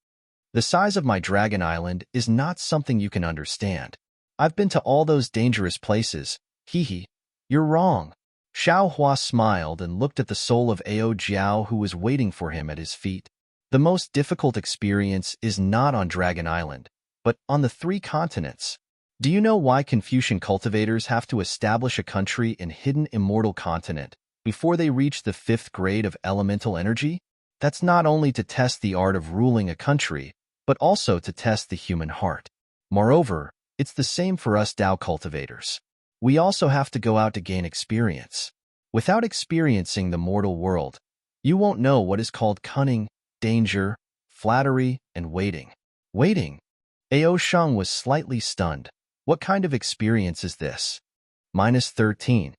The size of my Dragon Island is not something you can understand. I've been to all those dangerous places. You're wrong. Xiaohua smiled and looked at the soul of Ao Jiao who was waiting for him at his feet. The most difficult experience is not on Dragon Island, but on the 3 continents. Do you know why Confucian cultivators have to establish a country in hidden immortal continent before they reach the 5th grade of elemental energy? That's not only to test the art of ruling a country, but also to test the human heart. Moreover, it's the same for us Dao cultivators. We also have to go out to gain experience. Without experiencing the mortal world, you won't know what is called cunning, danger, flattery, and waiting. Waiting? Aosheng was slightly stunned. What kind of experience is this? -13.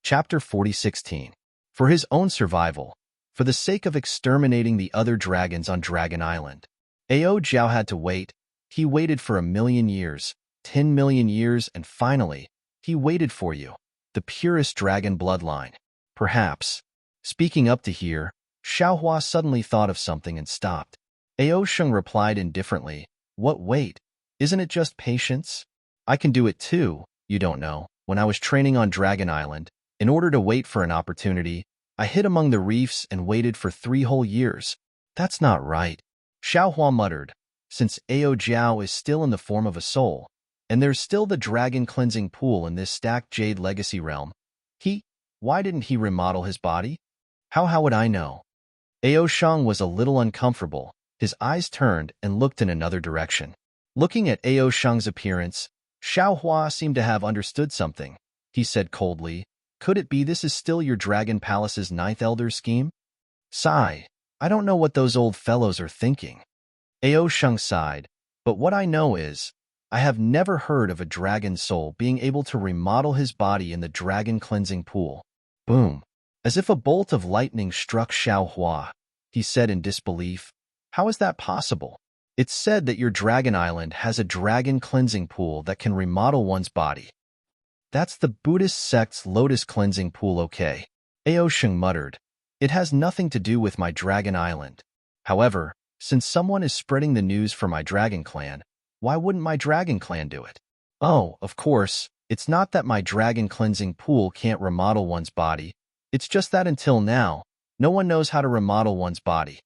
Chapter 40:16. For his own survival, for the sake of exterminating the other dragons on Dragon Island, Ao Jiao had to wait. He waited for 1,000,000 years, 10 million years, and finally, He waited for you. The purest dragon bloodline. Perhaps. Speaking up to hear, Xiaohua suddenly thought of something and stopped. Ao Sheng replied indifferently, "What wait? Isn't it just patience? I can do it too, you don't know. When I was training on Dragon Island, in order to wait for an opportunity, I hid among the reefs and waited for 3 whole years. That's not right." Xiaohua muttered, "Since Ao Jiao is still in the form of a soul, and there's still the dragon cleansing pool in this stacked jade legacy realm, why didn't he remodel his body? How would I know?" Ao Shang was a little uncomfortable. His eyes turned and looked in another direction. Looking at Ao Shang's appearance, Xiaohua seemed to have understood something. He said coldly, "Could it be this is still your Dragon Palace's 9th Elder scheme?" Sigh. "I don't know what those old fellows are thinking." Ao Shang sighed, "But what I know is, I have never heard of a dragon soul being able to remodel his body in the dragon cleansing pool." Boom. As if a bolt of lightning struck Xiaohua, he said in disbelief, "How is that possible? It's said that your Dragon Island has a dragon cleansing pool that can remodel one's body." "That's the Buddhist sect's lotus cleansing pool, okay?" Ao Sheng muttered. "It has nothing to do with my Dragon Island. However, since someone is spreading the news for my Dragon Clan, why wouldn't my Dragon Clan do it? Oh, of course, it's not that my dragon cleansing pool can't remodel one's body. It's just that until now, no one knows how to remodel one's body."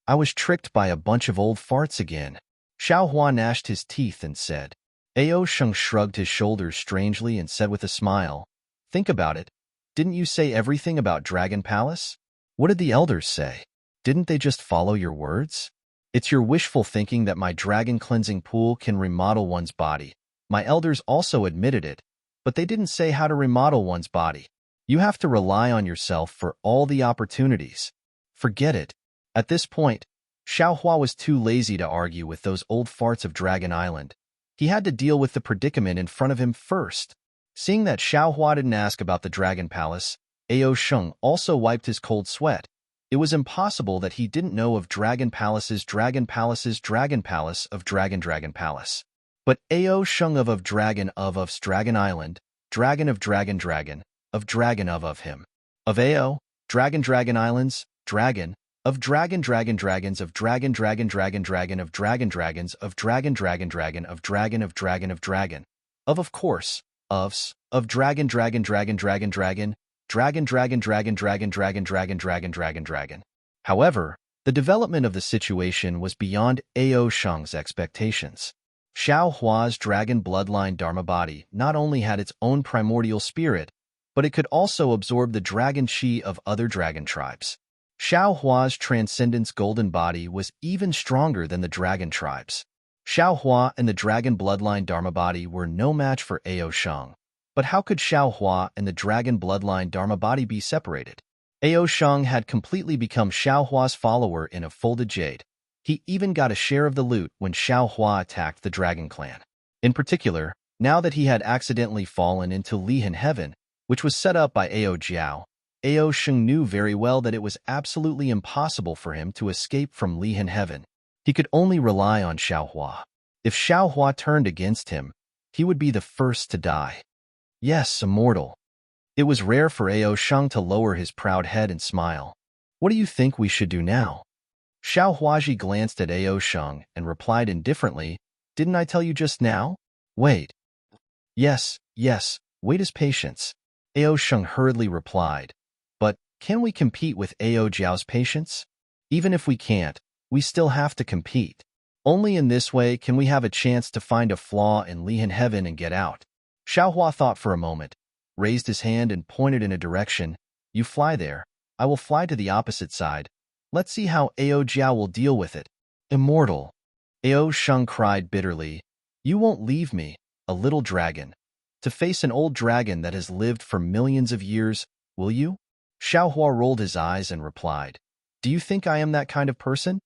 "I was tricked by a bunch of old farts again." Xiaohua gnashed his teeth and said. Ao Sheng shrugged his shoulders strangely and said with a smile, "Think about it. Didn't you say everything about Dragon Palace? What did the elders say? Didn't they just follow your words? It's your wishful thinking that my dragon cleansing pool can remodel one's body. My elders also admitted it, but they didn't say how to remodel one's body. You have to rely on yourself for all the opportunities. Forget it." At this point, Xiaohua was too lazy to argue with those old farts of Dragon Island. He had to deal with the predicament in front of him first. Seeing that Xiaohua didn't ask about the Dragon Palace, Ao Sheng also wiped his cold sweat. It was impossible that he didn't know of Dragon Palace's Dragon Palace's Dragon Palace of Dragon But Ao Sheng of Dragon of Dragon Island, Dragon of Dragon of him. Of Ao, Dragon Islands, Dragon, of Dragon Dragons of Dragon of Dragon Dragons of Dragon of Dragon. Of course, of Dragon. However, the development of the situation was beyond Ao Shang's expectations. Xiaohua's dragon bloodline Dharma body not only had its own primordial spirit, but it could also absorb the dragon chi of other dragon tribes. Xiaohua's transcendence golden body was even stronger than the dragon tribes. Xiaohua and the dragon bloodline Dharma body were no match for Ao Shang. But how could Xiaohua and the dragon bloodline Dharma body be separated? Ao Shang had completely become Xiaohua's follower in a folded jade. He even got a share of the loot when Xiaohua attacked the Dragon Clan. In particular, now that he had accidentally fallen into Lihan Heaven, which was set up by Ao Jiao, Ao Sheng knew very well that it was absolutely impossible for him to escape from Lihan Heaven. He could only rely on Xiaohua. If Xiaohua turned against him, he would be the first to die. Yes, immortal. It was rare for Ao Sheng to lower his proud head and smile. "What do you think we should do now?" Xiaohuaji glanced at Ao Sheng and replied indifferently, "Didn't I tell you just now? Wait." Yes, wait is patience," Ao Sheng hurriedly replied. "But can we compete with Ao Jiao's patience? Even if we can't, we still have to compete. Only in this way can we have a chance to find a flaw in Lihan Heaven and get out." Xiaohua thought for a moment, raised his hand and pointed in a direction. "You fly there. I will fly to the opposite side. Let's see how Ao Jiao will deal with it." "Immortal," Ao Sheng cried bitterly. "You won't leave me, a little dragon, to face an old dragon that has lived for millions of years, will you?" Xiaohua rolled his eyes and replied, "Do you think I am that kind of person?"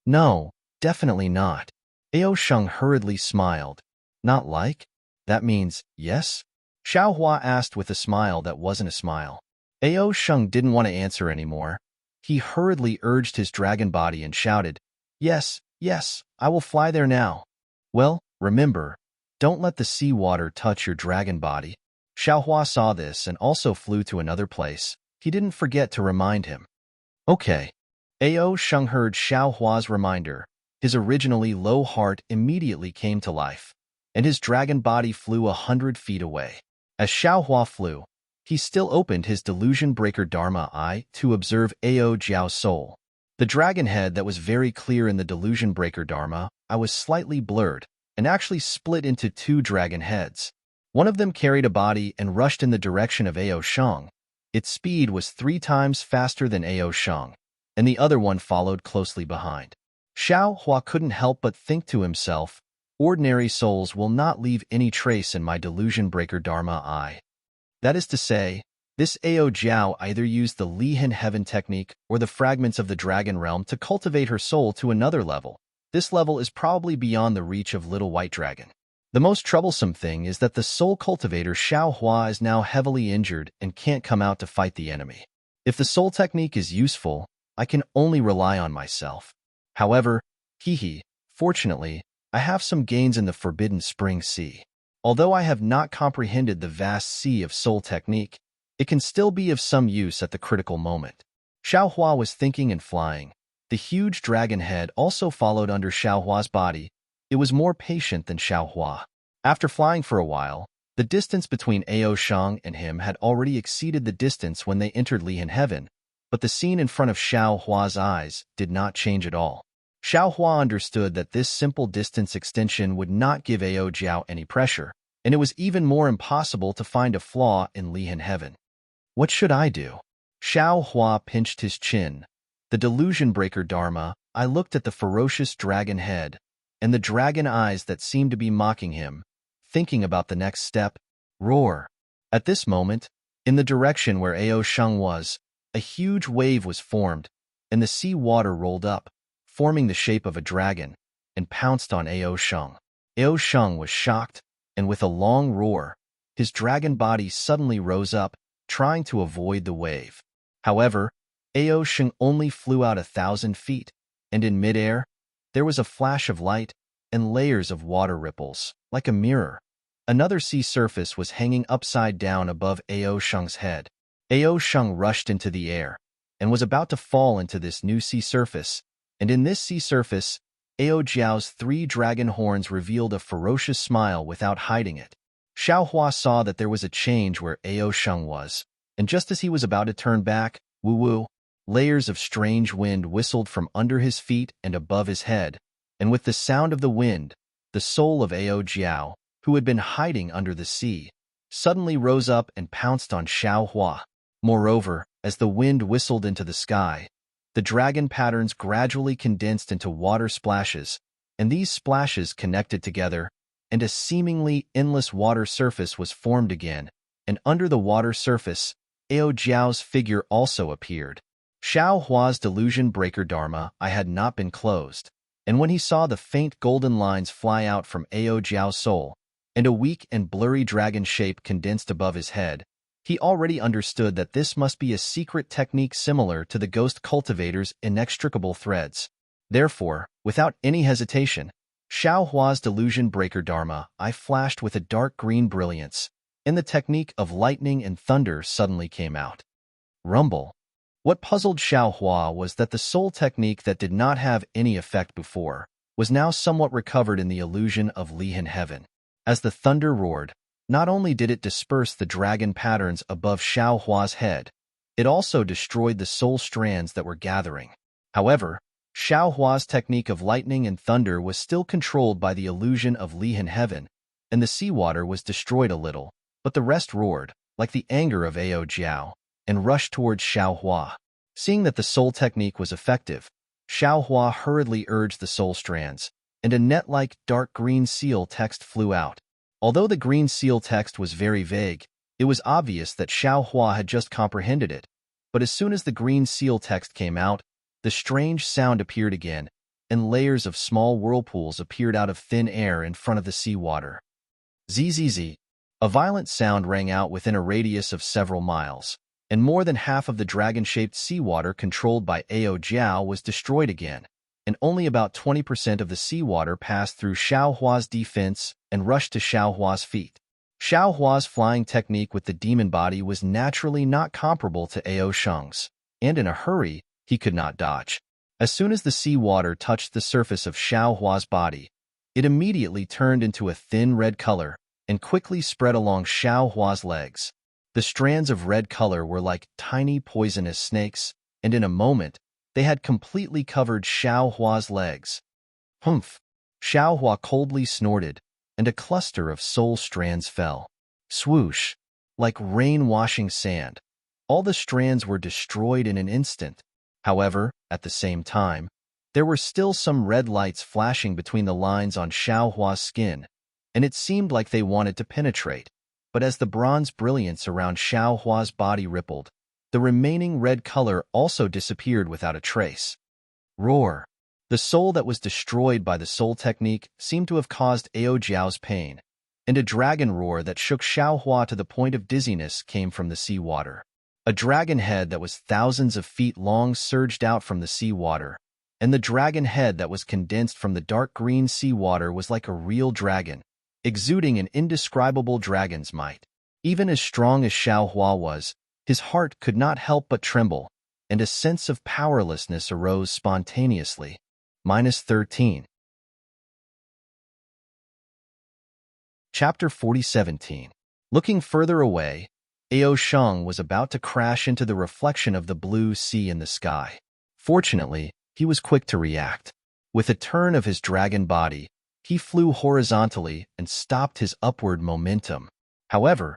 "No, definitely not." Ao Sheng hurriedly smiled. "Not like? That means yes?" Xiaohua asked with a smile that wasn't a smile. Ao Sheng didn't want to answer anymore. He hurriedly urged his dragon body and shouted, Yes, I will fly there now." "Well, remember, don't let the sea water touch your dragon body." Xiaohua saw this and also flew to another place. He didn't forget to remind him. Okay. Ao Sheng heard Xiaohua's reminder. His originally low heart immediately came to life, and his dragon body flew 100 feet away. As Xiaohua flew, he still opened his delusion breaker Dharma eye to observe Ao Jiao's soul. The dragon head that was very clear in the delusion breaker Dharma eye was slightly blurred and actually split into two dragon heads. One of them carried a body and rushed in the direction of Ao Sheng. Its speed was 3 times faster than Ao Sheng, and the other one followed closely behind. Xiaohua couldn't help but think to himself, ordinary souls will not leave any trace in my delusion breaker Dharma eye. That is to say, this Ao Jiao either used the Lihan Heaven technique or the fragments of the dragon realm to cultivate her soul to another level. This level is probably beyond the reach of Little White Dragon. The most troublesome thing is that the soul cultivator Xiaohua is now heavily injured and can't come out to fight the enemy. If the soul technique is useful, I can only rely on myself. However, fortunately, I have some gains in the Forbidden Spring Sea. Although I have not comprehended the vast sea of soul technique, it can still be of some use at the critical moment. Xiaohua was thinking and flying. The huge dragon head also followed under Xiaohua's body. It was more patient than Xiaohua. After flying for a while, the distance between Ao Sheng and him had already exceeded the distance when they entered Lihan Heaven, but the scene in front of Xiaohua's eyes did not change at all. Xiaohua understood that this simple distance extension would not give Ao Jiao any pressure, and it was even more impossible to find a flaw in Lihan Heaven. What should I do? Xiaohua pinched his chin. The delusion breaker Dharma, I looked at the ferocious dragon head, and the dragon eyes that seemed to be mocking him, thinking about the next step. Roar! At this moment, in the direction where Ao Sheng was, a huge wave was formed, and the sea water rolled up, forming the shape of a dragon, and pounced on Ao Sheng. Ao Sheng was shocked, and with a long roar, his dragon body suddenly rose up, trying to avoid the wave. However, Ao Sheng only flew out 1,000 feet, and in midair, there was a flash of light and layers of water ripples, like a mirror. Another sea surface was hanging upside down above Ao Sheng's head. Ao Sheng rushed into the air, and was about to fall into this new sea surface, and in this sea surface, Ao Jiao's 3 dragon horns revealed a ferocious smile without hiding it. Xiaohua saw that there was a change where Ao Sheng was, and just as he was about to turn back, woo-woo, layers of strange wind whistled from under his feet and above his head, and with the sound of the wind, the soul of Ao Jiao, who had been hiding under the sea, suddenly rose up and pounced on Xiaohua. Moreover, as the wind whistled into the sky, the dragon patterns gradually condensed into water splashes, and these splashes connected together, and a seemingly endless water surface was formed again, and under the water surface, Ao Jiao's figure also appeared. Xiaohua's delusion breaker Dharma eye had not been closed, and when he saw the faint golden lines fly out from Ao Jiao's soul, and a weak and blurry dragon shape condensed above his head, he already understood that this must be a secret technique similar to the ghost cultivator's inextricable threads. Therefore, without any hesitation, Xiaohua's delusion breaker Dharma eye flashed with a dark green brilliance, and the technique of lightning and thunder suddenly came out. Rumble. What puzzled Xiaohua was that the soul technique that did not have any effect before was now somewhat recovered in the illusion of Lihan Heaven. As the thunder roared, not only did it disperse the dragon patterns above Xiaohua's head, it also destroyed the soul strands that were gathering. However, Xiaohua's technique of lightning and thunder was still controlled by the illusion of Lihan Heaven, and the seawater was destroyed a little, but the rest roared, like the anger of Ao Jiao, and rushed towards Xiaohua. Seeing that the soul technique was effective, Xiaohua hurriedly urged the soul strands, and a net-like dark green seal text flew out. Although the green seal text was very vague, it was obvious that Xiaohua had just comprehended it, but as soon as the green seal text came out, the strange sound appeared again, and layers of small whirlpools appeared out of thin air in front of the seawater. Zzz. A violent sound rang out within a radius of several miles, and more than half of the dragon-shaped seawater controlled by Ao Jiao was destroyed again, and only about 20% of the seawater passed through Xiaohua's defense and rushed to Xiaohua's feet. Xiao Hua's flying technique with the demon body was naturally not comparable to Ao Sheng's, and in a hurry, he could not dodge. As soon as the sea water touched the surface of Xiao Hua's body, it immediately turned into a thin red color and quickly spread along Xiao Hua's legs. The strands of red color were like tiny poisonous snakes, and in a moment, they had completely covered Xiao Hua's legs. Humph! Xiao Hua coldly snorted, and a cluster of soul strands fell. Swoosh! Like rain washing sand. All the strands were destroyed in an instant. However, at the same time, there were still some red lights flashing between the lines on Xiao Hua's skin, and it seemed like they wanted to penetrate. But as the bronze brilliance around Xiao Hua's body rippled, the remaining red color also disappeared without a trace. Roar! The soul that was destroyed by the soul technique seemed to have caused Ao Jiao's pain, and a dragon roar that shook Xiao Hua to the point of dizziness came from the sea water. A dragon head that was thousands of feet long surged out from the sea water, and the dragon head that was condensed from the dark green sea water was like a real dragon, exuding an indescribable dragon's might. Even as strong as Xiao Hua was, his heart could not help but tremble, and a sense of powerlessness arose spontaneously. -13. Chapter 40:17. Looking further away, Ao Sheng was about to crash into the reflection of the blue sea in the sky. Fortunately, he was quick to react. With a turn of his dragon body, he flew horizontally and stopped his upward momentum. However,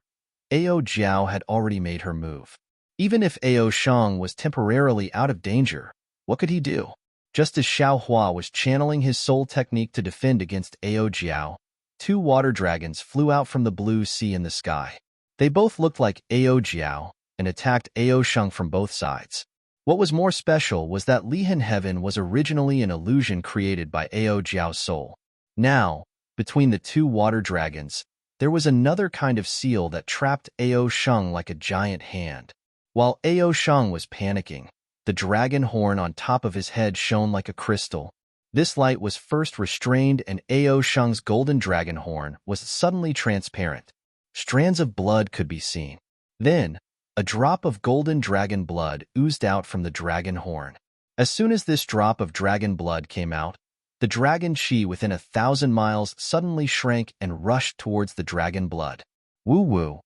Ao Jiao had already made her move. Even if Ao Sheng was temporarily out of danger, what could he do? Just as Xiao Hua was channeling his soul technique to defend against Ao Jiao, two water dragons flew out from the blue sea in the sky. They both looked like Ao Jiao and attacked Ao Sheng from both sides. What was more special was that Lihan Heaven was originally an illusion created by Ao Jiao's soul. Now, between the two water dragons, there was another kind of seal that trapped Ao Sheng like a giant hand. While Ao Sheng was panicking, the dragon horn on top of his head shone like a crystal. This light was first restrained, and Ao Sheng's golden dragon horn was suddenly transparent. Strands of blood could be seen. Then, a drop of golden dragon blood oozed out from the dragon horn. As soon as this drop of dragon blood came out, the dragon chi within 1,000 miles suddenly shrank and rushed towards the dragon blood. Woo-woo!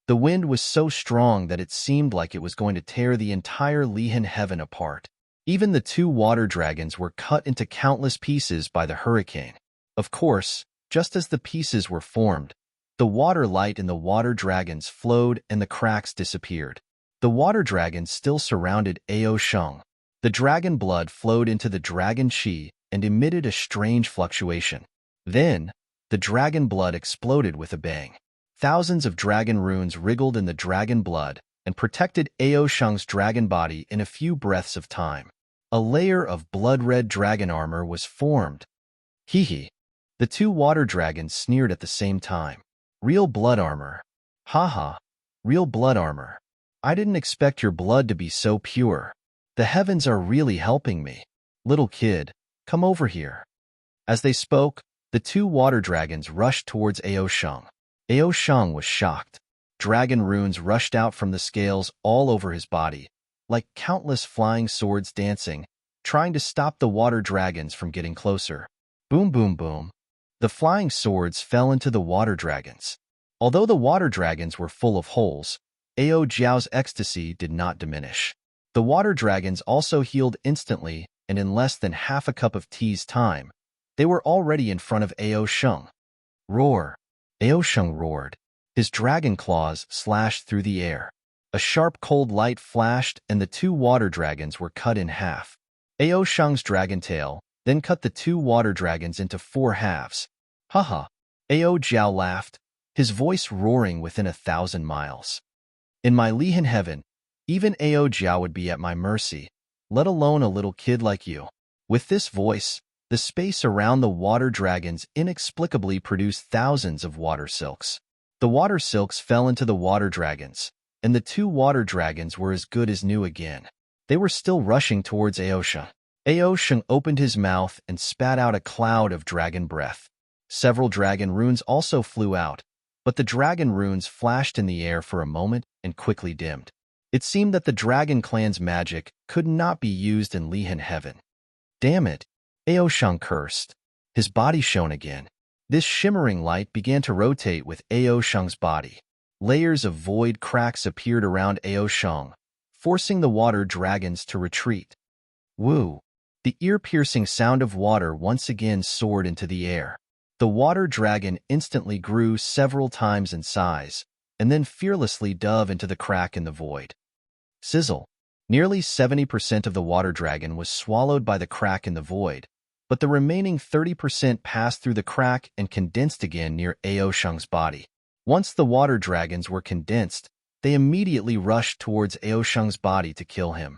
The wind was so strong that it seemed like it was going to tear the entire Lihan Heaven apart. Even the two water dragons were cut into countless pieces by the hurricane. Of course, just as the pieces were formed, the water light in the water dragons flowed and the cracks disappeared. The water dragons still surrounded Ao Sheng. The dragon blood flowed into the dragon chi and emitted a strange fluctuation. Then, the dragon blood exploded with a bang. Thousands of dragon runes wriggled in the dragon blood and protected Ao Sheng's dragon body in a few breaths of time. A layer of blood-red dragon armor was formed. Hee. The two water dragons sneered at the same time. Real blood armor. Haha. Real blood armor. I didn't expect your blood to be so pure. The heavens are really helping me. Little kid, come over here. As they spoke, the two water dragons rushed towards Ao Sheng. Ao Sheng was shocked. Dragon runes rushed out from the scales all over his body, like countless flying swords dancing, trying to stop the water dragons from getting closer. Boom, boom, boom. The flying swords fell into the water dragons. Although the water dragons were full of holes, Ao Jiao's ecstasy did not diminish. The water dragons also healed instantly, and in less than half a cup of tea's time, they were already in front of Ao Sheng. Roar! Ao Sheng roared. His dragon claws slashed through the air. A sharp cold light flashed, and the two water dragons were cut in half. Ao Sheng's dragon tail then cut the two water dragons into 4 halves. Haha! Ao Jiao laughed, his voice roaring within 1,000 miles. In my Lihan Heaven, even Ao Jiao would be at my mercy, let alone a little kid like you. With this voice, the space around the water dragons inexplicably produced thousands of water silks. The water silks fell into the water dragons, and the two water dragons were as good as new again. They were still rushing towards Ao Sheng. Ao Sheng opened his mouth and spat out a cloud of dragon breath. Several dragon runes also flew out, but the dragon runes flashed in the air for a moment and quickly dimmed. It seemed that the dragon clan's magic could not be used in Lihan heaven. Damn it! Aoshang cursed. His body shone again. This shimmering light began to rotate with Aoshang's body. Layers of void cracks appeared around Aoshang, forcing the water dragons to retreat. Woo! The ear-piercing sound of water once again soared into the air. The water dragon instantly grew several times in size, and then fearlessly dove into the crack in the void. Sizzle! Nearly 70% of the water dragon was swallowed by the crack in the void, but the remaining 30% passed through the crack and condensed again near Aoshang's body. Once the water dragons were condensed, they immediately rushed towards Aoshang's body to kill him.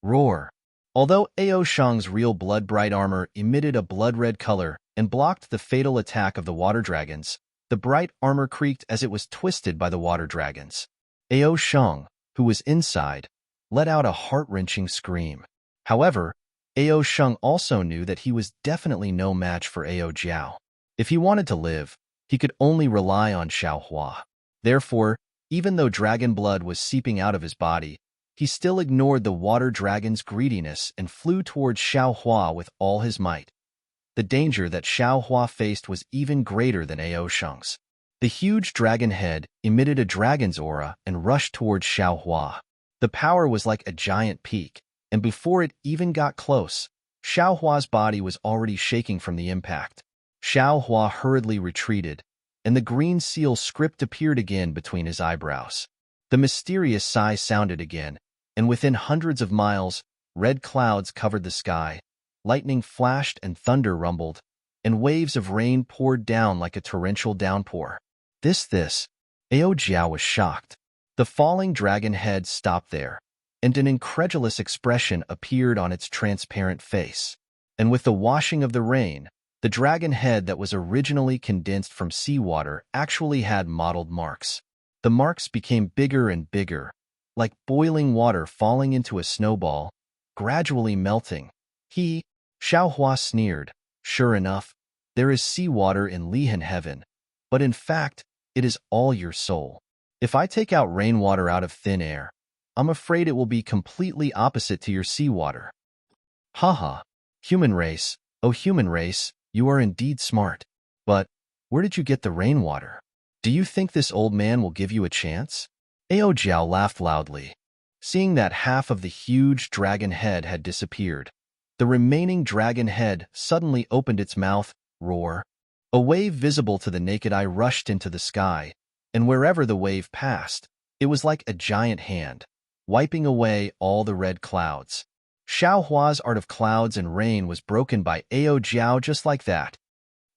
Roar! Although Aoshang's real blood-bright armor emitted a blood-red color and blocked the fatal attack of the water dragons, the bright armor creaked as it was twisted by the water dragons. Aoshang, who was inside, let out a heart-wrenching scream. However, Aoshang also knew that he was definitely no match for Aojiao. If he wanted to live, he could only rely on Xiaohua. Therefore, even though dragon blood was seeping out of his body, he still ignored the water dragon's greediness and flew towards Xiaohua with all his might. The danger that Xiaohua faced was even greater than Aoshang's. The huge dragon head emitted a dragon's aura and rushed towards Xiaohua. The power was like a giant peak, and before it even got close, Xiaohua's body was already shaking from the impact. Xiaohua hurriedly retreated, and the green seal script appeared again between his eyebrows. The mysterious sigh sounded again, and within hundreds of miles, red clouds covered the sky, lightning flashed and thunder rumbled, and waves of rain poured down like a torrential downpour. This, Aojiao was shocked. The falling dragon head stopped there, and an incredulous expression appeared on its transparent face. And with the washing of the rain, the dragon head that was originally condensed from seawater actually had mottled marks. The marks became bigger and bigger, like boiling water falling into a snowball, gradually melting. Xiaohua sneered. Sure enough, there is seawater in Lihan heaven, but in fact, it is all your soul. If I take out rainwater out of thin air, I'm afraid it will be completely opposite to your seawater. Haha, human race, oh human race, you are indeed smart. But where did you get the rainwater? Do you think this old man will give you a chance? Aojiao laughed loudly. Seeing that half of the huge dragon head had disappeared, the remaining dragon head suddenly opened its mouth, roar. A wave visible to the naked eye rushed into the sky, and wherever the wave passed, it was like a giant hand, wiping away all the red clouds. Xiaohua's art of clouds and rain was broken by Aojiao just like that.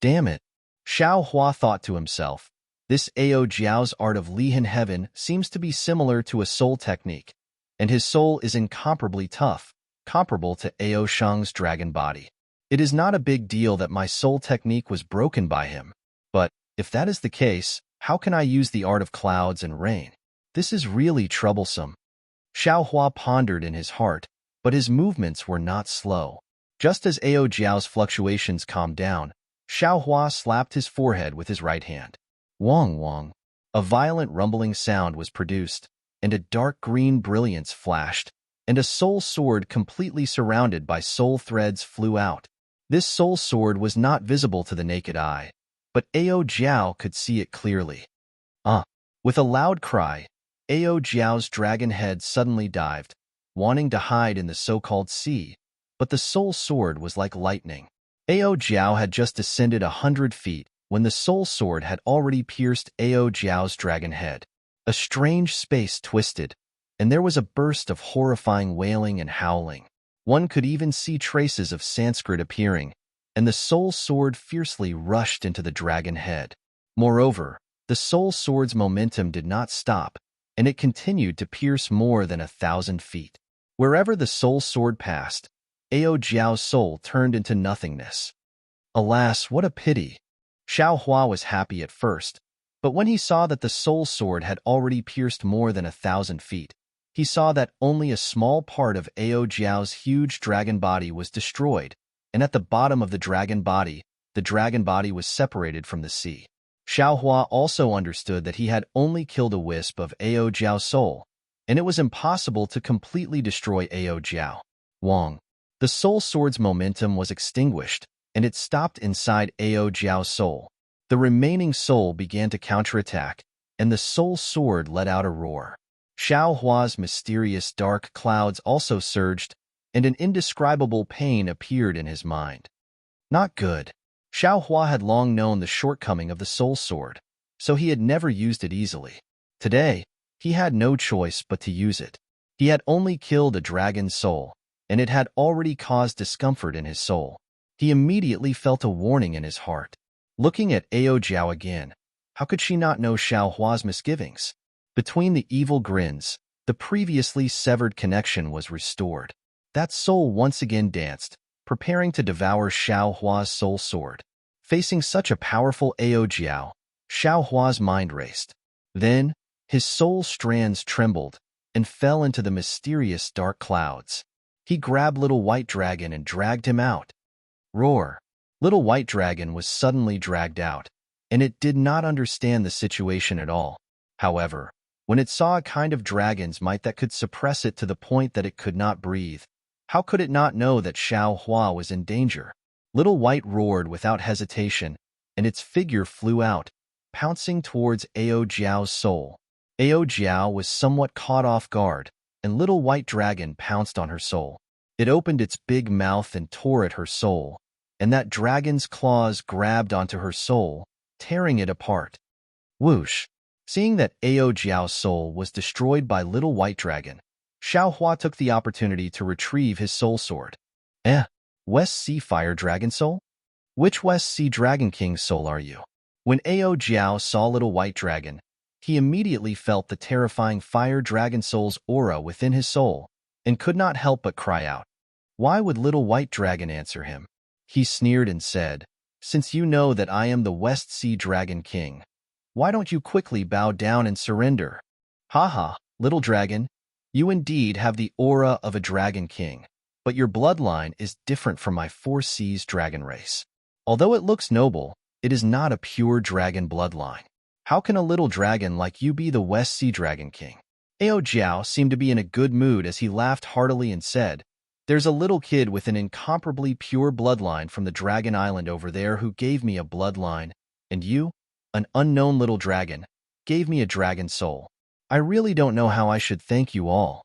Damn it, Xiaohua thought to himself. This Aojiao's art of Lihan heaven seems to be similar to a soul technique, and his soul is incomparably tough, comparable to Aoshang's dragon body. It is not a big deal that my soul technique was broken by him, but if that is the case, how can I use the art of clouds and rain? This is really troublesome. Xiaohua pondered in his heart, but his movements were not slow. Just as Aojiao's fluctuations calmed down, Xiaohua slapped his forehead with his right hand. Wong wong. A violent rumbling sound was produced, and a dark green brilliance flashed, and a soul sword completely surrounded by soul threads flew out. This soul sword was not visible to the naked eye, but Aojiao could see it clearly. With a loud cry, Aojiao's dragon head suddenly dived, wanting to hide in the so-called sea, but the soul sword was like lightning. Aojiao had just descended 100 feet when the soul sword had already pierced Aojiao's dragon head. A strange space twisted, and there was a burst of horrifying wailing and howling. One could even see traces of Sanskrit appearing, and the soul sword fiercely rushed into the dragon head. Moreover, the soul sword's momentum did not stop, and it continued to pierce more than 1,000 feet. Wherever the soul sword passed, Aojiao's soul turned into nothingness. Alas, what a pity! Xiaohua was happy at first, but when he saw that the soul sword had already pierced more than 1,000 feet, he saw that only a small part of Aojiao's huge dragon body was destroyed, and at the bottom of the dragon body was separated from the sea. Xiao Hua also understood that he had only killed a wisp of Ao Jiao's soul, and it was impossible to completely destroy Ao Jiao. Wang. The soul sword's momentum was extinguished, and it stopped inside Ao Jiao's soul. The remaining soul began to counterattack, and the soul sword let out a roar. Xiao Hua's mysterious dark clouds also surged, and an indescribable pain appeared in his mind. Not good. Xiao Hua had long known the shortcoming of the soul sword, so he had never used it easily. Today, he had no choice but to use it. He had only killed a dragon's soul, and it had already caused discomfort in his soul. He immediately felt a warning in his heart. Looking at Ao Jiao again, how could she not know Xiao Hua's misgivings? Between the evil grins, the previously severed connection was restored. That soul once again danced, preparing to devour Xiao Hua's soul sword. Facing such a powerful Ao Jiao, Xiao Hua's mind raced. Then, his soul strands trembled and fell into the mysterious dark clouds. He grabbed Little White Dragon and dragged him out. Roar! Little White Dragon was suddenly dragged out, and it did not understand the situation at all. However, when it saw a kind of dragon's might that could suppress it to the point that it could not breathe, how could it not know that Xiao Hua was in danger? Little White roared without hesitation, and its figure flew out, pouncing towards Ao Jiao's soul. Ao Jiao was somewhat caught off guard, and Little White Dragon pounced on her soul. It opened its big mouth and tore at her soul, and that dragon's claws grabbed onto her soul, tearing it apart. Whoosh! Seeing that Ao Jiao's soul was destroyed by Little White Dragon, Xiao Hua took the opportunity to retrieve his soul sword. West Sea Fire Dragon Soul? Which West Sea Dragon King's soul are you? When Ao Jiao saw Little White Dragon, he immediately felt the terrifying Fire Dragon Soul's aura within his soul, and could not help but cry out. Why would Little White Dragon answer him? He sneered and said, "Since you know that I am the West Sea Dragon King, why don't you quickly bow down and surrender?" "Haha, little dragon, you indeed have the aura of a dragon king, but your bloodline is different from my Four Seas dragon race. Although it looks noble, it is not a pure dragon bloodline. How can a little dragon like you be the West Sea Dragon King?" Ao Jiao seemed to be in a good mood as he laughed heartily and said, "There's a little kid with an incomparably pure bloodline from the Dragon Island over there who gave me a bloodline, and you, an unknown little dragon, gave me a dragon soul. I really don't know how I should thank you all."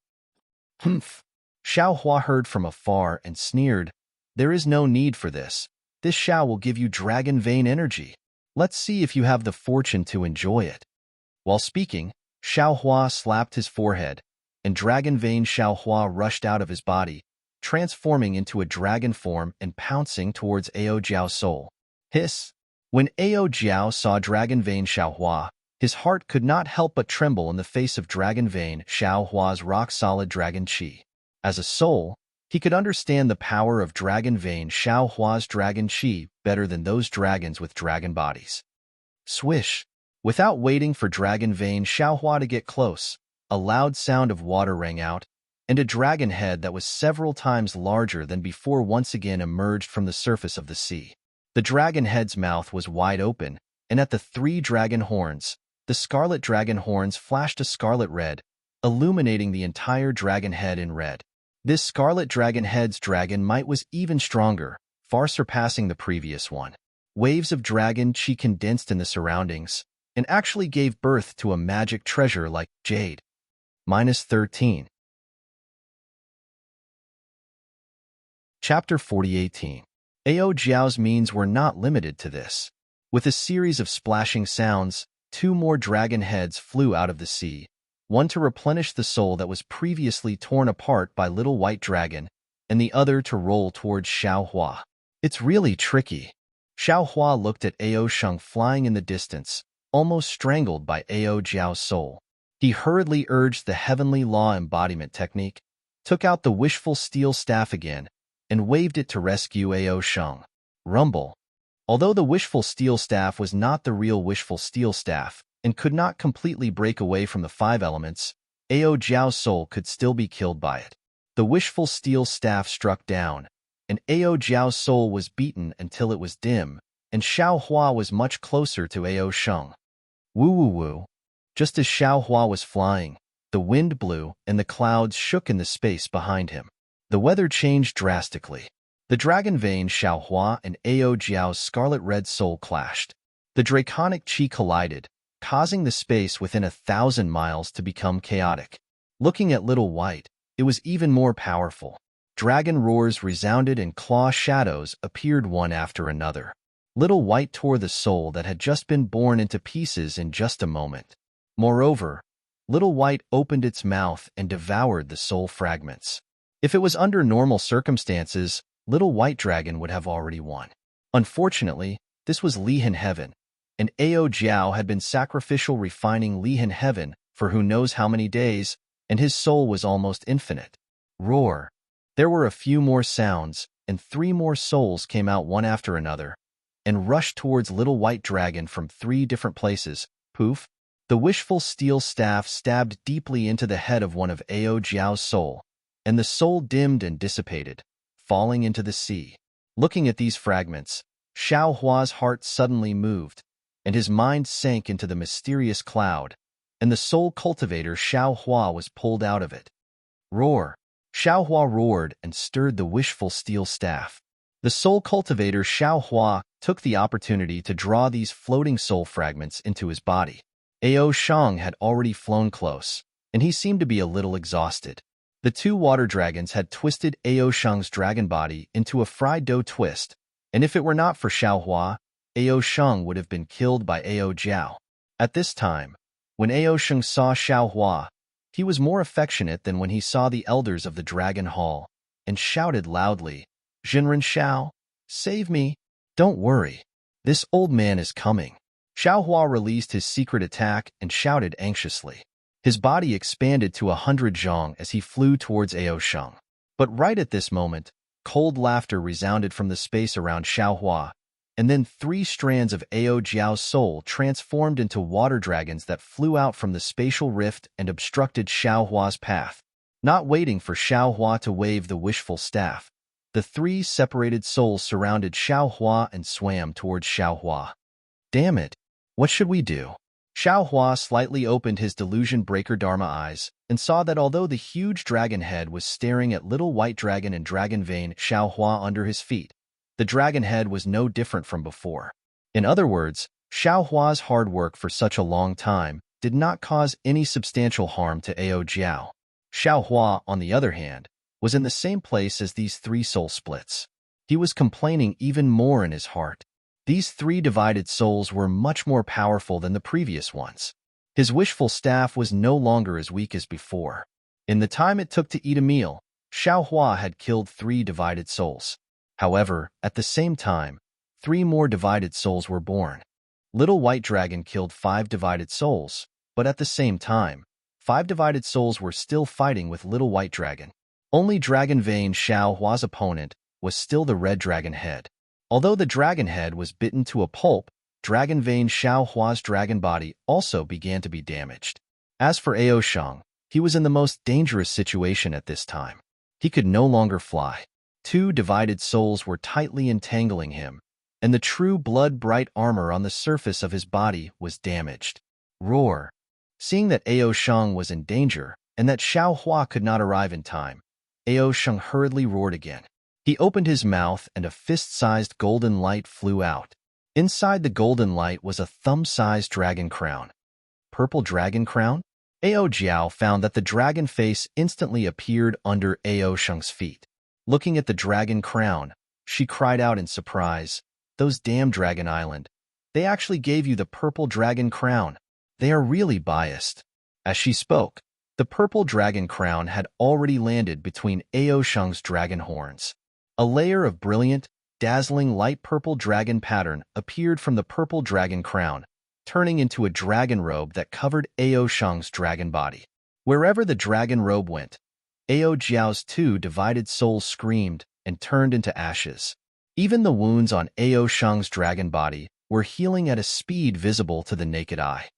"Humph." Xiao Hua heard from afar and sneered, "There is no need for this. This Xiao will give you dragon vein energy. Let's see if you have the fortune to enjoy it." While speaking, Xiao Hua slapped his forehead, and dragon vein Xiao Hua rushed out of his body, transforming into a dragon form and pouncing towards Ao Jiao's soul. Hiss! When Ao Jiao saw dragon vein Xiao Hua, his heart could not help but tremble in the face of dragon vein Xiao Hua's rock-solid dragon chi. As a soul, he could understand the power of dragon vein Xiao Hua's dragon chi better than those dragons with dragon bodies. Swish! Without waiting for dragon vein Xiao Hua to get close, a loud sound of water rang out, and a dragon head that was several times larger than before once again emerged from the surface of the sea. The dragon head's mouth was wide open, and at the three dragon horns, the scarlet dragon horns flashed a scarlet red, illuminating the entire dragon head in red. This scarlet dragon head's dragon might was even stronger, far surpassing the previous one. Waves of dragon chi condensed in the surroundings, and actually gave birth to a magic treasure like jade. -13. Chapter 4018. Ao Jiao's means were not limited to this. With a series of splashing sounds, two more dragon heads flew out of the sea, one to replenish the soul that was previously torn apart by Little White Dragon, and the other to roll towards Xiao Hua. "It's really tricky." Xiao Hua looked at Ao Sheng flying in the distance, almost strangled by Ao Jiao's soul. He hurriedly urged the Heavenly Law embodiment technique, took out the wishful steel staff again, and waved it to rescue Ao Sheng. Rumble. Although the wishful steel staff was not the real wishful steel staff, and could not completely break away from the five elements, Ao Jiao's soul could still be killed by it. The wishful steel staff struck down, and Ao Jiao's soul was beaten until it was dim, and Xiao Hua was much closer to Ao Sheng. Woo woo woo. Just as Xiao Hua was flying, the wind blew and the clouds shook in the space behind him. The weather changed drastically. The dragon vein Xiao Hua and Ao Jiao's scarlet-red soul clashed. The draconic chi collided, causing the space within 1,000 miles to become chaotic. Looking at Little White, it was even more powerful. Dragon roars resounded and claw shadows appeared one after another. Little White tore the soul that had just been born into pieces in just a moment. Moreover, Little White opened its mouth and devoured the soul fragments. If it was under normal circumstances, Little White Dragon would have already won. Unfortunately, this was Lihan Heaven, and Ao Jiao had been sacrificial refining Lihan Heaven for who knows how many days, and his soul was almost infinite. Roar. There were a few more sounds, and 3 more souls came out one after another, and rushed towards Little White Dragon from 3 different places. Poof! The wishful steel staff stabbed deeply into the head of one of Ao Jiao's soul, and the soul dimmed and dissipated, falling into the sea. Looking at these fragments, Xiao Hua's heart suddenly moved, and his mind sank into the mysterious cloud, and the soul cultivator Xiao Hua was pulled out of it. Roar! Xiao Hua roared and stirred the wishful steel staff. The soul cultivator Xiao Hua took the opportunity to draw these floating soul fragments into his body. Ao Sheng had already flown close, and he seemed to be a little exhausted. The 2 water dragons had twisted Ao Sheng's dragon body into a fried dough twist, and if it were not for Xiao Hua, Ao Sheng would have been killed by Ao Jiao. At this time, when Ao Sheng saw Xiao Hua, he was more affectionate than when he saw the elders of the Dragon Hall, and shouted loudly, "Jinren Xiao, save me! Don't worry, this old man is coming." Xiao Hua released his secret attack and shouted anxiously. His body expanded to 100 zhong as he flew towards Ao Sheng. But right at this moment, cold laughter resounded from the space around Xiao Hua, and then 3 strands of Ao Jiao's soul transformed into water dragons that flew out from the spatial rift and obstructed Xiao Hua's path. Not waiting for Xiao Hua to wave the wishful staff, the 3 separated souls surrounded Xiao Hua and swam towards Xiao Hua. Damn it! What should we do? Xiao Hua slightly opened his delusion breaker Dharma eyes and saw that although the huge dragon head was staring at Little White Dragon and Dragon Vein Xiao Hua under his feet, the dragon head was no different from before. In other words, Xiao Hua's hard work for such a long time did not cause any substantial harm to Ao Jiao. Xiao Hua, on the other hand, was in the same place as these 3 soul splits. He was complaining even more in his heart. These 3 divided souls were much more powerful than the previous ones. His wishful staff was no longer as weak as before. In the time it took to eat a meal, Xiao Hua had killed 3 divided souls. However, at the same time, 3 more divided souls were born. Little White Dragon killed 5 divided souls, but at the same time, 5 divided souls were still fighting with Little White Dragon. Only Dragon Vein Xiao Hua's opponent was still the Red Dragon Head. Although the dragon head was bitten to a pulp, Dragon Vein Xiao Hua's dragon body also began to be damaged. As for Ao Sheng, he was in the most dangerous situation at this time. He could no longer fly. 2 divided souls were tightly entangling him, and the true blood-bright armor on the surface of his body was damaged. Roar! Seeing that Ao Sheng was in danger and that Xiao Hua could not arrive in time, Ao Sheng hurriedly roared again. He opened his mouth and a fist-sized golden light flew out. Inside the golden light was a thumb-sized dragon crown. Purple dragon crown? Ao Jiao found that the dragon face instantly appeared under Ao Sheng's feet. Looking at the dragon crown, she cried out in surprise, "Those damn Dragon Island! They actually gave you the purple dragon crown. They are really biased." As she spoke, the purple dragon crown had already landed between Ao Sheng's dragon horns. A layer of brilliant, dazzling light purple dragon pattern appeared from the purple dragon crown, turning into a dragon robe that covered Ao Sheng's dragon body. Wherever the dragon robe went, Ao Jiao's 2 divided souls screamed and turned into ashes. Even the wounds on Ao Sheng's dragon body were healing at a speed visible to the naked eye.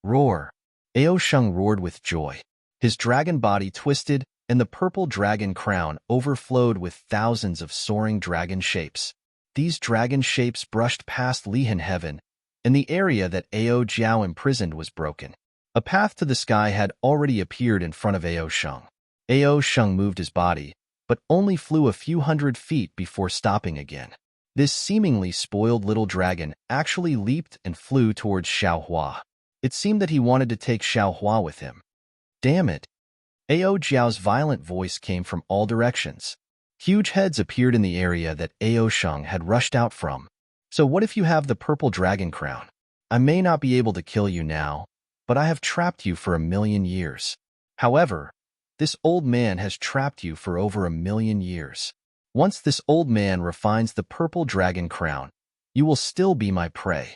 Roar! Ao Sheng roared with joy. His dragon body twisted, and the purple dragon crown overflowed with thousands of soaring dragon shapes. these dragon shapes brushed past Lihan Heaven, and the area that Ao Jiao imprisoned was broken. A path to the sky had already appeared in front of Ao Sheng. Ao Sheng moved his body, but only flew a few hundred feet before stopping again. This seemingly spoiled little dragon actually leaped and flew towards Xiao Hua. It seemed that he wanted to take Xiao Hua with him. Damn it! Ao Jiao's violent voice came from all directions. Huge heads appeared in the area that Ao Sheng had rushed out from. So what if you have the purple dragon crown? I may not be able to kill you now, but I have trapped you for 1,000,000 years. However, this old man has trapped you for over 1,000,000 years. Once this old man refines the purple dragon crown, you will still be my prey.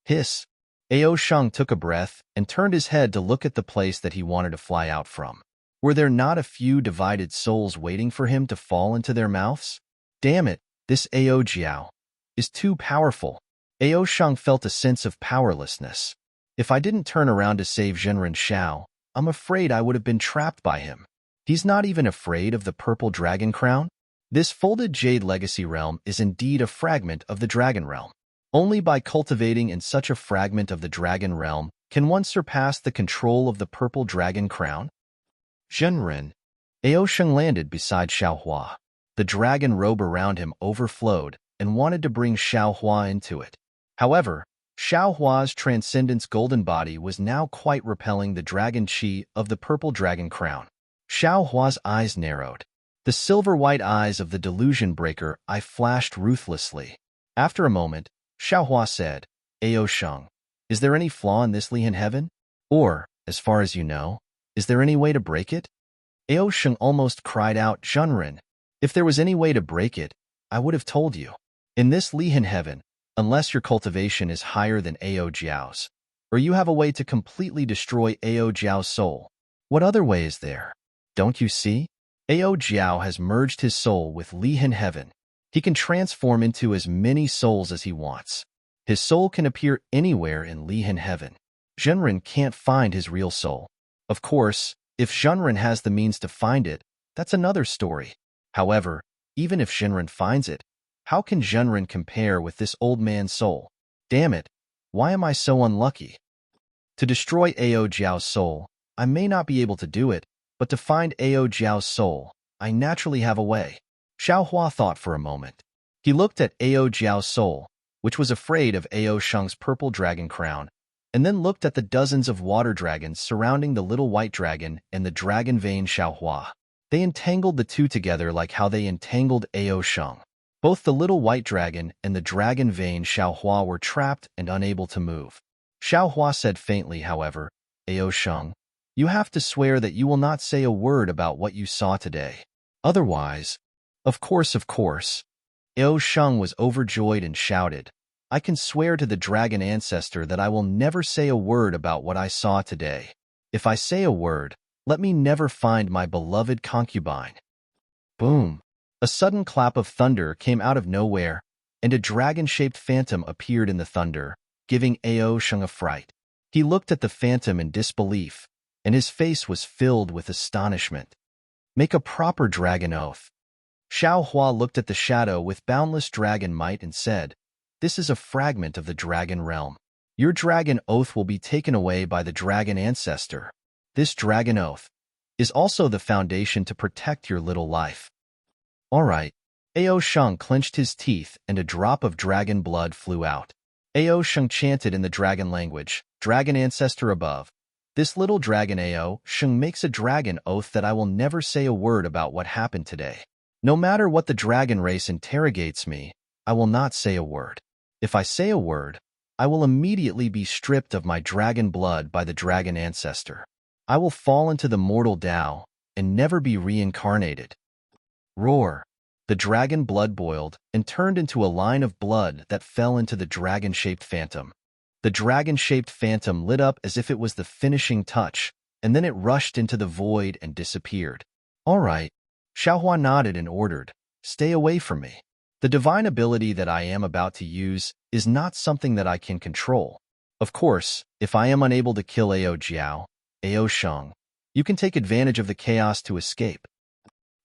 Hiss. Ao Sheng took a breath and turned his head to look at the place that he wanted to fly out from. Were there not a few divided souls waiting for him to fall into their mouths? Damn it, this Ao Jiao is too powerful. Ao Sheng felt a sense of powerlessness. If I didn't turn around to save Zhenren Xiao, I'm afraid I would have been trapped by him. He's not even afraid of the purple dragon crown? This folded jade legacy realm is indeed a fragment of the dragon realm. Only by cultivating in such a fragment of the dragon realm can one surpass the control of the purple dragon crown. Zhenren. Ao Sheng landed beside Xiao Hua. The dragon robe around him overflowed and wanted to bring Xiao Hua into it. However, Xiao Hua's transcendence golden body was now quite repelling the dragon chi of the purple dragon crown. Xiao Hua's eyes narrowed. The silver-white eyes of the delusion breaker eye flashed ruthlessly. After a moment, Xiao Hua said, Ao Sheng, is there any flaw in this Lihan Heaven? Or, as far as you know, is there any way to break it? Ao Sheng almost cried out, Zhenren, if there was any way to break it, I would have told you. In this Lihan Heaven, unless your cultivation is higher than Ao Jiao's, or you have a way to completely destroy Ao Jiao's soul, what other way is there? Don't you see? Ao Jiao has merged his soul with Lihan Heaven. He can transform into as many souls as he wants. His soul can appear anywhere in Lihan Heaven. Zhenren can't find his real soul. Of course, if Zhenren has the means to find it, that's another story. However, even if Zhenren finds it, how can Zhenren compare with this old man's soul? Damn it, why am I so unlucky? To destroy Ao Jiao's soul, I may not be able to do it, but to find Ao Jiao's soul, I naturally have a way. Xiao Hua thought for a moment. He looked at Ao Jiao's soul, which was afraid of Ao Sheng's purple dragon crown, and then looked at the dozens of water dragons surrounding the little white dragon and the dragon vein Xiao Hua. They entangled the two together like how they entangled Ao Sheng. Both the little white dragon and the dragon vein Xiao Hua were trapped and unable to move. Xiao Hua said faintly, however, Ao Sheng, you have to swear that you will not say a word about what you saw today. Otherwise, of course. Ao Sheng was overjoyed and shouted, I can swear to the dragon ancestor that I will never say a word about what I saw today. If I say a word, let me never find my beloved concubine. Boom! A sudden clap of thunder came out of nowhere, and a dragon-shaped phantom appeared in the thunder, giving Ao Sheng a fright. He looked at the phantom in disbelief, and his face was filled with astonishment. Make a proper dragon oath. Xiao Hua looked at the shadow with boundless dragon might and said, this is a fragment of the dragon realm. Your dragon oath will be taken away by the dragon ancestor. This dragon oath is also the foundation to protect your little life. All right. Ao Sheng clenched his teeth and a drop of dragon blood flew out. Ao Sheng chanted in the dragon language, dragon ancestor above. This little dragon Ao Sheng makes a dragon oath that I will never say a word about what happened today. No matter what the dragon race interrogates me, I will not say a word. If I say a word, I will immediately be stripped of my dragon blood by the dragon ancestor. I will fall into the mortal Tao and never be reincarnated. Roar! The dragon blood boiled and turned into a line of blood that fell into the dragon-shaped phantom. The dragon-shaped phantom lit up as if it was the finishing touch, and then it rushed into the void and disappeared. All right. Xiao Hua nodded and ordered, stay away from me. The divine ability that I am about to use is not something that I can control. Of course, if I am unable to kill Ao Jiao, Ao Sheng, you can take advantage of the chaos to escape.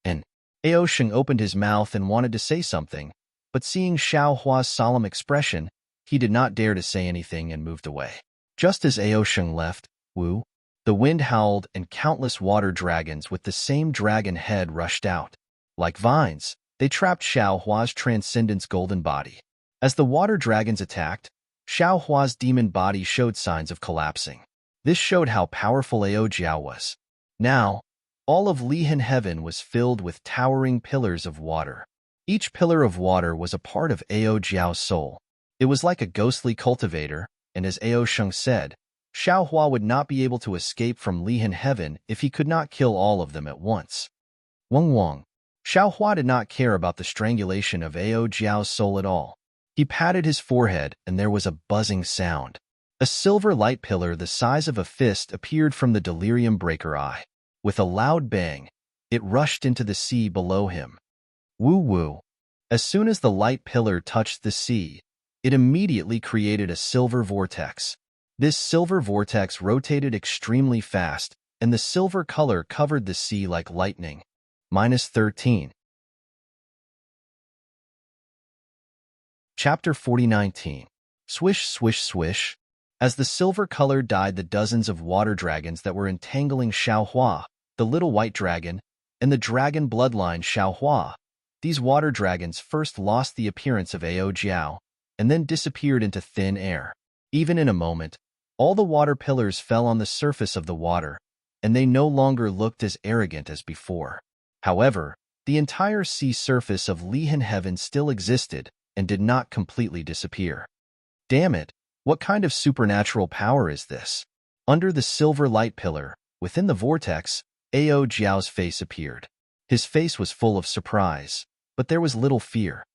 And Ao Sheng opened his mouth and wanted to say something, but seeing Xiao Hua's solemn expression, he did not dare to say anything and moved away. Just as Ao Sheng left, the wind howled and countless water dragons with the same dragon head rushed out. Like vines, they trapped Xiao Hua's transcendence golden body. As the water dragons attacked, Xiao Hua's demon body showed signs of collapsing. This showed how powerful Ao Jiao was. Now, all of Lihan heaven was filled with towering pillars of water. Each pillar of water was a part of Ao Jiao's soul. It was like a ghostly cultivator, and as Ao Sheng said, Xiao Hua would not be able to escape from Lihan heaven if he could not kill all of them at once. Wang. Xiao Hua did not care about the strangulation of Ao Jiao's soul at all. He patted his forehead, and there was a buzzing sound. A silver light pillar the size of a fist appeared from the delirium breaker eye. With a loud bang, it rushed into the sea below him. Woo. As soon as the light pillar touched the sea, it immediately created a silver vortex. This silver vortex rotated extremely fast, and the silver color covered the sea like lightning. -13. Chapter 40:19. Swish, swish, swish. As the silver color dyed the dozens of water dragons that were entangling Xiao Hua, the little white dragon, and the dragon bloodline Xiao Hua, these water dragons first lost the appearance of Ao Jiao, and then disappeared into thin air. Even in a moment, all the water pillars fell on the surface of the water, and they no longer looked as arrogant as before. However, the entire sea surface of Lihan heaven still existed and did not completely disappear. Damn it, what kind of supernatural power is this? Under the silver light pillar, within the vortex, Ao Jiao's face appeared. His face was full of surprise, but there was little fear.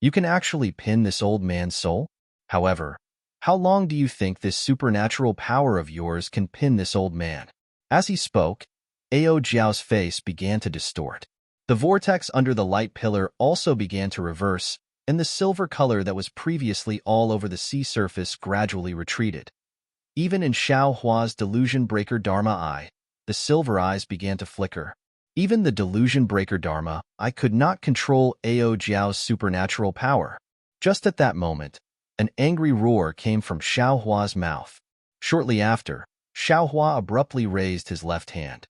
You can actually pin this old man's soul? However, how long do you think this supernatural power of yours can pin this old man? As he spoke, Ao Jiao's face began to distort. The vortex under the light pillar also began to reverse, and the silver color that was previously all over the sea surface gradually retreated. Even in Xiao Hua's delusion breaker Dharma eye, the silver eyes began to flicker. Even the delusion breaker Dharma eye could not control Ao Jiao's supernatural power. Just at that moment, an angry roar came from Xiao Hua's mouth. Shortly after, Xiao Hua abruptly raised his left hand.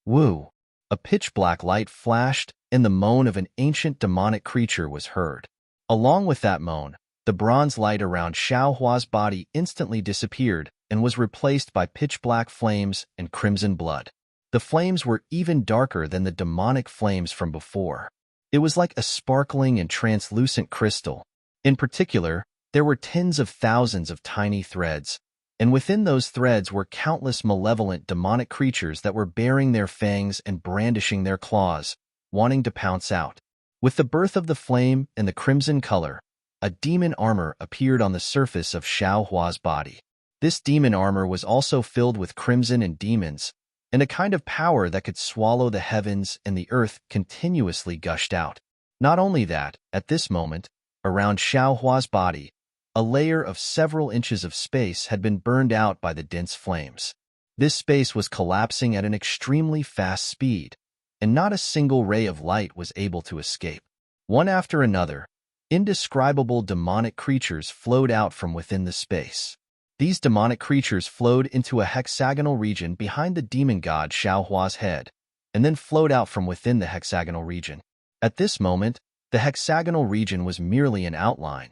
Woo! A pitch-black light flashed, and the moan of an ancient demonic creature was heard. Along with that moan, the bronze light around Xiao Hua's body instantly disappeared and was replaced by pitch-black flames and crimson blood. The flames were even darker than the demonic flames from before. It was like a sparkling and translucent crystal. In particular, there were tens of thousands of tiny threads, and within those threads were countless malevolent demonic creatures that were baring their fangs and brandishing their claws, wanting to pounce out. With the birth of the flame and the crimson color, a demon armor appeared on the surface of Xiao Hua's body. This demon armor was also filled with crimson and demons, and a kind of power that could swallow the heavens and the earth continuously gushed out. Not only that, at this moment, around Xiao Hua's body, a layer of several inches of space had been burned out by the dense flames. This space was collapsing at an extremely fast speed, and not a single ray of light was able to escape. One after another, indescribable demonic creatures flowed out from within the space. These demonic creatures flowed into a hexagonal region behind the demon god Xiao Hua's head, and then flowed out from within the hexagonal region. At this moment, the hexagonal region was merely an outline,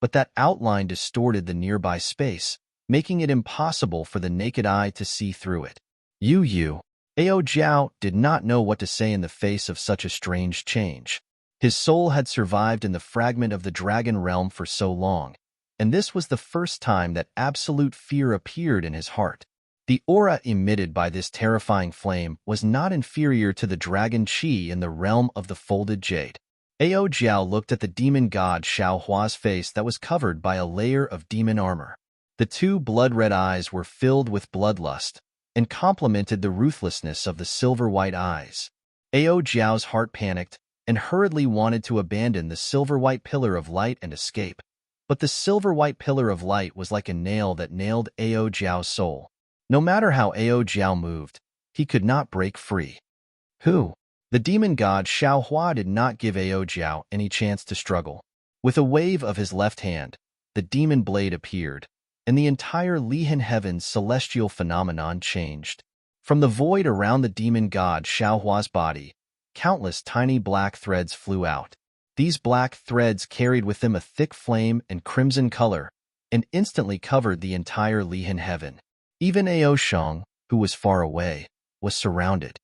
but that outline distorted the nearby space, making it impossible for the naked eye to see through it. Ao Jiao did not know what to say in the face of such a strange change. His soul had survived in the fragment of the dragon realm for so long, and this was the first time that absolute fear appeared in his heart. The aura emitted by this terrifying flame was not inferior to the dragon chi in the realm of the folded jade. Ao Jiao looked at the demon god Xiao Hua's face that was covered by a layer of demon armor. The two blood-red eyes were filled with bloodlust and complemented the ruthlessness of the silver-white eyes. Ao Jiao's heart panicked and hurriedly wanted to abandon the silver-white pillar of light and escape. But the silver-white pillar of light was like a nail that nailed Ao Jiao's soul. No matter how Ao Jiao moved, he could not break free. The demon god Xiao Hua did not give Ao Jiao any chance to struggle. With a wave of his left hand, the demon blade appeared, and the entire Lihan heaven's celestial phenomenon changed. From the void around the demon god Xiaohua's body, countless tiny black threads flew out. These black threads carried with them a thick flame and crimson color, and instantly covered the entire Lihan heaven. Even Aoshang, who was far away, was surrounded.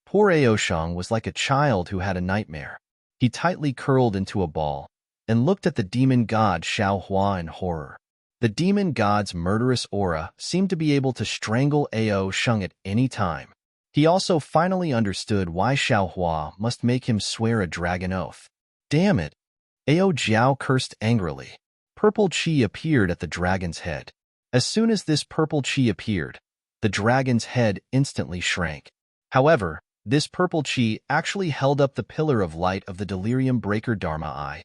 Poor Aoshang was like a child who had a nightmare. He tightly curled into a ball, and looked at the demon god Xiaohua in horror. The demon god's murderous aura seemed to be able to strangle Aoshang at any time. He also finally understood why Xiaohua must make him swear a dragon oath. Damn it! Ao Jiao cursed angrily. Purple chi appeared at the dragon's head. As soon as this purple chi appeared, the dragon's head instantly shrank. However, this purple chi actually held up the pillar of light of the delirium breaker Dharma Eye,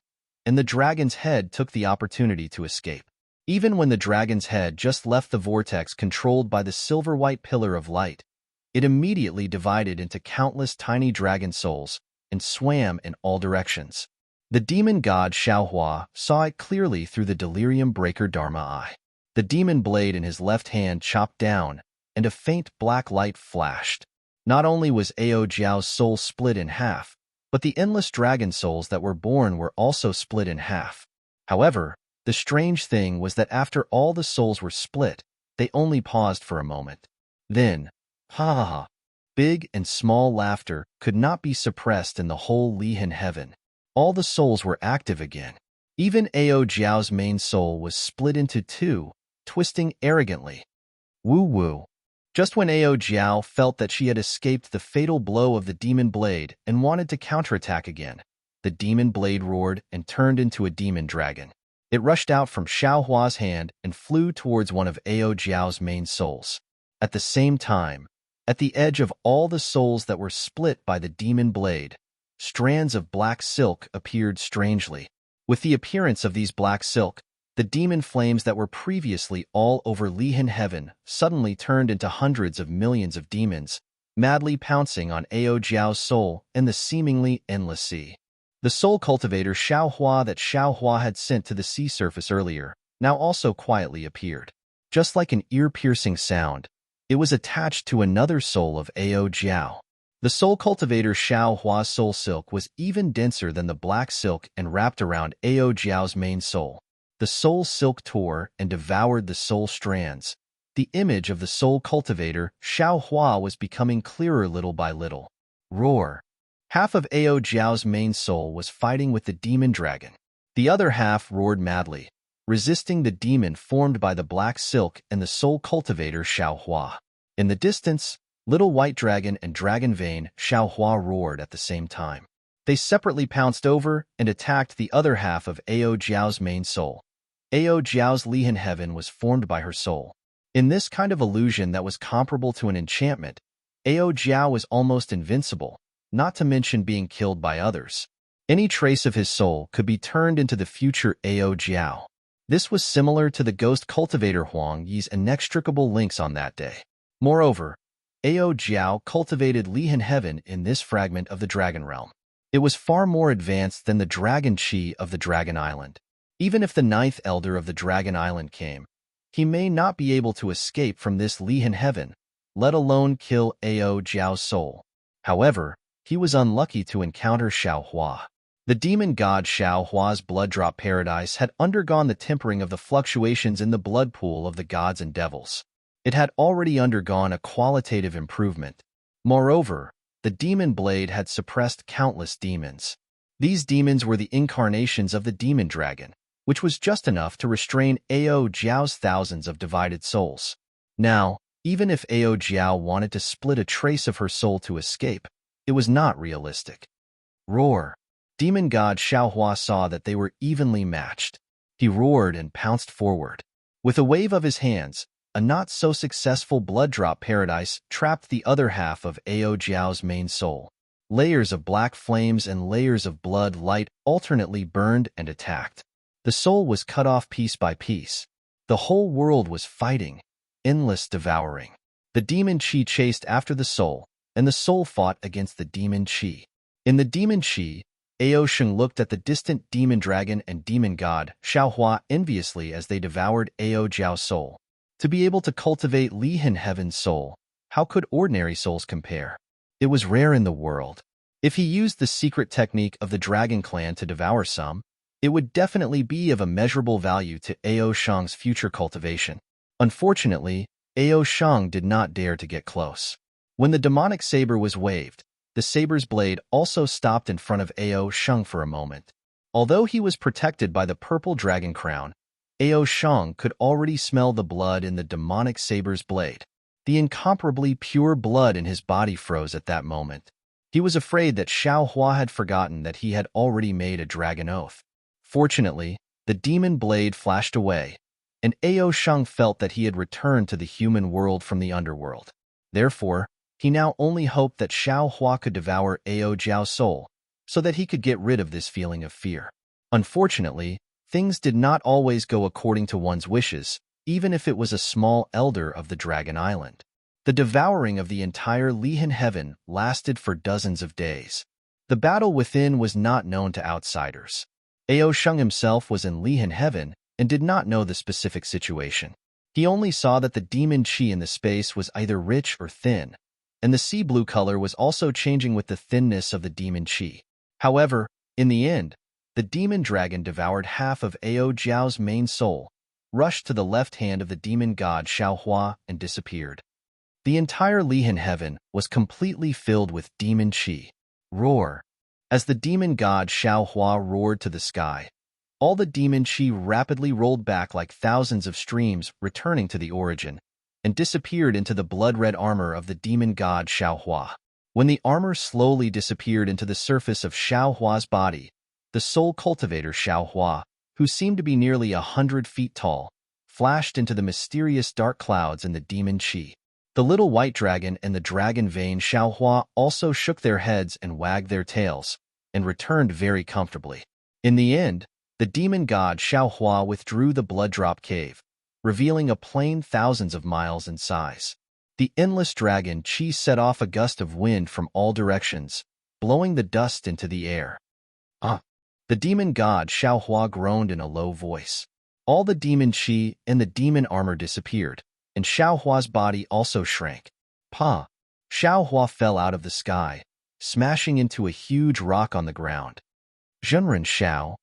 and the dragon's head took the opportunity to escape. Even when the dragon's head just left the vortex controlled by the silver-white pillar of light, it immediately divided into countless tiny dragon souls and swam in all directions. The demon god Xiaohua saw it clearly through the delirium breaker Dharma Eye. The demon blade in his left hand chopped down, and a faint black light flashed. Not only was Ao Jiao's soul split in half, but the endless dragon souls that were born were also split in half. However, the strange thing was that after all the souls were split, they only paused for a moment. Then, ha ha ha, big and small laughter could not be suppressed in the whole Lihan heaven. All the souls were active again. Even Ao Jiao's main soul was split into two, twisting arrogantly. Woo-woo. Just when Ao Jiao felt that she had escaped the fatal blow of the demon blade and wanted to counterattack again, the demon blade roared and turned into a demon dragon. It rushed out from Xiaohua's hand and flew towards one of Ao Jiao's main souls. At the same time, at the edge of all the souls that were split by the demon blade, strands of black silk appeared strangely. With the appearance of these black silk, the demon flames that were previously all over Lihan heaven suddenly turned into hundreds of millions of demons, madly pouncing on Ao Jiao's soul and the seemingly endless sea. The soul cultivator Xiaohua that Xiaohua had sent to the sea surface earlier now also quietly appeared. Just like an ear-piercing sound, it was attached to another soul of Ao Jiao. The soul cultivator Xiaohua's soul silk was even denser than the black silk and wrapped around Ao Jiao's main soul. The soul silk tore and devoured the soul strands. The image of the soul cultivator Xiaohua was becoming clearer little by little. Roar! Half of Ao Jiao's main soul was fighting with the demon dragon. The other half roared madly, resisting the demon formed by the black silk and the soul cultivator Xiaohua. In the distance, Little White Dragon and Dragon Vein Xiaohua roared at the same time. They separately pounced over and attacked the other half of Ao Jiao's main soul. Ao Jiao's Lihan heaven was formed by her soul. In this kind of illusion that was comparable to an enchantment, Ao Jiao was almost invincible, not to mention being killed by others. Any trace of his soul could be turned into the future Ao Jiao. This was similar to the ghost cultivator Huang Yi's inextricable links on that day. Moreover, Ao Jiao cultivated Lihan heaven in this fragment of the dragon realm. It was far more advanced than the dragon chi of the dragon island. Even if the ninth elder of the dragon island came, he may not be able to escape from this Lihan heaven, let alone kill Ao Jiao's soul. However, he was unlucky to encounter Xiaohua. The demon god Xiaohua's blood drop paradise had undergone the tempering of the fluctuations in the blood pool of the gods and devils. It had already undergone a qualitative improvement. Moreover, the demon blade had suppressed countless demons. These demons were the incarnations of the demon dragon, which was just enough to restrain Ao Jiao's thousands of divided souls. Now, even if Ao Jiao wanted to split a trace of her soul to escape, it was not realistic. Roar! Demon god Xiaohua saw that they were evenly matched. He roared and pounced forward. With a wave of his hands, a not-so-successful blood drop paradise trapped the other half of Ao Jiao's main soul. Layers of black flames and layers of blood light alternately burned and attacked. The soul was cut off piece by piece. The whole world was fighting, endless devouring. The demon chi chased after the soul, and the soul fought against the demon chi. In the demon chi, Ao Sheng looked at the distant demon dragon and demon god, Xiaohua, enviously as they devoured Ao Jiao's soul. To be able to cultivate Lihan Heaven's soul, how could ordinary souls compare? It was rare in the world. If he used the secret technique of the dragon clan to devour some, it would definitely be of immeasurable value to Ao Sheng's future cultivation. Unfortunately, Ao Sheng did not dare to get close. When the demonic saber was waved, the saber's blade also stopped in front of Ao Sheng for a moment. Although he was protected by the purple dragon crown, Ao Sheng could already smell the blood in the demonic saber's blade. The incomparably pure blood in his body froze at that moment. He was afraid that Xiaohua had forgotten that he had already made a dragon oath. Fortunately, the demon blade flashed away, and Ao Sheng felt that he had returned to the human world from the underworld. Therefore, he now only hoped that Xiaohua could devour Ao Jiao's soul, so that he could get rid of this feeling of fear. Unfortunately, things did not always go according to one's wishes, even if it was a small elder of the Dragon Island. The devouring of the entire Lihan Heaven lasted for dozens of days. The battle within was not known to outsiders. Ao Sheng himself was in Lihan Heaven and did not know the specific situation. He only saw that the demon qi in the space was either rich or thin, and the sea blue color was also changing with the thinness of the demon qi. However, in the end, the demon dragon devoured half of Ao Jiao's main soul, rushed to the left hand of the demon god Xiaohua, and disappeared. The entire Lihan Heaven was completely filled with demon qi. Roar! As the demon god Xiaohua roared to the sky, all the demon qi rapidly rolled back like thousands of streams, returning to the origin, and disappeared into the blood-red armor of the demon god Xiaohua. When the armor slowly disappeared into the surface of Xiaohua's body, the soul cultivator Xiaohua, who seemed to be nearly 100 feet tall, flashed into the mysterious dark clouds in the demon qi. The little white dragon and the dragon vein Xiaohua also shook their heads and wagged their tails, and returned very comfortably. In the end, the demon god Xiaohua withdrew the blood drop cave, revealing a plain thousands of miles in size. The endless dragon qi set off a gust of wind from all directions, blowing the dust into the air. The demon god Xiaohua groaned in a low voice. All the demon qi and the demon armor disappeared, and Xiaohua's body also shrank. Xiaohua fell out of the sky, smashing into a huge rock on the ground. Zhenren Xiao.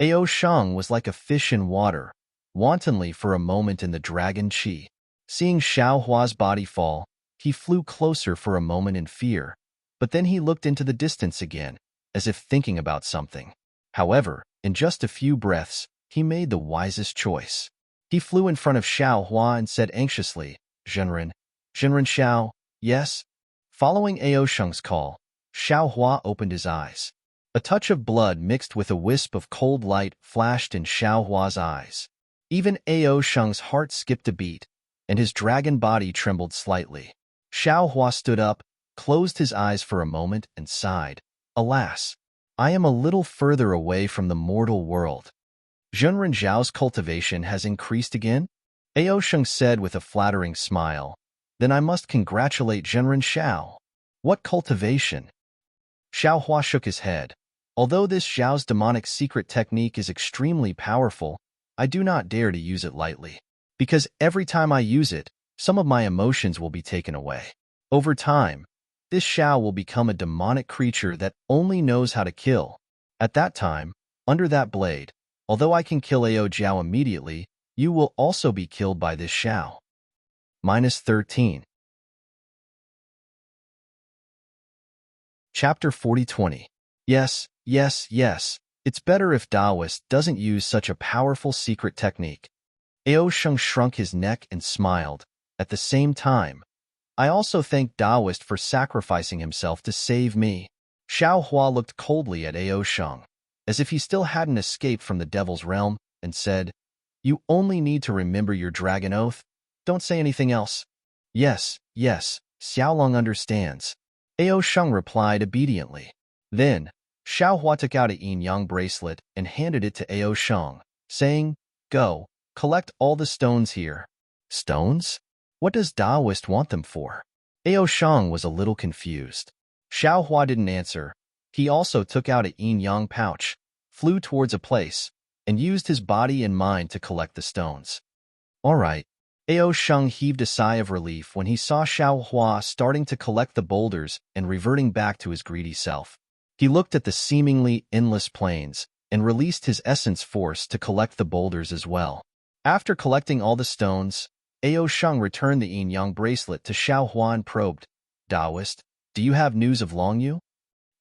Ao Sheng was like a fish in water, wantonly for a moment in the dragon qi. Seeing Xiaohua's body fall, he flew closer for a moment in fear, but then he looked into the distance again, as if thinking about something. However, in just a few breaths, he made the wisest choice. He flew in front of Xiaohua and said anxiously, Zhenren Xiao, yes? Following Ao Sheng's call, Xiaohua opened his eyes. A touch of blood mixed with a wisp of cold light flashed in Xiaohua's eyes. Even Ao Sheng's heart skipped a beat, and his dragon body trembled slightly. Xiaohua stood up, closed his eyes for a moment, and sighed. Alas, I am a little further away from the mortal world. Zhenren Zhao's cultivation has increased again? Ao Sheng said with a flattering smile. Then I must congratulate Zhenren Xiao. What cultivation? Xiaohua shook his head. Although this Zhao's demonic secret technique is extremely powerful, I do not dare to use it lightly. Because every time I use it, some of my emotions will be taken away. Over time, this Xiao will become a demonic creature that only knows how to kill. At that time, under that blade, although I can kill Ao Jiao immediately, you will also be killed by this Xiao. -13. Chapter 40-20. Yes, it's better if Taoist doesn't use such a powerful secret technique. Ao Sheng shrunk his neck and smiled. At the same time, I also thank Taoist for sacrificing himself to save me. Xiaohua looked coldly at Ao Sheng, as if he still hadn't escaped from the devil's realm, and said, You only need to remember your dragon oath. Don't say anything else. Yes, Xiaolong understands. Ao Sheng replied obediently. Then, Xiaohua took out a yin-yang bracelet and handed it to Ao Sheng, saying, Go, collect all the stones here. Stones? What does Taoist want them for? Ao Sheng was a little confused. Xiaohua didn't answer, He also took out a yin-yang pouch, flew towards a place, and used his body and mind to collect the stones. All right. Ao Sheng heaved a sigh of relief when he saw Xiao Hua starting to collect the boulders and reverting back to his greedy self. He looked at the seemingly endless plains and released his essence force to collect the boulders as well. After collecting all the stones, Ao Sheng returned the yin-yang bracelet to Xiao Hua and probed, "Taoist, do you have news of Longyu?"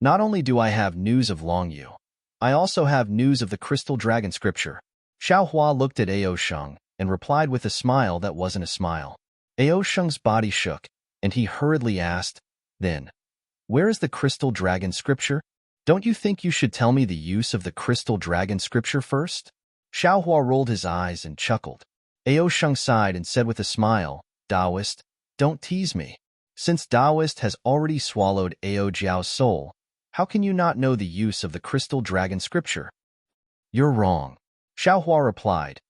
"Not only do I have news of Longyu, I also have news of the Crystal Dragon Scripture." Xiao Hua looked at Ao Sheng and replied with a smile that wasn't a smile. Ao Sheng's body shook, and he hurriedly asked, "Then, where is the Crystal Dragon Scripture? Don't you think you should tell me the use of the Crystal Dragon Scripture first?" Xiao Hua rolled his eyes and chuckled. Ao Sheng sighed and said with a smile, "Taoist, don't tease me. Since Taoist has already swallowed Ao Jiao's soul, how can you not know the use of the Crystal Dragon Scripture?" "You're wrong," Xiao Hua replied.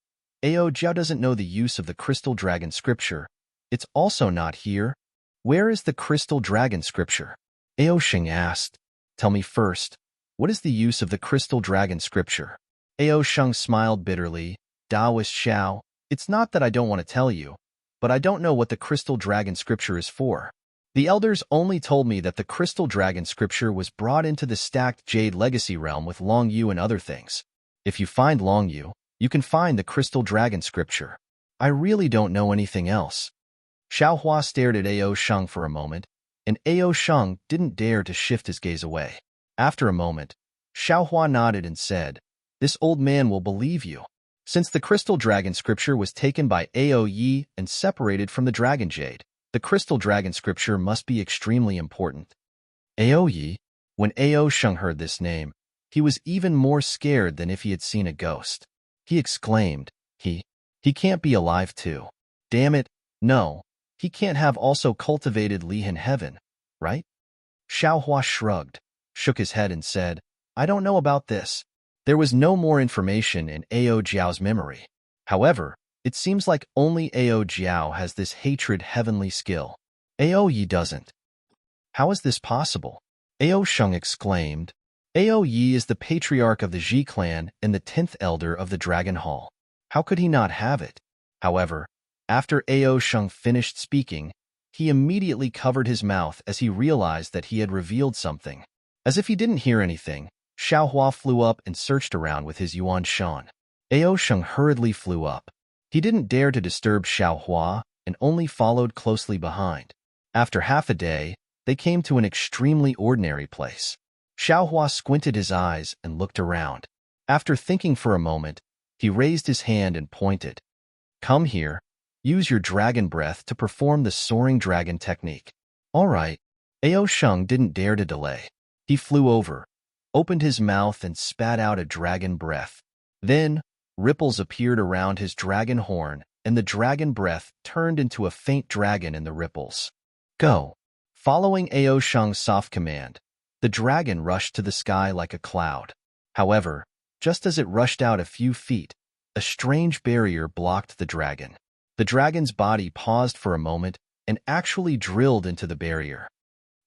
"Ao Jiao doesn't know the use of the Crystal Dragon Scripture. It's also not here." "Where is the Crystal Dragon Scripture?" Ao Sheng asked. "Tell me first, what is the use of the Crystal Dragon Scripture?" Ao Sheng smiled bitterly. "Taoist Xiao, it's not that I don't want to tell you, but I don't know what the Crystal Dragon Scripture is for. The elders only told me that the Crystal Dragon Scripture was brought into the stacked Jade Legacy realm with Longyu and other things. If you find Longyu, you can find the Crystal Dragon Scripture. I really don't know anything else." Xiao Hua stared at Ao Sheng for a moment, and Ao Sheng didn't dare to shift his gaze away. After a moment, Xiao Hua nodded and said, "This old man will believe you. Since the Crystal Dragon Scripture was taken by Ao Yi and separated from the Dragon Jade, the Crystal Dragon Scripture must be extremely important." Ao Yi? When Ao Sheng heard this name, he was even more scared than if he had seen a ghost. He exclaimed, He can't be alive too. Damn it, no, he can't have also cultivated Lihan Heaven, right?" Xiao Hua shrugged, shook his head and said, "I don't know about this." There was no more information in Ao Jiao's memory. However, it seems like only Ao Jiao has this hatred heavenly skill. Ao Yi doesn't. "How is this possible?" Ao Sheng exclaimed. "Ao Yi is the patriarch of the Ji clan and the 10th elder of the Dragon Hall. How could he not have it?" However, after Ao Sheng finished speaking, he immediately covered his mouth as he realized that he had revealed something. As if he didn't hear anything, Xiao Hua flew up and searched around with his Yuan Shan. Ao Sheng hurriedly flew up. He didn't dare to disturb Xiao Hua and only followed closely behind. After half a day, they came to an extremely ordinary place. Xiao Hua squinted his eyes and looked around. After thinking for a moment, he raised his hand and pointed. "Come here. Use your dragon breath to perform the soaring dragon technique." "All right." Ao Sheng didn't dare to delay. He flew over, opened his mouth and spat out a dragon breath. Then, ripples appeared around his dragon horn, and the dragon breath turned into a faint dragon in the ripples. "Go." Following Ao Sheng's soft command, the dragon rushed to the sky like a cloud. However, just as it rushed out a few feet, a strange barrier blocked the dragon. The dragon's body paused for a moment and actually drilled into the barrier.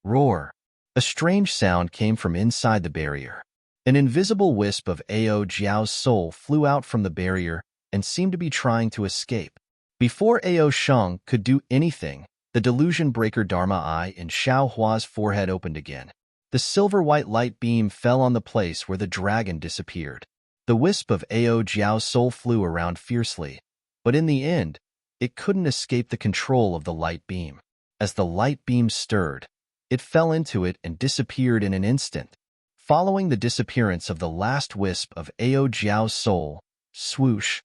Roar! A strange sound came from inside the barrier. An invisible wisp of Ao Jiao's soul flew out from the barrier and seemed to be trying to escape. Before Ao Sheng could do anything, the delusion breaker Dharma eye in Xiao Hua's forehead opened again. The silver-white light beam fell on the place where the dragon disappeared. The wisp of Ao Jiao's soul flew around fiercely, but in the end, it couldn't escape the control of the light beam. As the light beam stirred, it fell into it and disappeared in an instant. Following the disappearance of the last wisp of Ao Jiao's soul, swoosh,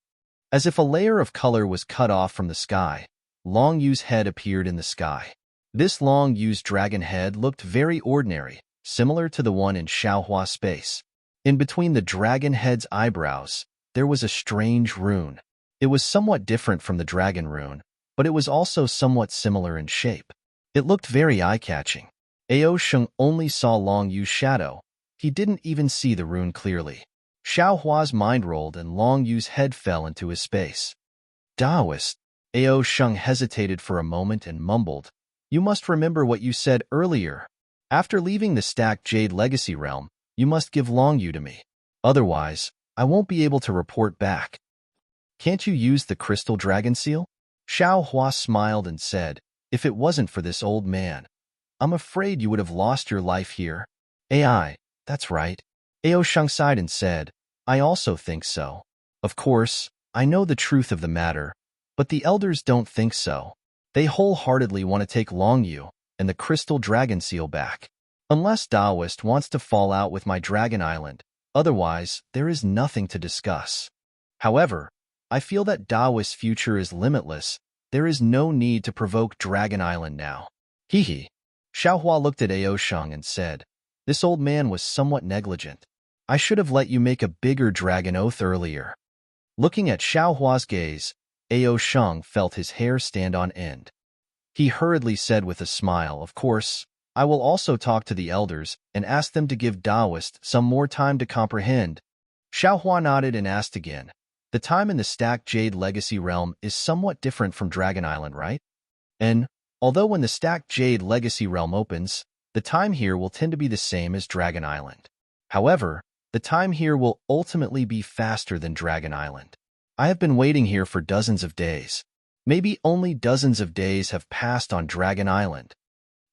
as if a layer of color was cut off from the sky, Long Yu's head appeared in the sky. This Long Yu's dragon head looked very ordinary, similar to the one in Xiaohua space. In between the dragon head's eyebrows, there was a strange rune. It was somewhat different from the dragon rune, but it was also somewhat similar in shape. It looked very eye-catching. Ao Sheng only saw Long Yu's shadow. He didn't even see the rune clearly. Xiao Hua's mind rolled and Long Yu's head fell into his space. "Taoist." Ao Sheng hesitated for a moment and mumbled, "You must remember what you said earlier." After leaving the stacked Jade Legacy Realm, you must give Longyu to me. Otherwise, I won't be able to report back. Can't you use the Crystal Dragon Seal? Xiao Hua smiled and said, if it wasn't for this old man, I'm afraid you would have lost your life here. AI, that's right. Ao Sheng sighed and said, I also think so. Of course, I know the truth of the matter, but the elders don't think so. They wholeheartedly want to take Longyu and the Crystal Dragon Seal back. Unless Daoist wants to fall out with my Dragon Island, otherwise there is nothing to discuss. However, I feel that Daoist's future is limitless. There is no need to provoke Dragon Island now. Hee. Xiaohua looked at Ao Sheng and said, this old man was somewhat negligent. I should have let you make a bigger dragon oath earlier. Looking at Xiaohua's gaze, Ao Sheng felt his hair stand on end. He hurriedly said with a smile, of course, I will also talk to the elders and ask them to give Daoist some more time to comprehend. Xiaohua nodded and asked again, the time in the stacked Jade Legacy Realm is somewhat different from Dragon Island, right? And, although when the stacked Jade Legacy Realm opens, the time here will tend to be the same as Dragon Island. However, the time here will ultimately be faster than Dragon Island. I have been waiting here for dozens of days. Maybe only dozens of days have passed on Dragon Island.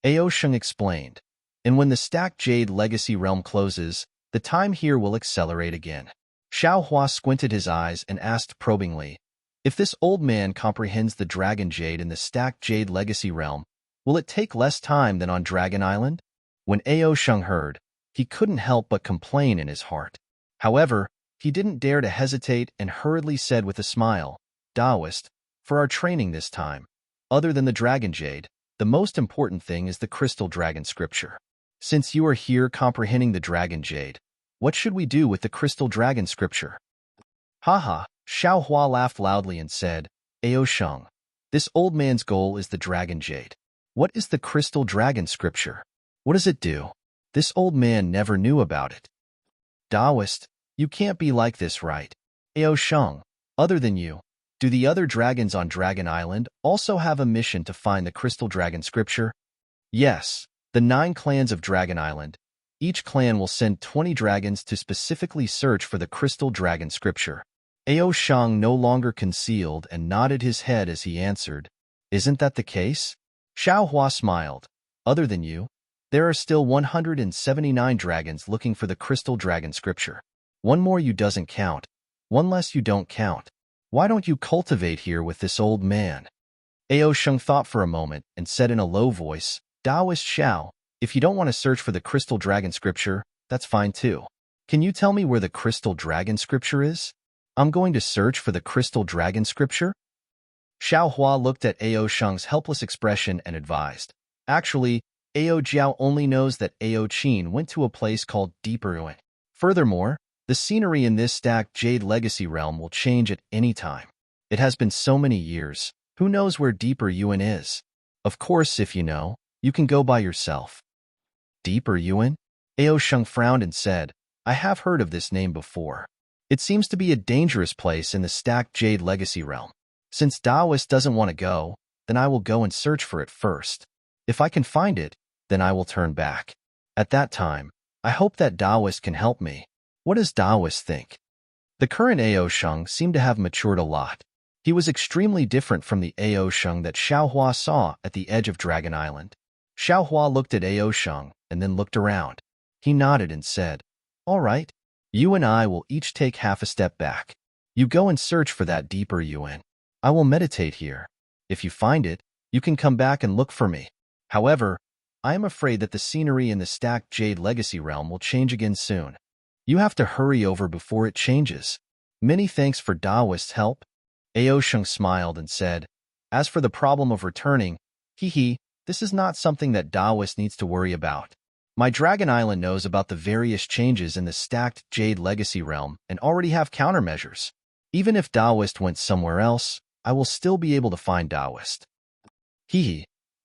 Ao Sheng explained, and when the stacked Jade Legacy Realm closes, the time here will accelerate again. Xiaohua squinted his eyes and asked probingly, if this old man comprehends the Dragon Jade in the stacked Jade Legacy Realm, will it take less time than on Dragon Island? When Ao Sheng heard, he couldn't help but complain in his heart. However, he didn't dare to hesitate and hurriedly said with a smile, Daoist, for our training this time, other than the Dragon Jade, the most important thing is the Crystal Dragon Scripture. Since you are here comprehending the Dragon Jade, what should we do with the Crystal Dragon Scripture? Haha, Xiaohua laughed loudly and said, Ao Sheng, this old man's goal is the Dragon Jade. What is the Crystal Dragon Scripture? What does it do? This old man never knew about it. Daoist, you can't be like this, right? Ao Sheng, other than you, do the other dragons on Dragon Island also have a mission to find the Crystal Dragon Scripture? Yes, the 9 clans of Dragon Island. Each clan will send 20 dragons to specifically search for the Crystal Dragon Scripture. Ao Sheng no longer concealed and nodded his head as he answered, isn't that the case? Xiaohua smiled. Other than you, there are still 179 dragons looking for the Crystal Dragon Scripture. One more you doesn't count. One less you don't count. Why don't you cultivate here with this old man? Ao Sheng thought for a moment and said in a low voice, Daoist Xiao, if you don't want to search for the Crystal Dragon Scripture, that's fine too. Can you tell me where the Crystal Dragon Scripture is? I'm going to search for the Crystal Dragon Scripture? Xiaohua looked at Ao Sheng's helpless expression and advised. Actually, Ao Jiao only knows that Ao Qin went to a place called Deeper Yuan. Furthermore, the scenery in this stacked Jade Legacy Realm will change at any time. It has been so many years. Who knows where Deeper Yuan is? Of course, if you know, you can go by yourself. Deeper Yuan? Ao Sheng frowned and said, I have heard of this name before. It seems to be a dangerous place in the stacked Jade Legacy Realm. Since Daoist doesn't want to go, then I will go and search for it first. If I can find it, then I will turn back. At that time, I hope that Daoist can help me. What does Daoist think? The current Ao Sheng seemed to have matured a lot. He was extremely different from the Ao Sheng that Xiaohua saw at the edge of Dragon Island. Xiaohua looked at Ao Sheng and then looked around. He nodded and said, all right, you and I will each take half a step back. You go and search for that Deeper Yuan. I will meditate here. If you find it, you can come back and look for me. However, I am afraid that the scenery in the stacked Jade Legacy Realm will change again soon. You have to hurry over before it changes. Many thanks for Daoist's help. Ao Sheng smiled and said, as for the problem of returning, this is not something that Daoist needs to worry about. My Dragon Island knows about the various changes in the stacked Jade Legacy Realm and already have countermeasures. Even if Daoist went somewhere else, I will still be able to find Daoist.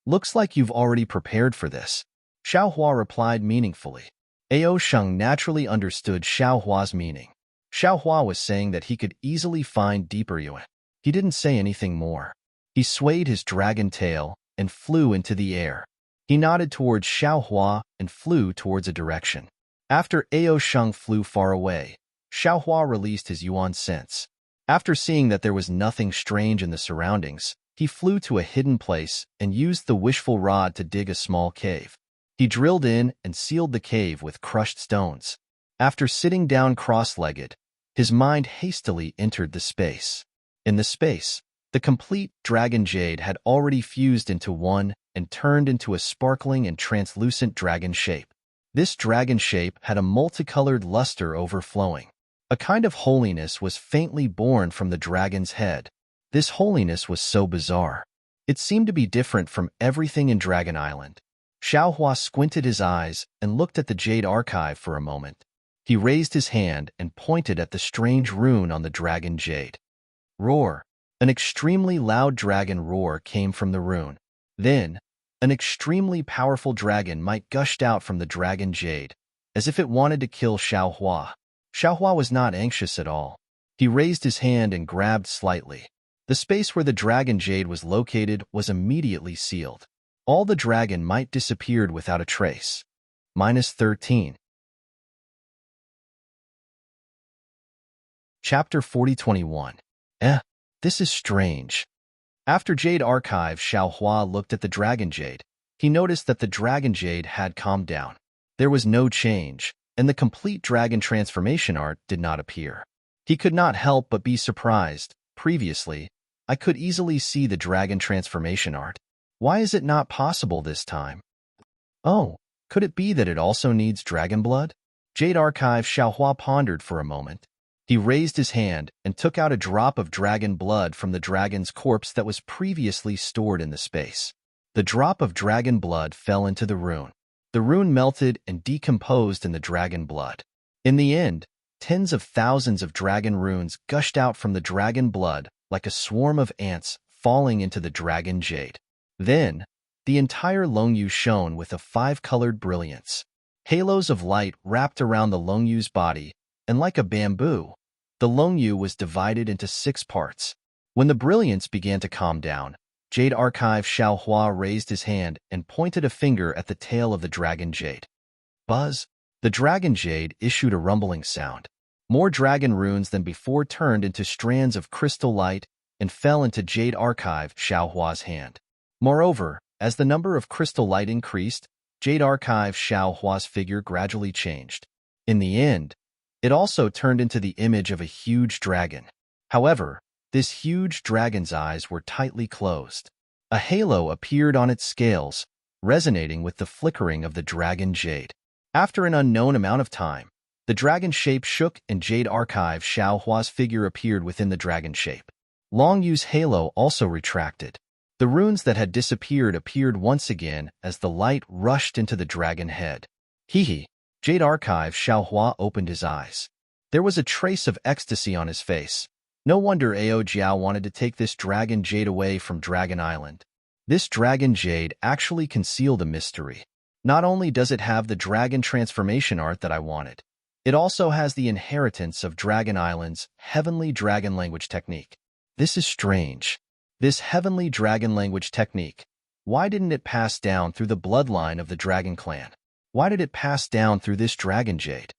Looks like you've already prepared for this. Xiaohua replied meaningfully. Ao Sheng naturally understood Xiaohua's meaning. Xiaohua was saying that he could easily find Deeper Yuan. He didn't say anything more. He swayed his dragon tail and flew into the air. He nodded towards Xiaohua and flew towards a direction. After Ao Sheng flew far away, Xiaohua released his yuan sense. After seeing that there was nothing strange in the surroundings, he flew to a hidden place and used the wishful rod to dig a small cave. He drilled in and sealed the cave with crushed stones. After sitting down cross-legged, his mind hastily entered the space. In the space, the complete dragon jade had already fused into one and turned into a sparkling and translucent dragon shape. This dragon shape had a multicolored luster overflowing. A kind of holiness was faintly born from the dragon's head. This holiness was so bizarre. It seemed to be different from everything in Dragon Island. Xiaohua squinted his eyes and looked at the jade archive for a moment. He raised his hand and pointed at the strange rune on the dragon jade. Roar! An extremely loud dragon roar came from the rune. Then, an extremely powerful dragon might gushed out from the dragon jade, as if it wanted to kill Xiaohua. Xiaohua was not anxious at all. He raised his hand and grabbed slightly. The space where the dragon jade was located was immediately sealed. All the dragon might disappeared without a trace. -13. Chapter 4021. This is strange. After Jade Archive, Xiaohua looked at the dragon jade. He noticed that the dragon jade had calmed down. There was no change, and the complete dragon transformation art did not appear. He could not help but be surprised. Previously, I could easily see the dragon transformation art. Why is it not possible this time? Oh, could it be that it also needs dragon blood? Jade Archive Xiaohua pondered for a moment. He raised his hand and took out a drop of dragon blood from the dragon's corpse that was previously stored in the space. The drop of dragon blood fell into the rune. The rune melted and decomposed in the dragon blood. In the end, tens of thousands of dragon runes gushed out from the dragon blood like a swarm of ants falling into the dragon jade. Then, the entire Longyu shone with a five-colored brilliance. Halos of light wrapped around the Longyu's body, and like a bamboo, the Longyu was divided into 6 parts. When the brilliance began to calm down, Jade Archive Xiaohua raised his hand and pointed a finger at the tail of the dragon jade. Buzz! The dragon jade issued a rumbling sound. More dragon runes than before turned into strands of crystal light and fell into Jade Archive Xiaohua's hand. Moreover, as the number of crystal light increased, Jade Archive Xiaohua's figure gradually changed. In the end, it also turned into the image of a huge dragon. However, this huge dragon's eyes were tightly closed. A halo appeared on its scales, resonating with the flickering of the dragon jade. After an unknown amount of time, the dragon shape shook and Jade Archive Xiaohua's figure appeared within the dragon shape. Longyu's halo also retracted. The runes that had disappeared appeared once again as the light rushed into the dragon head. Hee. Jade Archive Xiaohua opened his eyes. There was a trace of ecstasy on his face. No wonder Ao Jiao wanted to take this dragon jade away from Dragon Island. This dragon jade actually concealed a mystery. Not only does it have the dragon transformation art that I wanted, it also has the inheritance of Dragon Island's heavenly dragon language technique. This is strange. This heavenly dragon language technique, why didn't it pass down through the bloodline of the dragon clan? Why did it pass down through this dragon jade?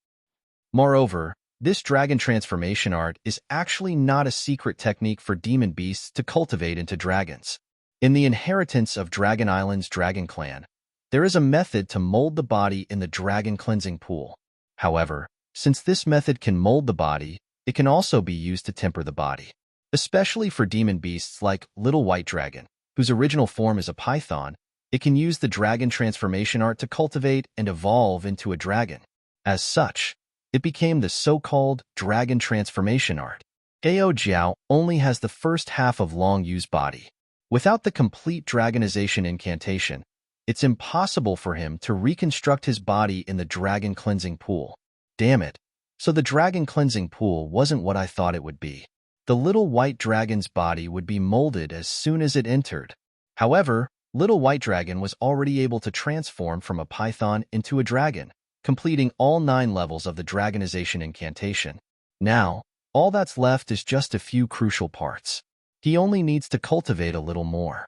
Moreover, this dragon transformation art is actually not a secret technique for demon beasts to cultivate into dragons. In the inheritance of Dragon Island's dragon clan, there is a method to mold the body in the dragon cleansing pool. However, since this method can mold the body, it can also be used to temper the body. Especially for demon beasts like Little White Dragon, whose original form is a python, it can use the dragon transformation art to cultivate and evolve into a dragon. As such, it became the so-called dragon transformation art. Ao Jiao only has the first half of Longyu's body. Without the complete dragonization incantation, it's impossible for him to reconstruct his body in the dragon cleansing pool. Damn it. So the dragon cleansing pool wasn't what I thought it would be. The little white dragon's body would be molded as soon as it entered. However, Little White Dragon was already able to transform from a python into a dragon, completing all 9 levels of the dragonization incantation. Now, all that's left is just a few crucial parts. He only needs to cultivate a little more.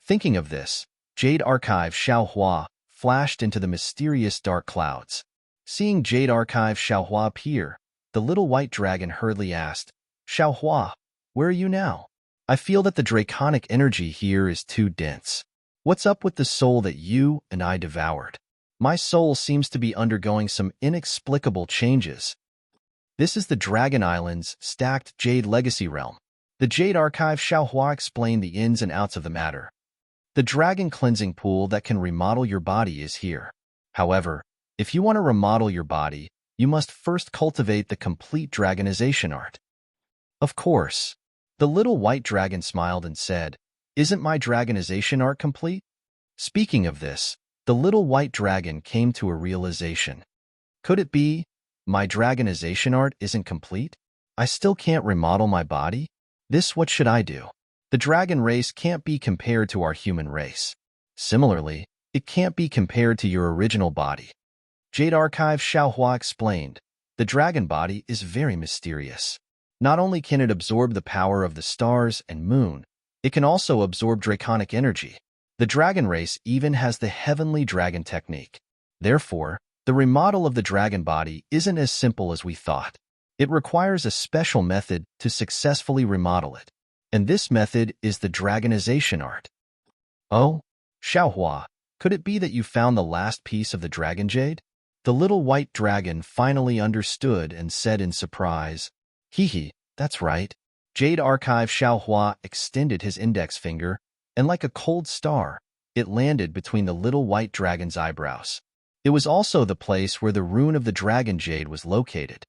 Thinking of this, Jade Archive Xiaohua flashed into the mysterious dark clouds. Seeing Jade Archive Xiaohua appear, the little white dragon hurriedly asked, Xiaohua, where are you now? I feel that the draconic energy here is too dense. What's up with the soul that you and I devoured? My soul seems to be undergoing some inexplicable changes. This is the Dragon Island's stacked Jade Legacy Realm. The Jade Archive Xiaohua explained the ins and outs of the matter. The dragon cleansing pool that can remodel your body is here. However, if you want to remodel your body, you must first cultivate the complete dragonization art. Of course. The little white dragon smiled and said, Isn't my dragonization art complete? Speaking of this, the little white dragon came to a realization. Could it be, my dragonization art isn't complete? I still can't remodel my body? What should I do? The dragon race can't be compared to our human race. Similarly, it can't be compared to your original body. Jade Archive Xiaohua explained, the dragon body is very mysterious. Not only can it absorb the power of the stars and moon, it can also absorb draconic energy. The dragon race even has the heavenly dragon technique. Therefore, the remodel of the dragon body isn't as simple as we thought. It requires a special method to successfully remodel it. And this method is the dragonization art. Oh, Xiaohua, could it be that you found the last piece of the dragon jade? The little white dragon finally understood and said in surprise, Hee, that's right. Jade Archive Xiaohua extended his index finger, and like a cold star, it landed between the little white dragon's eyebrows. It was also the place where the rune of the dragon jade was located.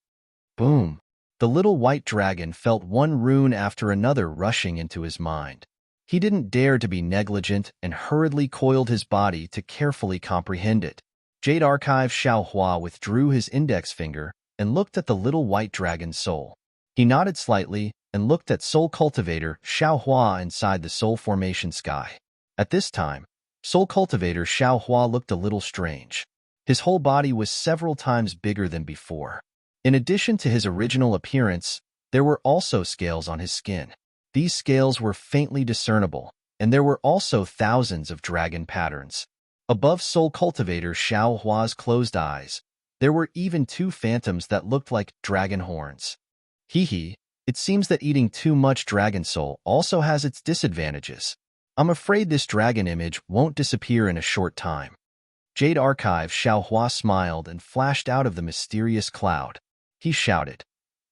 Boom! The little white dragon felt one rune after another rushing into his mind. He didn't dare to be negligent and hurriedly coiled his body to carefully comprehend it. Jade Archive Xiaohua withdrew his index finger and looked at the little white dragon's soul. He nodded slightly and looked at Soul Cultivator Xiaohua inside the Soul Formation sky. At this time, Soul Cultivator Xiaohua looked a little strange. His whole body was several times bigger than before. In addition to his original appearance, there were also scales on his skin. These scales were faintly discernible, and there were also thousands of dragon patterns. Above Soul Cultivator Xiaohua's closed eyes, there were even two phantoms that looked like dragon horns. Hee, it seems that eating too much dragon soul also has its disadvantages. I'm afraid this dragon image won't disappear in a short time. Jade Archive Xiaohua smiled and flashed out of the mysterious cloud. He shouted,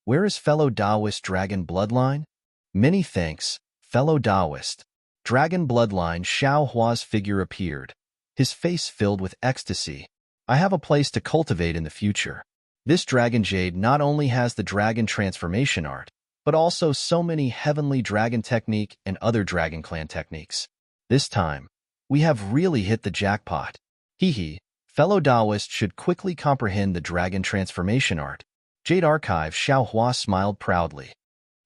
Where is fellow Taoist Dragon Bloodline? Many thanks, fellow Taoist. Dragon Bloodline Xiaohua's figure appeared, his face filled with ecstasy. I have a place to cultivate in the future. This dragon jade not only has the dragon transformation art, but also so many heavenly dragon technique and other dragon clan techniques. This time, we have really hit the jackpot. Hee, fellow Taoist should quickly comprehend the dragon transformation art. Jade Archive Xiaohua smiled proudly.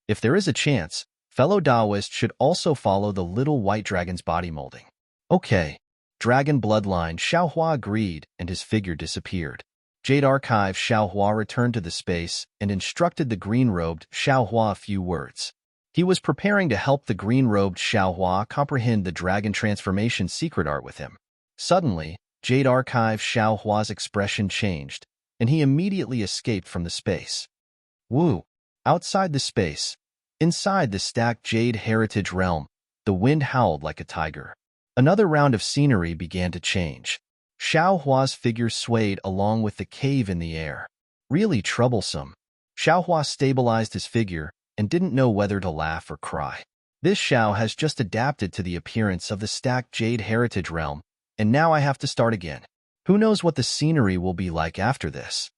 If there is a chance, fellow Taoist should also follow the little white dragon's body molding. Okay. Dragon Bloodline Xiaohua agreed, and his figure disappeared. Jade Archive Xiaohua returned to the space and instructed the green-robed Xiaohua a few words. He was preparing to help the green-robed Xiaohua comprehend the dragon transformation secret art with him. Suddenly, Jade Archive Xiaohua's expression changed, and he immediately escaped from the space. Woo! Outside the space, inside the stacked Jade Heritage Realm, the wind howled like a tiger. Another round of scenery began to change. Xiaohua's figure swayed along with the cave in the air. Really troublesome. Xiaohua stabilized his figure and didn't know whether to laugh or cry. This Xiao has just adapted to the appearance of the stacked Jade Heritage Realm, and now I have to start again. Who knows what the scenery will be like after this?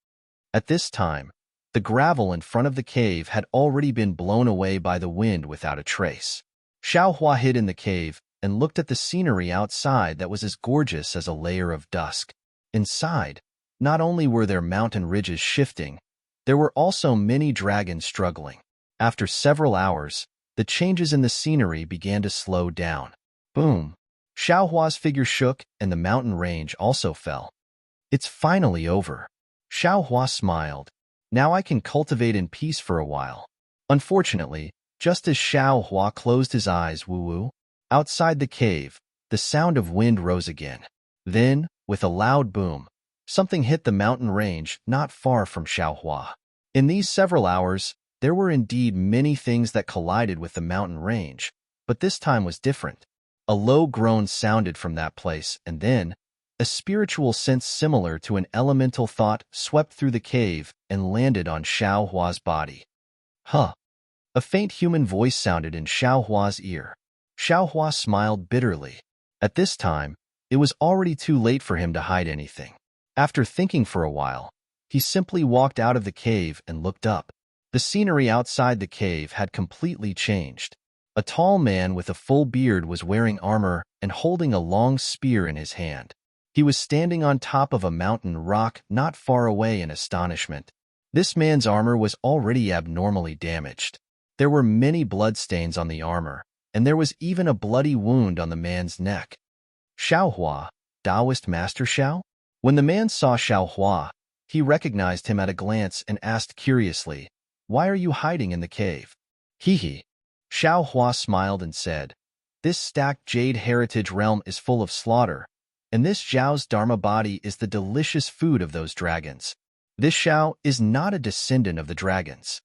At this time, the gravel in front of the cave had already been blown away by the wind without a trace. Xiaohua hid in the cave and looked at the scenery outside that was as gorgeous as a layer of dusk. Inside, not only were there mountain ridges shifting, there were also many dragons struggling. After several hours, the changes in the scenery began to slow down. Boom! Xiaohua's figure shook and the mountain range also fell. It's finally over. Xiaohua smiled. Now I can cultivate in peace for a while. Unfortunately, just as Xiaohua closed his eyes, woo-woo, outside the cave, the sound of wind rose again. Then, with a loud boom, something hit the mountain range not far from Xiaohua. In these several hours, there were indeed many things that collided with the mountain range, but this time was different. A low groan sounded from that place, and then, a spiritual sense similar to an elemental thought swept through the cave and landed on Xiaohua's body. Huh! A faint human voice sounded in Xiaohua's ear. Xiaohua smiled bitterly. At this time, it was already too late for him to hide anything. After thinking for a while, he simply walked out of the cave and looked up. The scenery outside the cave had completely changed. A tall man with a full beard was wearing armor and holding a long spear in his hand. He was standing on top of a mountain rock not far away in astonishment. This man's armor was already abnormally damaged. There were many bloodstains on the armor, and there was even a bloody wound on the man's neck. Xiaohua, Taoist Master Xiao? When the man saw Xiaohua, he recognized him at a glance and asked curiously, "Why are you hiding in the cave?" Hee. Xiaohua smiled and said, "This stacked jade heritage realm is full of slaughter, and this Xiao's Dharma body is the delicious food of those dragons. This Xiao is not a descendant of the dragons.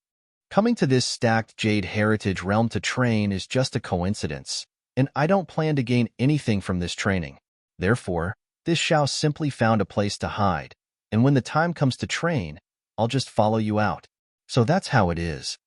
Coming to this stacked jade heritage realm to train is just a coincidence, and I don't plan to gain anything from this training. Therefore, this Xiao simply found a place to hide, and when the time comes to train, I'll just follow you out." So that's how it is.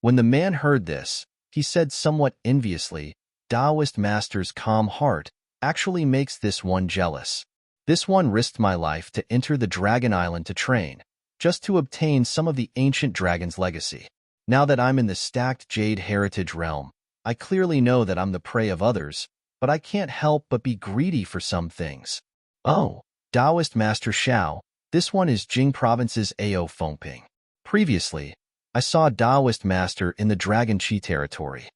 When the man heard this, he said somewhat enviously, "Taoist master's calm heart actually makes this one jealous. This one risked my life to enter the Dragon Island to train, just to obtain some of the ancient dragon's legacy. Now that I'm in the stacked jade heritage realm, I clearly know that I'm the prey of others, but I can't help but be greedy for some things." Oh, Taoist Master Xiao, this one is Jing Province's Ao Fengping. Previously, I saw Taoist Master in the Dragon Chi territory.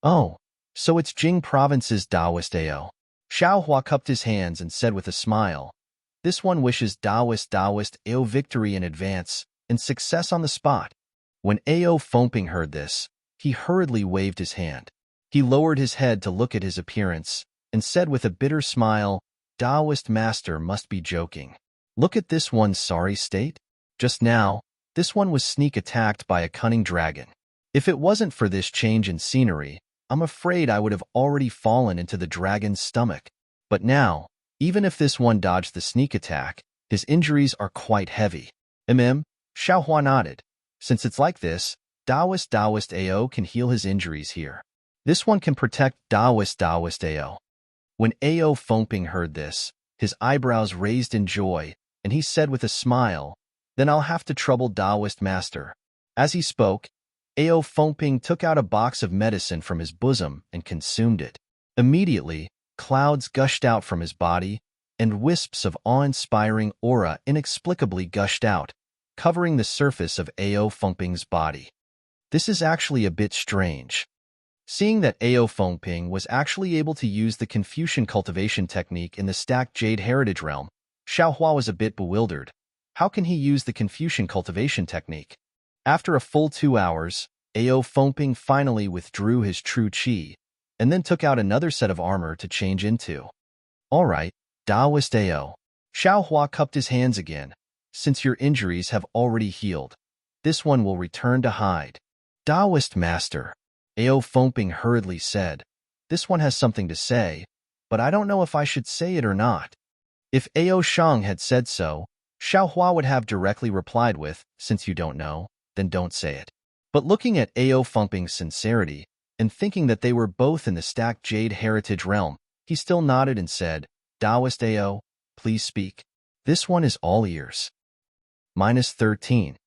Oh, so it's Jing Province's Taoist Ao. Xiaohua cupped his hands and said with a smile, "This one wishes Taoist Ao victory in advance and success on the spot." When Ao Fengping heard this, he hurriedly waved his hand. He lowered his head to look at his appearance and said with a bitter smile, "Taoist Master must be joking. Look at this one's sorry state. Just now, this one was sneak attacked by a cunning dragon. If it wasn't for this change in scenery, I'm afraid I would have already fallen into the dragon's stomach. But now, even if this one dodged the sneak attack, his injuries are quite heavy." Xiaohua nodded. "Since it's like this, Taoist Ao can heal his injuries here. This one can protect Taoist Ao." When Ao Fengping heard this, his eyebrows raised in joy, and he said with a smile, "Then I'll have to trouble Taoist Master." As he spoke, Ao Fengping took out a box of medicine from his bosom and consumed it. Immediately, clouds gushed out from his body, and wisps of awe-inspiring aura inexplicably gushed out, covering the surface of Ao Fengping's body. This is actually a bit strange. Seeing that Ao Fengping was actually able to use the Confucian cultivation technique in the stacked jade heritage realm, Xiaohua was a bit bewildered. How can he use the Confucian cultivation technique? After a full 2 hours, Ao Fengping finally withdrew his true qi, and then took out another set of armor to change into. "All right, Taoist Ao." Xiaohua cupped his hands again. "Since your injuries have already healed, this one will return to hide." "Taoist Master," Ao Fengping hurriedly said, "this one has something to say, but I don't know if I should say it or not." If Ao Shang had said so, Xiaohua would have directly replied with, "Since you don't know, then don't say it." But looking at Ao Fengping's sincerity, and thinking that they were both in the stacked jade heritage realm, he still nodded and said, "Taoist Ao, please speak. This one is all ears." -13.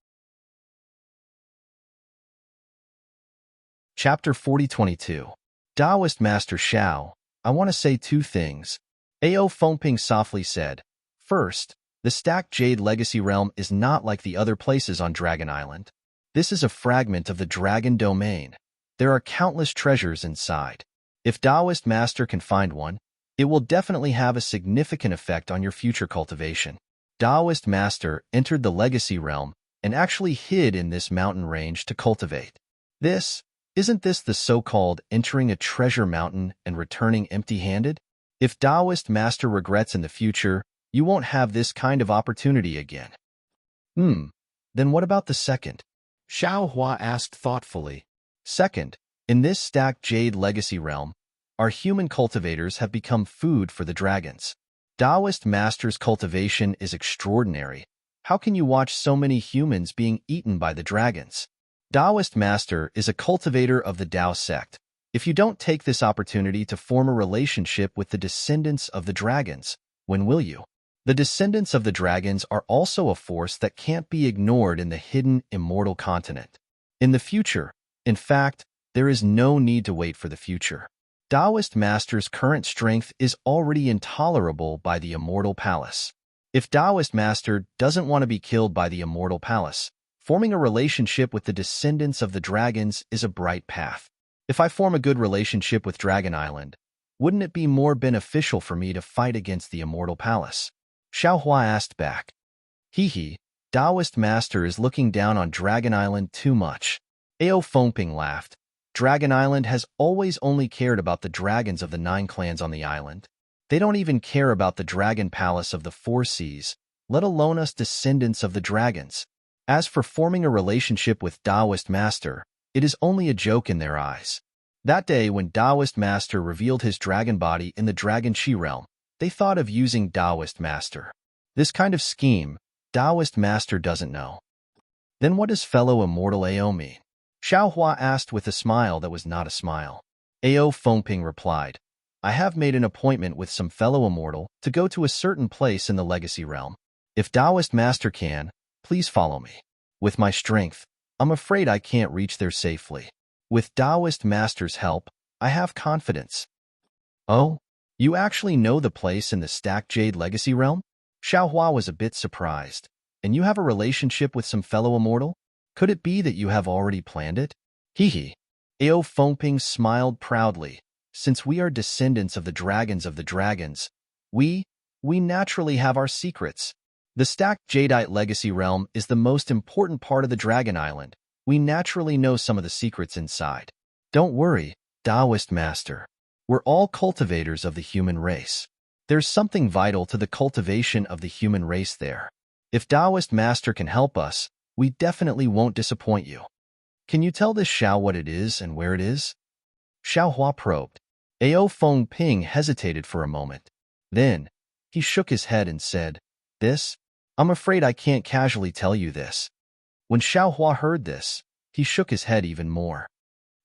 Chapter 4022. Taoist Master Xiao, I want to say 2 things. Ao Fengping softly said, "First, the stacked jade legacy realm is not like the other places on Dragon Island. This is a fragment of the dragon domain. There are countless treasures inside. If Taoist Master can find one, it will definitely have a significant effect on your future cultivation." Taoist Master entered the legacy realm and actually hid in this mountain range to cultivate. Isn't this the so-called entering a treasure mountain and returning empty-handed? If Taoist master regrets in the future, you won't have this kind of opportunity again. Then what about the second? Xiao Hua asked thoughtfully. Second, in this stacked jade legacy realm, our human cultivators have become food for the dragons. Taoist master's cultivation is extraordinary. How can you watch so many humans being eaten by the dragons? Taoist master is a cultivator of the Tao sect. If you don't take this opportunity to form a relationship with the descendants of the dragons, when will you? The descendants of the dragons are also a force that can't be ignored in the hidden immortal continent. In the future, in fact, there is no need to wait for the future. Taoist master's current strength is already intolerable by the immortal palace. If Taoist master doesn't want to be killed by the immortal palace, forming a relationship with the descendants of the dragons is a bright path. If I form a good relationship with Dragon Island, wouldn't it be more beneficial for me to fight against the immortal palace? Xiao Hua asked back. Hee, Taoist master is looking down on Dragon Island too much. Ao Fengping laughed. Dragon Island has always only cared about the dragons of the 9 clans on the island. They don't even care about the dragon palace of the 4 seas, let alone us descendants of the dragons. As for forming a relationship with Taoist master, it is only a joke in their eyes. That day when Taoist master revealed his dragon body in the Dragon Chi realm, they thought of using Taoist master. This kind of scheme, Taoist master doesn't know. Then what does fellow immortal Ao mean? Xiao Hua asked with a smile that was not a smile. Ao Fengping replied, I have made an appointment with some fellow immortal to go to a certain place in the legacy realm. If Taoist master can, please follow me. With my strength, I'm afraid I can't reach there safely. With Taoist master's help, I have confidence. Oh? You actually know the place in the stacked jade legacy realm? Xiao Hua was a bit surprised. And you have a relationship with some fellow immortal? Could it be that you have already planned it? Hee. Ao Fengping smiled proudly. Since we are descendants of the dragons, we naturally have our secrets. The stacked jadeite legacy realm is the most important part of the Dragon Island. We naturally know some of the secrets inside. Don't worry, Taoist master. We're all cultivators of the human race. There's something vital to the cultivation of the human race there. If Taoist master can help us, we definitely won't disappoint you. Can you tell this Xiao what it is and where it is? Xiao Hua probed. Ao Fengping hesitated for a moment. Then, he shook his head and said, This? I'm afraid I can't casually tell you this. When Xiao Hua heard this, he shook his head even more.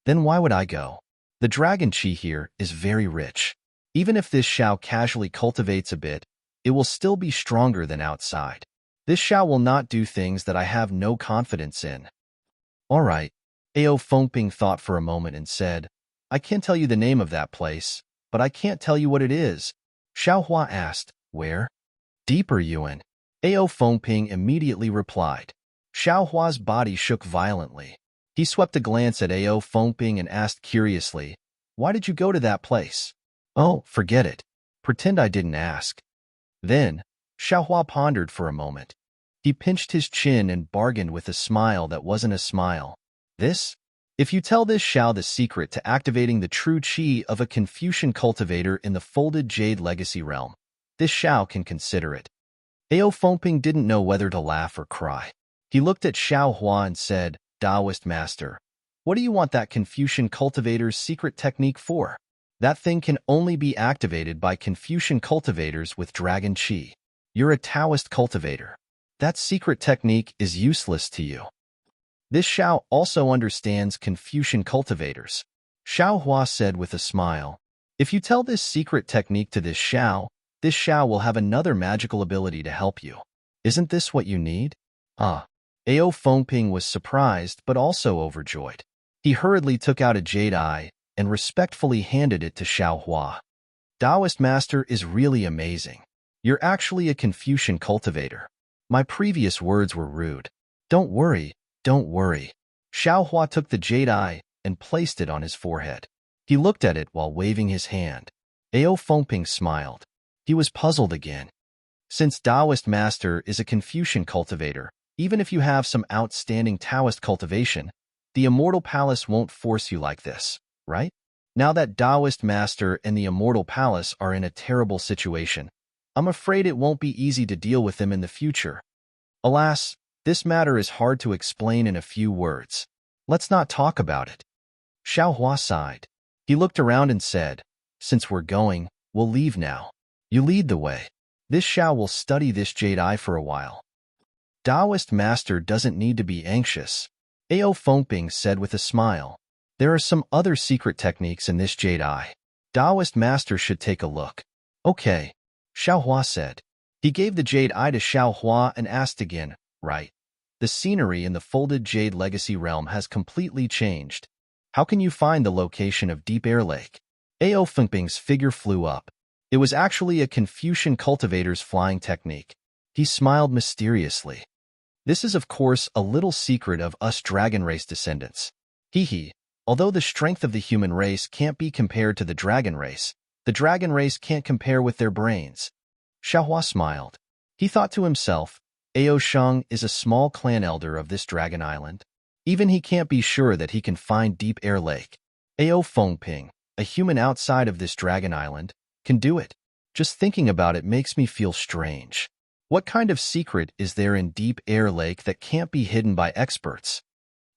Then why would I go? The dragon chi here is very rich. Even if this Xiao casually cultivates a bit, it will still be stronger than outside. This Xiao will not do things that I have no confidence in. All right, Ao Fengping thought for a moment and said, I can tell you the name of that place, but I can't tell you what it is. Xiao Hua asked, Where? Deeper, Yuan. Ao Fengping immediately replied. Xiao Hua's body shook violently. He swept a glance at Ao Fengping and asked curiously, Why did you go to that place? Oh, forget it. Pretend I didn't ask. Then, Xiao Hua pondered for a moment. He pinched his chin and bargained with a smile that wasn't a smile. This? If you tell this Xiao the secret to activating the true chi of a Confucian cultivator in the folded jade legacy realm, this Xiao can consider it. Ao Fengping didn't know whether to laugh or cry. He looked at Xiao Hua and said, Taoist master, what do you want that Confucian cultivator's secret technique for? That thing can only be activated by Confucian cultivators with dragon chi. You're a Taoist cultivator. That secret technique is useless to you. This Xiao also understands Confucian cultivators. Xiao Hua said with a smile, If you tell this secret technique to this Xiao will have another magical ability to help you. Isn't this what you need? Ao Fengping was surprised but also overjoyed. He hurriedly took out a jade eye and respectfully handed it to Xiao Hua. Taoist master is really amazing. You're actually a Confucian cultivator. My previous words were rude. Don't worry. Xiao Hua took the jade eye and placed it on his forehead. He looked at it while waving his hand. Ao Fengping smiled. He was puzzled again. Since Taoist master is a Confucian cultivator, even if you have some outstanding Taoist cultivation, the immortal palace won't force you like this, right? Now that Taoist master and the immortal palace are in a terrible situation, I'm afraid it won't be easy to deal with them in the future. Alas, this matter is hard to explain in a few words. Let's not talk about it. Xiaohua sighed. He looked around and said, since we're going, we'll leave now. You lead the way. This Xiao will study this jade eye for a while. Taoist master doesn't need to be anxious, Ao Fengping said with a smile. There are some other secret techniques in this jade eye. Taoist master should take a look. Okay, Xiaohua said. He gave the jade eye to Xiaohua and asked again, right? The scenery in the folded jade legacy realm has completely changed. How can you find the location of Deep Air Lake? Ao Fengping's figure flew up. It was actually a Confucian cultivator's flying technique. He smiled mysteriously. This is of course a little secret of us dragon race descendants. Hee. Although the strength of the human race can't be compared to the dragon race can't compare with their brains. Xiaohua smiled. He thought to himself, Ao Sheng is a small clan elder of this dragon island. Even he can't be sure that he can find Deep Air Lake. Ao Fengping, a human outside of this dragon island, can do it. Just thinking about it makes me feel strange. What kind of secret is there in Deep Air Lake that can't be hidden by experts?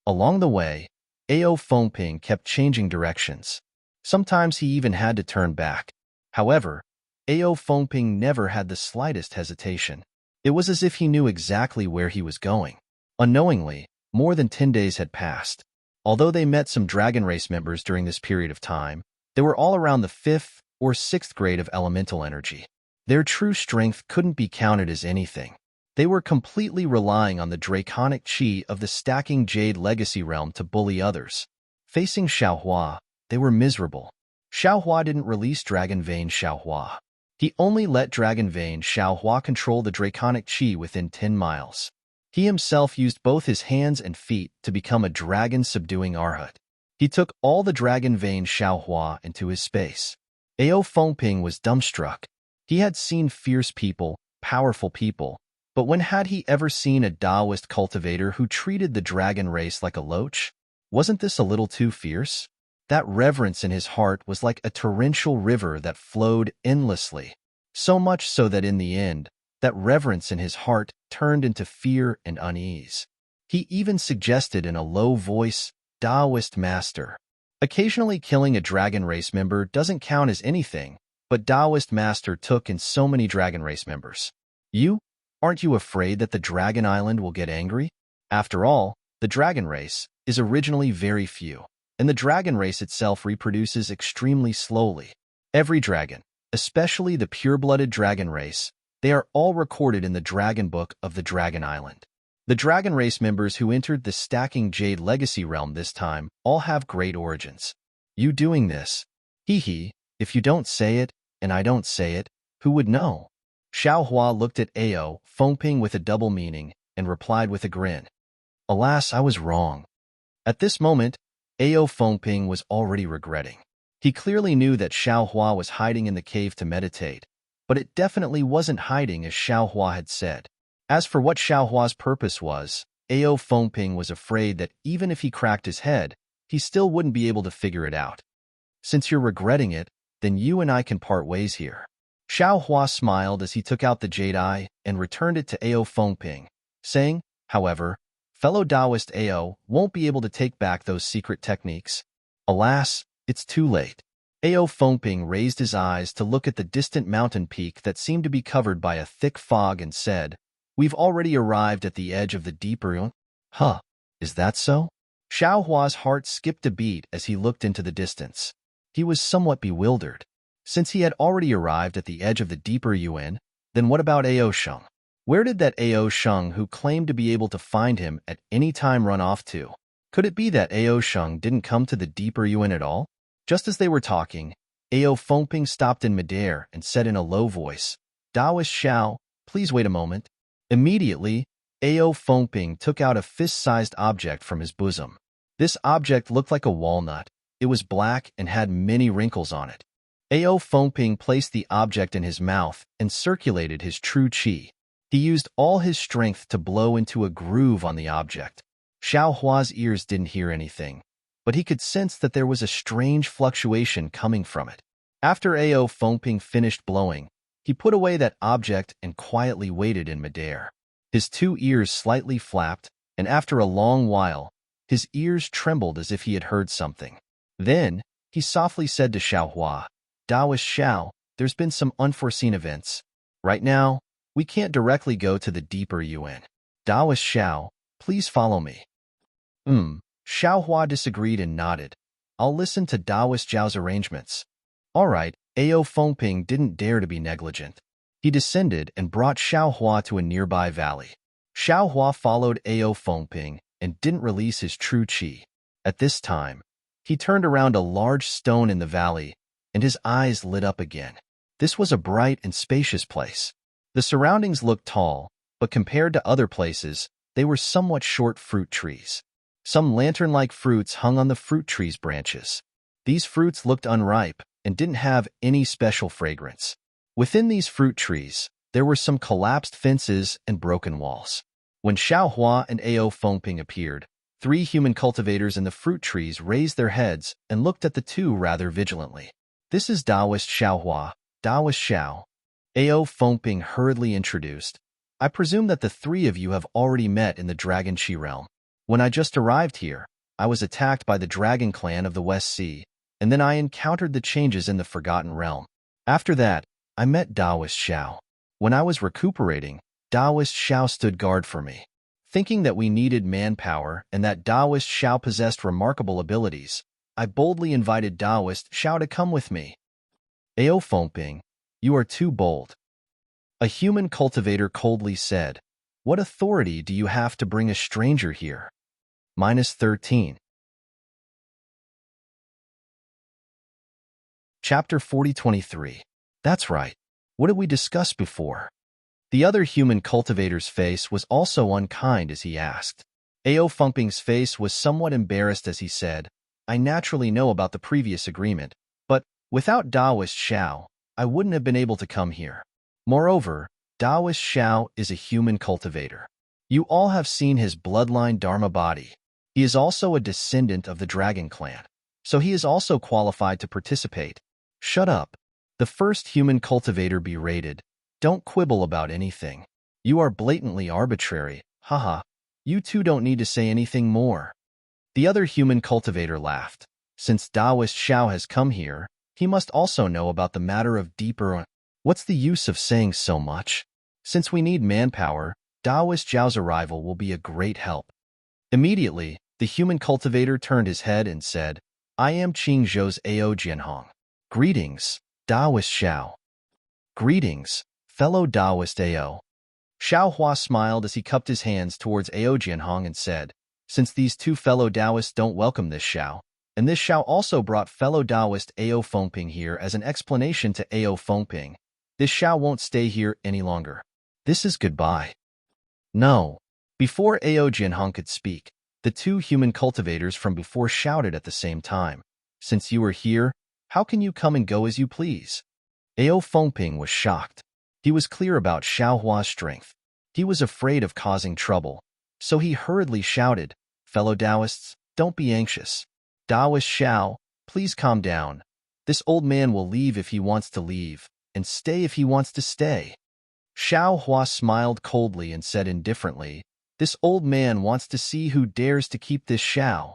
Along the way, Ao Fengping kept changing directions. Sometimes he even had to turn back. However, Ao Fengping never had the slightest hesitation. It was as if he knew exactly where he was going. Unknowingly, more than 10 days had passed. Although they met some dragon race members during this period of time, they were all around the 5th or 6th grade of elemental energy. Their true strength couldn't be counted as anything. They were completely relying on the draconic chi of the stacking jade legacy realm to bully others. Facing Xiaohua, they were miserable. Xiaohua didn't release Dragon Vein Xiaohua. He only let Dragon Vein Xiaohua control the draconic chi within 10 miles. He himself used both his hands and feet to become a dragon-subduing arhat. He took all the Dragon Vein Xiaohua into his space. Ao Fengping was dumbstruck. He had seen fierce people, powerful people, but when had he ever seen a Taoist cultivator who treated the dragon race like a loach? Wasn't this a little too fierce? That reverence in his heart was like a torrential river that flowed endlessly. So much so that in the end, that reverence in his heart turned into fear and unease. He even suggested in a low voice, Taoist master. Occasionally killing a dragon race member doesn't count as anything, but Taoist master took in so many dragon race members. Aren't you afraid that the dragon island will get angry? After all, the dragon race is originally very few, and the dragon race itself reproduces extremely slowly. Every dragon, especially the pure-blooded dragon race, they are all recorded in the Dragon Book of the Dragon Island. The dragon race members who entered the stacking jade legacy realm this time all have great origins. You doing this? If you don't say it, and I don't say it, who would know? Xiaohua looked at Ao Fengping with a double meaning and replied with a grin. Alas, I was wrong. At this moment, Ao Fengping was already regretting. He clearly knew that Xiaohua was hiding in the cave to meditate, but it definitely wasn't hiding as Xiaohua had said. As for what Xiaohua's purpose was, Ao Fengping was afraid that even if he cracked his head, he still wouldn't be able to figure it out. Since you're regretting it, then you and I can part ways here. Xiaohua smiled as he took out the jade eye and returned it to Ao Fengping, saying, however, fellow Taoist Ao won't be able to take back those secret techniques. Alas, it's too late. Ao Fengping raised his eyes to look at the distant mountain peak that seemed to be covered by a thick fog and said, We've already arrived at the edge of the deeper Yun. Huh, is that so? Xiaohua's heart skipped a beat as he looked into the distance. He was somewhat bewildered. Since he had already arrived at the edge of the deeper Yuan, then what about Ao Sheng? Where did that Ao Sheng who claimed to be able to find him at any time run off to? Could it be that Ao Sheng didn't come to the deeper Yuan at all? Just as they were talking, Ao Fengping stopped in midair and said in a low voice, Taoist Xiao, please wait a moment. Immediately, Ao Fengping took out a fist-sized object from his bosom. This object looked like a walnut. It was black and had many wrinkles on it. Ao Fengping placed the object in his mouth and circulated his true qi. He used all his strength to blow into a groove on the object. Xiaohua's ears didn't hear anything. but he could sense that there was a strange fluctuation coming from it. After Ao Fengping finished blowing, he put away that object and quietly waited in midair. His two ears slightly flapped, and after a long while, his ears trembled as if he had heard something. Then, he softly said to Xiaohua, "Daoist Xiao, there's been some unforeseen events. Right now, we can't directly go to the deeper Yuan. Daoist Xiao, please follow me." Xiaohua disagreed and nodded. "I'll listen to Daoist Zhao's arrangements." All right, Ao Fengping didn't dare to be negligent. He descended and brought Xiaohua to a nearby valley. Xiaohua followed Ao Fengping and didn't release his true qi. At this time, he turned around a large stone in the valley, and his eyes lit up again. This was a bright and spacious place. The surroundings looked tall, but compared to other places, they were somewhat short fruit trees. Some lantern-like fruits hung on the fruit trees' branches. These fruits looked unripe and didn't have any special fragrance. Within these fruit trees, there were some collapsed fences and broken walls. When Xiaohua and Ao Fengping appeared, 3 human cultivators in the fruit trees raised their heads and looked at the two rather vigilantly. "This is Daoist Xiaohua, Daoist Xiao," Ao Fengping hurriedly introduced. "I presume that the 3 of you have already met in the Dragon Qi realm. When I just arrived here, I was attacked by the Dragon Clan of the West Sea, and then I encountered the changes in the Forgotten Realm. After that, I met Daoist Xiao. When I was recuperating, Daoist Xiao stood guard for me. Thinking that we needed manpower and that Daoist Xiao possessed remarkable abilities, I boldly invited Daoist Xiao to come with me." "Ao Fengping, you are too bold," a human cultivator coldly said. "What authority do you have to bring a stranger here?" -13. Chapter 4023. That's right. What did we discuss before? The other human cultivator's face was also unkind as he asked. Ao Fengping's face was somewhat embarrassed as he said, "I naturally know about the previous agreement, but without Daoist Xiao, I wouldn't have been able to come here. Moreover, Daoist Xiao is a human cultivator. You all have seen his bloodline Dharma body. He is also a descendant of the Dragon Clan, so he is also qualified to participate." "Shut up," the first human cultivator berated. "Don't quibble about anything. You are blatantly arbitrary, haha. You two don't need to say anything more." The other human cultivator laughed. "Since Daoist Xiao has come here, he must also know about the matter of deeper. What's the use of saying so much? Since we need manpower, Daoist Zhao's arrival will be a great help." Immediately, the human cultivator turned his head and said, "I am Qingzhou's Ao Jianhong. Greetings, Daoist Xiao." "Greetings, fellow Daoist Ao." Xiaohua smiled as he cupped his hands towards Ao Jianhong and said, "Since these 2 fellow Daoists don't welcome this Xiao, and this Xiao also brought fellow Daoist Ao Fengping here as an explanation to Ao Fengping, this Xiao won't stay here any longer. This is goodbye." "No." Before Ao Jianhong could speak, the 2 human cultivators from before shouted at the same time, "Since you are here, how can you come and go as you please?" Ao Fengping was shocked. He was clear about Xiaohua's strength. He was afraid of causing trouble, so he hurriedly shouted, "Fellow Daoists, don't be anxious. Daoist Xiao, please calm down. This old man will leave if he wants to leave, and stay if he wants to stay." Xiaohua smiled coldly and said indifferently, "This old man wants to see who dares to keep this Xiao.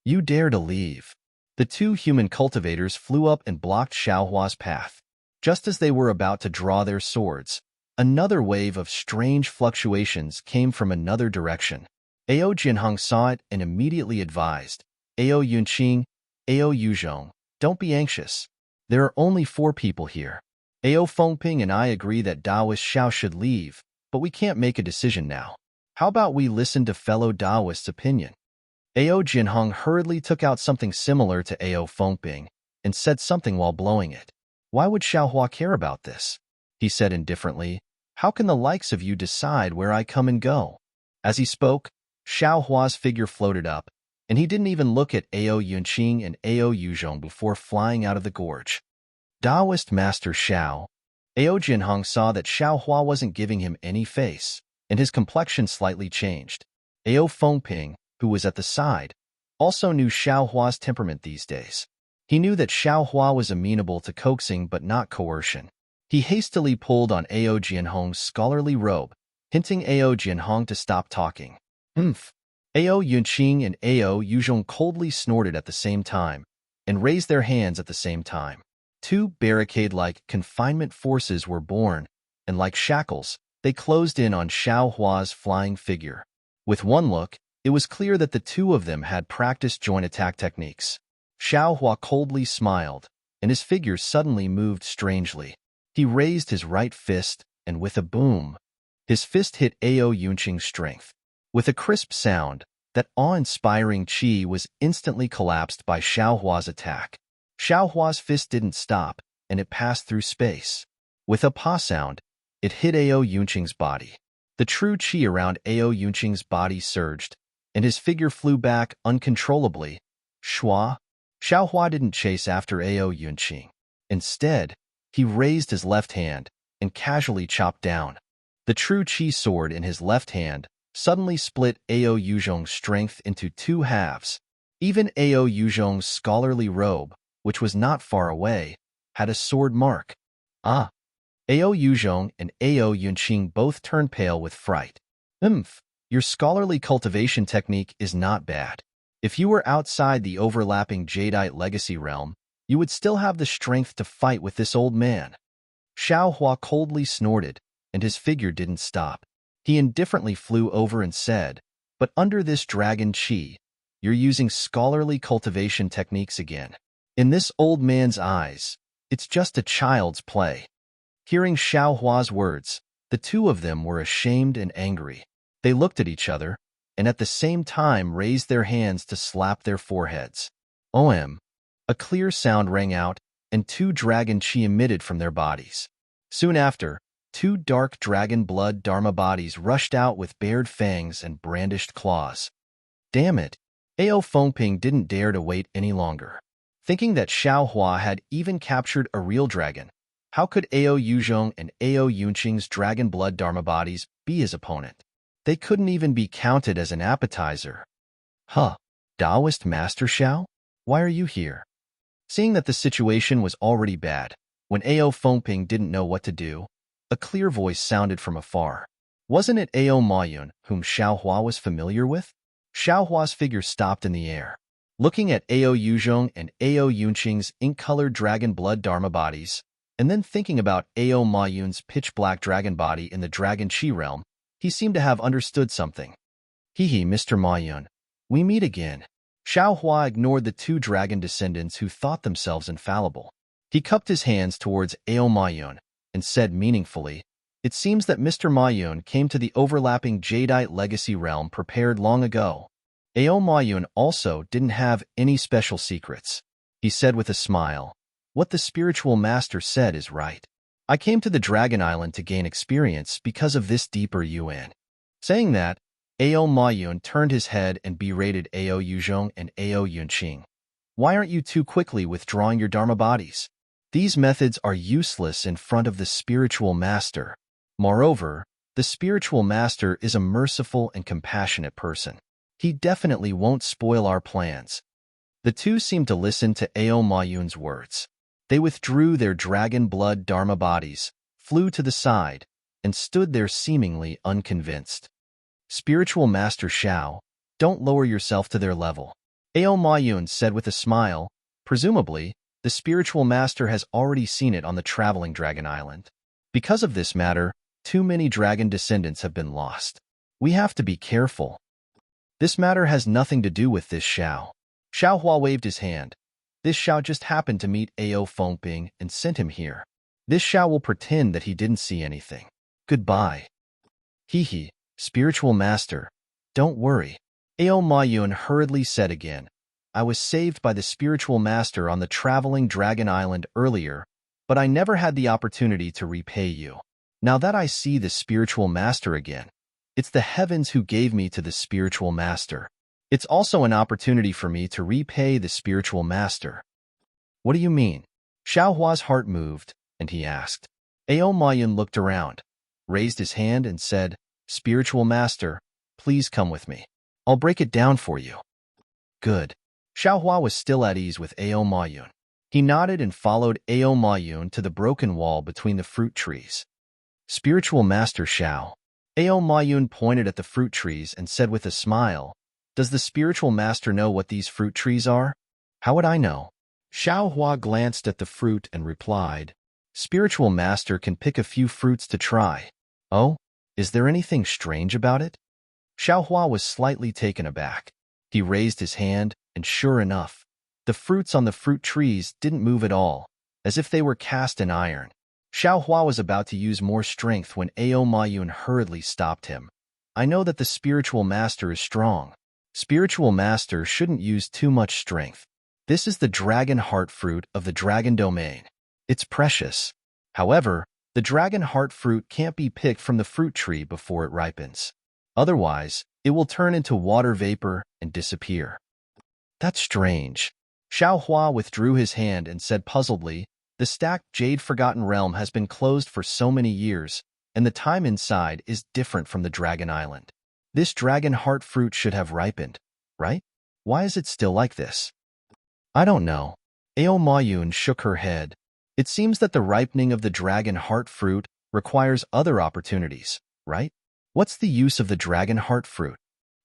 You dare to leave." The 2 human cultivators flew up and blocked Xiaohua's path. Just as they were about to draw their swords, another wave of strange fluctuations came from another direction. Ao Jianhong saw it and immediately advised, "Ao Yunqing, Ao Yuzhong, don't be anxious. There are only 4 people here. Ao Fengping and I agree that Daoist Xiao should leave, but we can't make a decision now. How about we listen to fellow Daoist's opinion?" Ao Jianhong hurriedly took out something similar to Ao Fengping and said something while blowing it. "Why would Xiaohua care about this?" he said indifferently. "How can the likes of you decide where I come and go?" As he spoke, Xiaohua's figure floated up, and he didn't even look at Ao Yunqing and Ao Yuzhong before flying out of the gorge. Daoist Master Xiao. Ao Jianhong saw that Xiaohua wasn't giving him any face, and his complexion slightly changed. Ao Fengping, who was at the side, also knew Xiao Hua's temperament these days. He knew that Xiao Hua was amenable to coaxing but not coercion. He hastily pulled on Ao Jianhong's scholarly robe, hinting Ao Jianhong to stop talking. Humph. Ao Yunqing and Ao Yuzhong coldly snorted at the same time and raised their hands at the same time. Two barricade-like confinement forces were born, and like shackles, they closed in on Xiao Hua's flying figure. With one look, it was clear that the two of them had practiced joint attack techniques. Xiao Hua coldly smiled, and his figure suddenly moved strangely. He raised his right fist, and with a boom, his fist hit Ao Yunqing's strength. With a crisp sound, that awe-inspiring qi was instantly collapsed by Xiao Hua's attack. Xiao Hua's fist didn't stop, and it passed through space. With a pa sound, it hit Ao Yunqing's body. The true qi around Ao Yunqing's body surged, and his figure flew back uncontrollably. Shua? Xiao Hua didn't chase after Ao Yunqing. Instead, he raised his left hand and casually chopped down. The true qi sword in his left hand suddenly split Ao Yuzhong's strength into two halves. Even Ao Yuzhong's scholarly robe, which was not far away, had a sword mark. Ah! Ao Yuzhong and Ao Yunqing both turned pale with fright. Your scholarly cultivation technique is not bad. If you were outside the overlapping Jadeite legacy realm, you would still have the strength to fight with this old man. Xiao Hua coldly snorted, and his figure didn't stop. He indifferently flew over and said, "But under this dragon qi, you're using scholarly cultivation techniques again. In this old man's eyes, it's just a child's play." Hearing Xiao Hua's words, the two of them were ashamed and angry. They looked at each other, and at the same time raised their hands to slap their foreheads. OM. A clear sound rang out, and two dragon qi emitted from their bodies. Soon after, two dark dragon blood dharma bodies rushed out with bared fangs and brandished claws. Damn it! Ao Fengping didn't dare to wait any longer. Thinking that Xiao Hua had even captured a real dragon, how could Ao Yuzhong and Ao Yunqing's dragon blood dharma bodies be his opponent? They couldn't even be counted as an appetizer. Huh. Taoist Master Xiao? Why are you here? Seeing that the situation was already bad, when Ao Fengping didn't know what to do, a clear voice sounded from afar. Wasn't it Ao Mayun, whom Xiao Hua was familiar with? Xiao Hua's figure stopped in the air. Looking at Ao Yuzhong and Ao Yunqing's ink-colored dragon blood dharma bodies, and then thinking about Ao Mayun's pitch-black dragon body in the dragon qi realm, he seemed to have understood something. Hee, Mr. Mayun. We meet again. Xiao Hua ignored the two dragon descendants who thought themselves infallible. He cupped his hands towards Ao Mayun and said meaningfully, "It seems that Mr. Mayun came to the overlapping Jadeite legacy realm prepared long ago." Ao Mayun also didn't have any special secrets. He said with a smile, "What the spiritual master said is right. I came to the Dragon Island to gain experience because of this deeper UN." Saying that, Ao Mayun turned his head and berated Ao Yuzhong and Ao Yunqing. "Why aren't you too quickly withdrawing your dharma bodies? These methods are useless in front of the spiritual master. Moreover, the spiritual master is a merciful and compassionate person. He definitely won't spoil our plans." The two seemed to listen to Ao Mayun's words. They withdrew their dragon blood dharma bodies, flew to the side, and stood there seemingly unconvinced. "Spiritual Master Xiao, don't lower yourself to their level," Ao Mayun said with a smile. Presumably, the spiritual master has already seen it on the traveling Dragon Island. Because of this matter, too many dragon descendants have been lost. We have to be careful. This matter has nothing to do with this Xiao. Xiao Hua waved his hand. This Xiao just happened to meet Ao Fengping and sent him here. This Xiao will pretend that he didn't see anything. Goodbye. Hee, spiritual master. Don't worry. Ao Mayun hurriedly said again. I was saved by the spiritual master on the traveling Dragon Island earlier, but I never had the opportunity to repay you. Now that I see the spiritual master again, it's the heavens who gave me to the spiritual master. It's also an opportunity for me to repay the spiritual master. What do you mean? Xiao Hua's heart moved, and he asked. Ao Mayun looked around, raised his hand and said, Spiritual master, please come with me. I'll break it down for you. Good. Xiaohua was still at ease with Ao Mayun. He nodded and followed Ao Mayun to the broken wall between the fruit trees. Spiritual Master Xiao. Ao Mayun pointed at the fruit trees and said with a smile, "Does the spiritual master know what these fruit trees are?" "How would I know?" Xiaohua glanced at the fruit and replied, "Spiritual master can pick a few fruits to try." "Oh, is there anything strange about it?" Xiaohua was slightly taken aback. He raised his hand, and sure enough, the fruits on the fruit trees didn't move at all, as if they were cast in iron. Xiaohua was about to use more strength when Ao Mayun hurriedly stopped him. "I know that the spiritual master is strong. Spiritual master shouldn't use too much strength. This is the dragon heart fruit of the dragon domain. It's precious. However, the dragon heart fruit can't be picked from the fruit tree before it ripens. Otherwise, it will turn into water vapor and disappear." "That's strange." Xiaohua withdrew his hand and said puzzledly, "The stacked Jade Forgotten Realm has been closed for so many years, and the time inside is different from the Dragon Island. This dragon heart fruit should have ripened, right? Why is it still like this?" "I don't know." Ao Mayun shook her head. "It seems that the ripening of the dragon heart fruit requires other opportunities, right? What's the use of the dragon heart fruit?"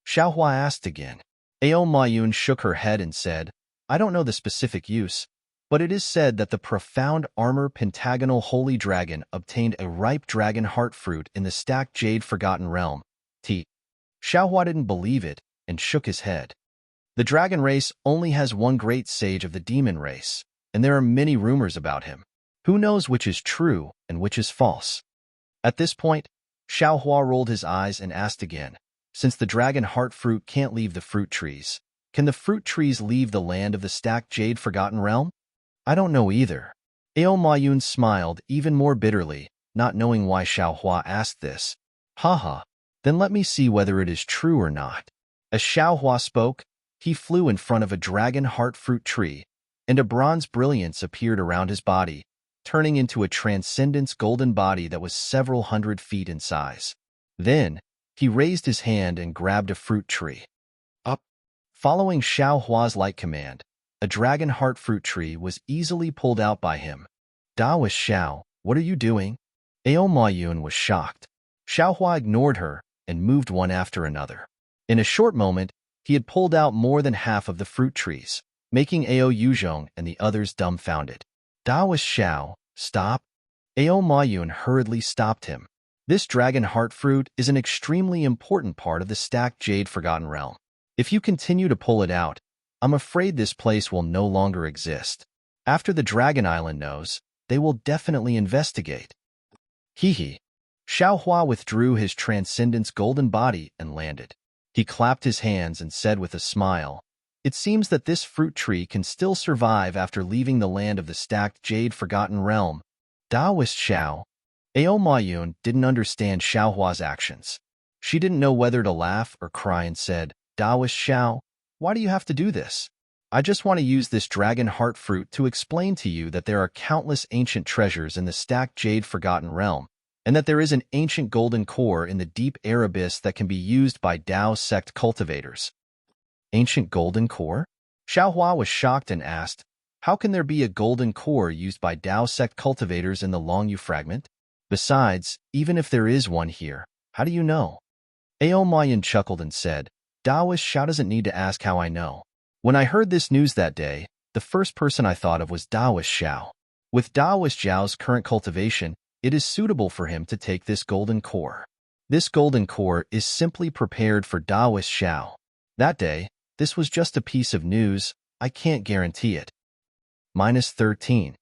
Xiaohua asked again. Ao Mayun shook her head and said, "I don't know the specific use, but it is said that the profound armor pentagonal holy dragon obtained a ripe dragon heart fruit in the stacked Jade Forgotten Realm. Xiaohua didn't believe it and shook his head. "The dragon race only has one great sage of the demon race, and there are many rumors about him. Who knows which is true and which is false?" At this point, Xiaohua rolled his eyes and asked again, "Since the dragon heart fruit can't leave the fruit trees, can the fruit trees leave the land of the stacked Jade Forgotten Realm?" "I don't know either." Ao Mayun smiled even more bitterly, not knowing why Xiaohua asked this. "Haha, then let me see whether it is true or not." As Xiaohua spoke, he flew in front of a dragon heart fruit tree, and a bronze brilliance appeared around his body, turning into a transcendence golden body that was several hundred feet in size. Then, he raised his hand and grabbed a fruit tree. Up. Following Xiaohua's light command, a dragon heart fruit tree was easily pulled out by him. "Daoist Xiao, what are you doing?" Ao Mayun was shocked. Xiaohua ignored her and moved one after another. In a short moment, he had pulled out more than half of the fruit trees, making Ao Yuzhong and the others dumbfounded. "Daoist Xiao, stop!" Ao Mayun hurriedly stopped him. "This dragon heart fruit is an extremely important part of the stacked Jade Forgotten Realm. If you continue to pull it out, I'm afraid this place will no longer exist. After the Dragon Island knows, they will definitely investigate." Hee. Xiaohua withdrew his transcendence golden body and landed. He clapped his hands and said with a smile, "It seems that this fruit tree can still survive after leaving the land of the stacked Jade Forgotten Realm." Daoist Xiao. Ao Mayun didn't understand Xiaohua's actions. She didn't know whether to laugh or cry and said, "Daoist Xiao, why do you have to do this? I just want to use this dragon heart fruit to explain to you that there are countless ancient treasures in the stacked Jade Forgotten Realm, and that there is an ancient golden core in the deep air abyss that can be used by Dao sect cultivators." "Ancient golden core?" Xiaohua was shocked and asked, "How can there be a golden core used by Dao sect cultivators in the Longyu fragment? Besides, even if there is one here, how do you know?" Ao Mayun chuckled and said, "Daoist Xiao doesn't need to ask how I know. When I heard this news that day, the first person I thought of was Daoist Xiao. With Daoist Xiao's current cultivation, it is suitable for him to take this golden core. This golden core is simply prepared for Daoist Xiao. That day, this was just a piece of news. I can't guarantee it." -13.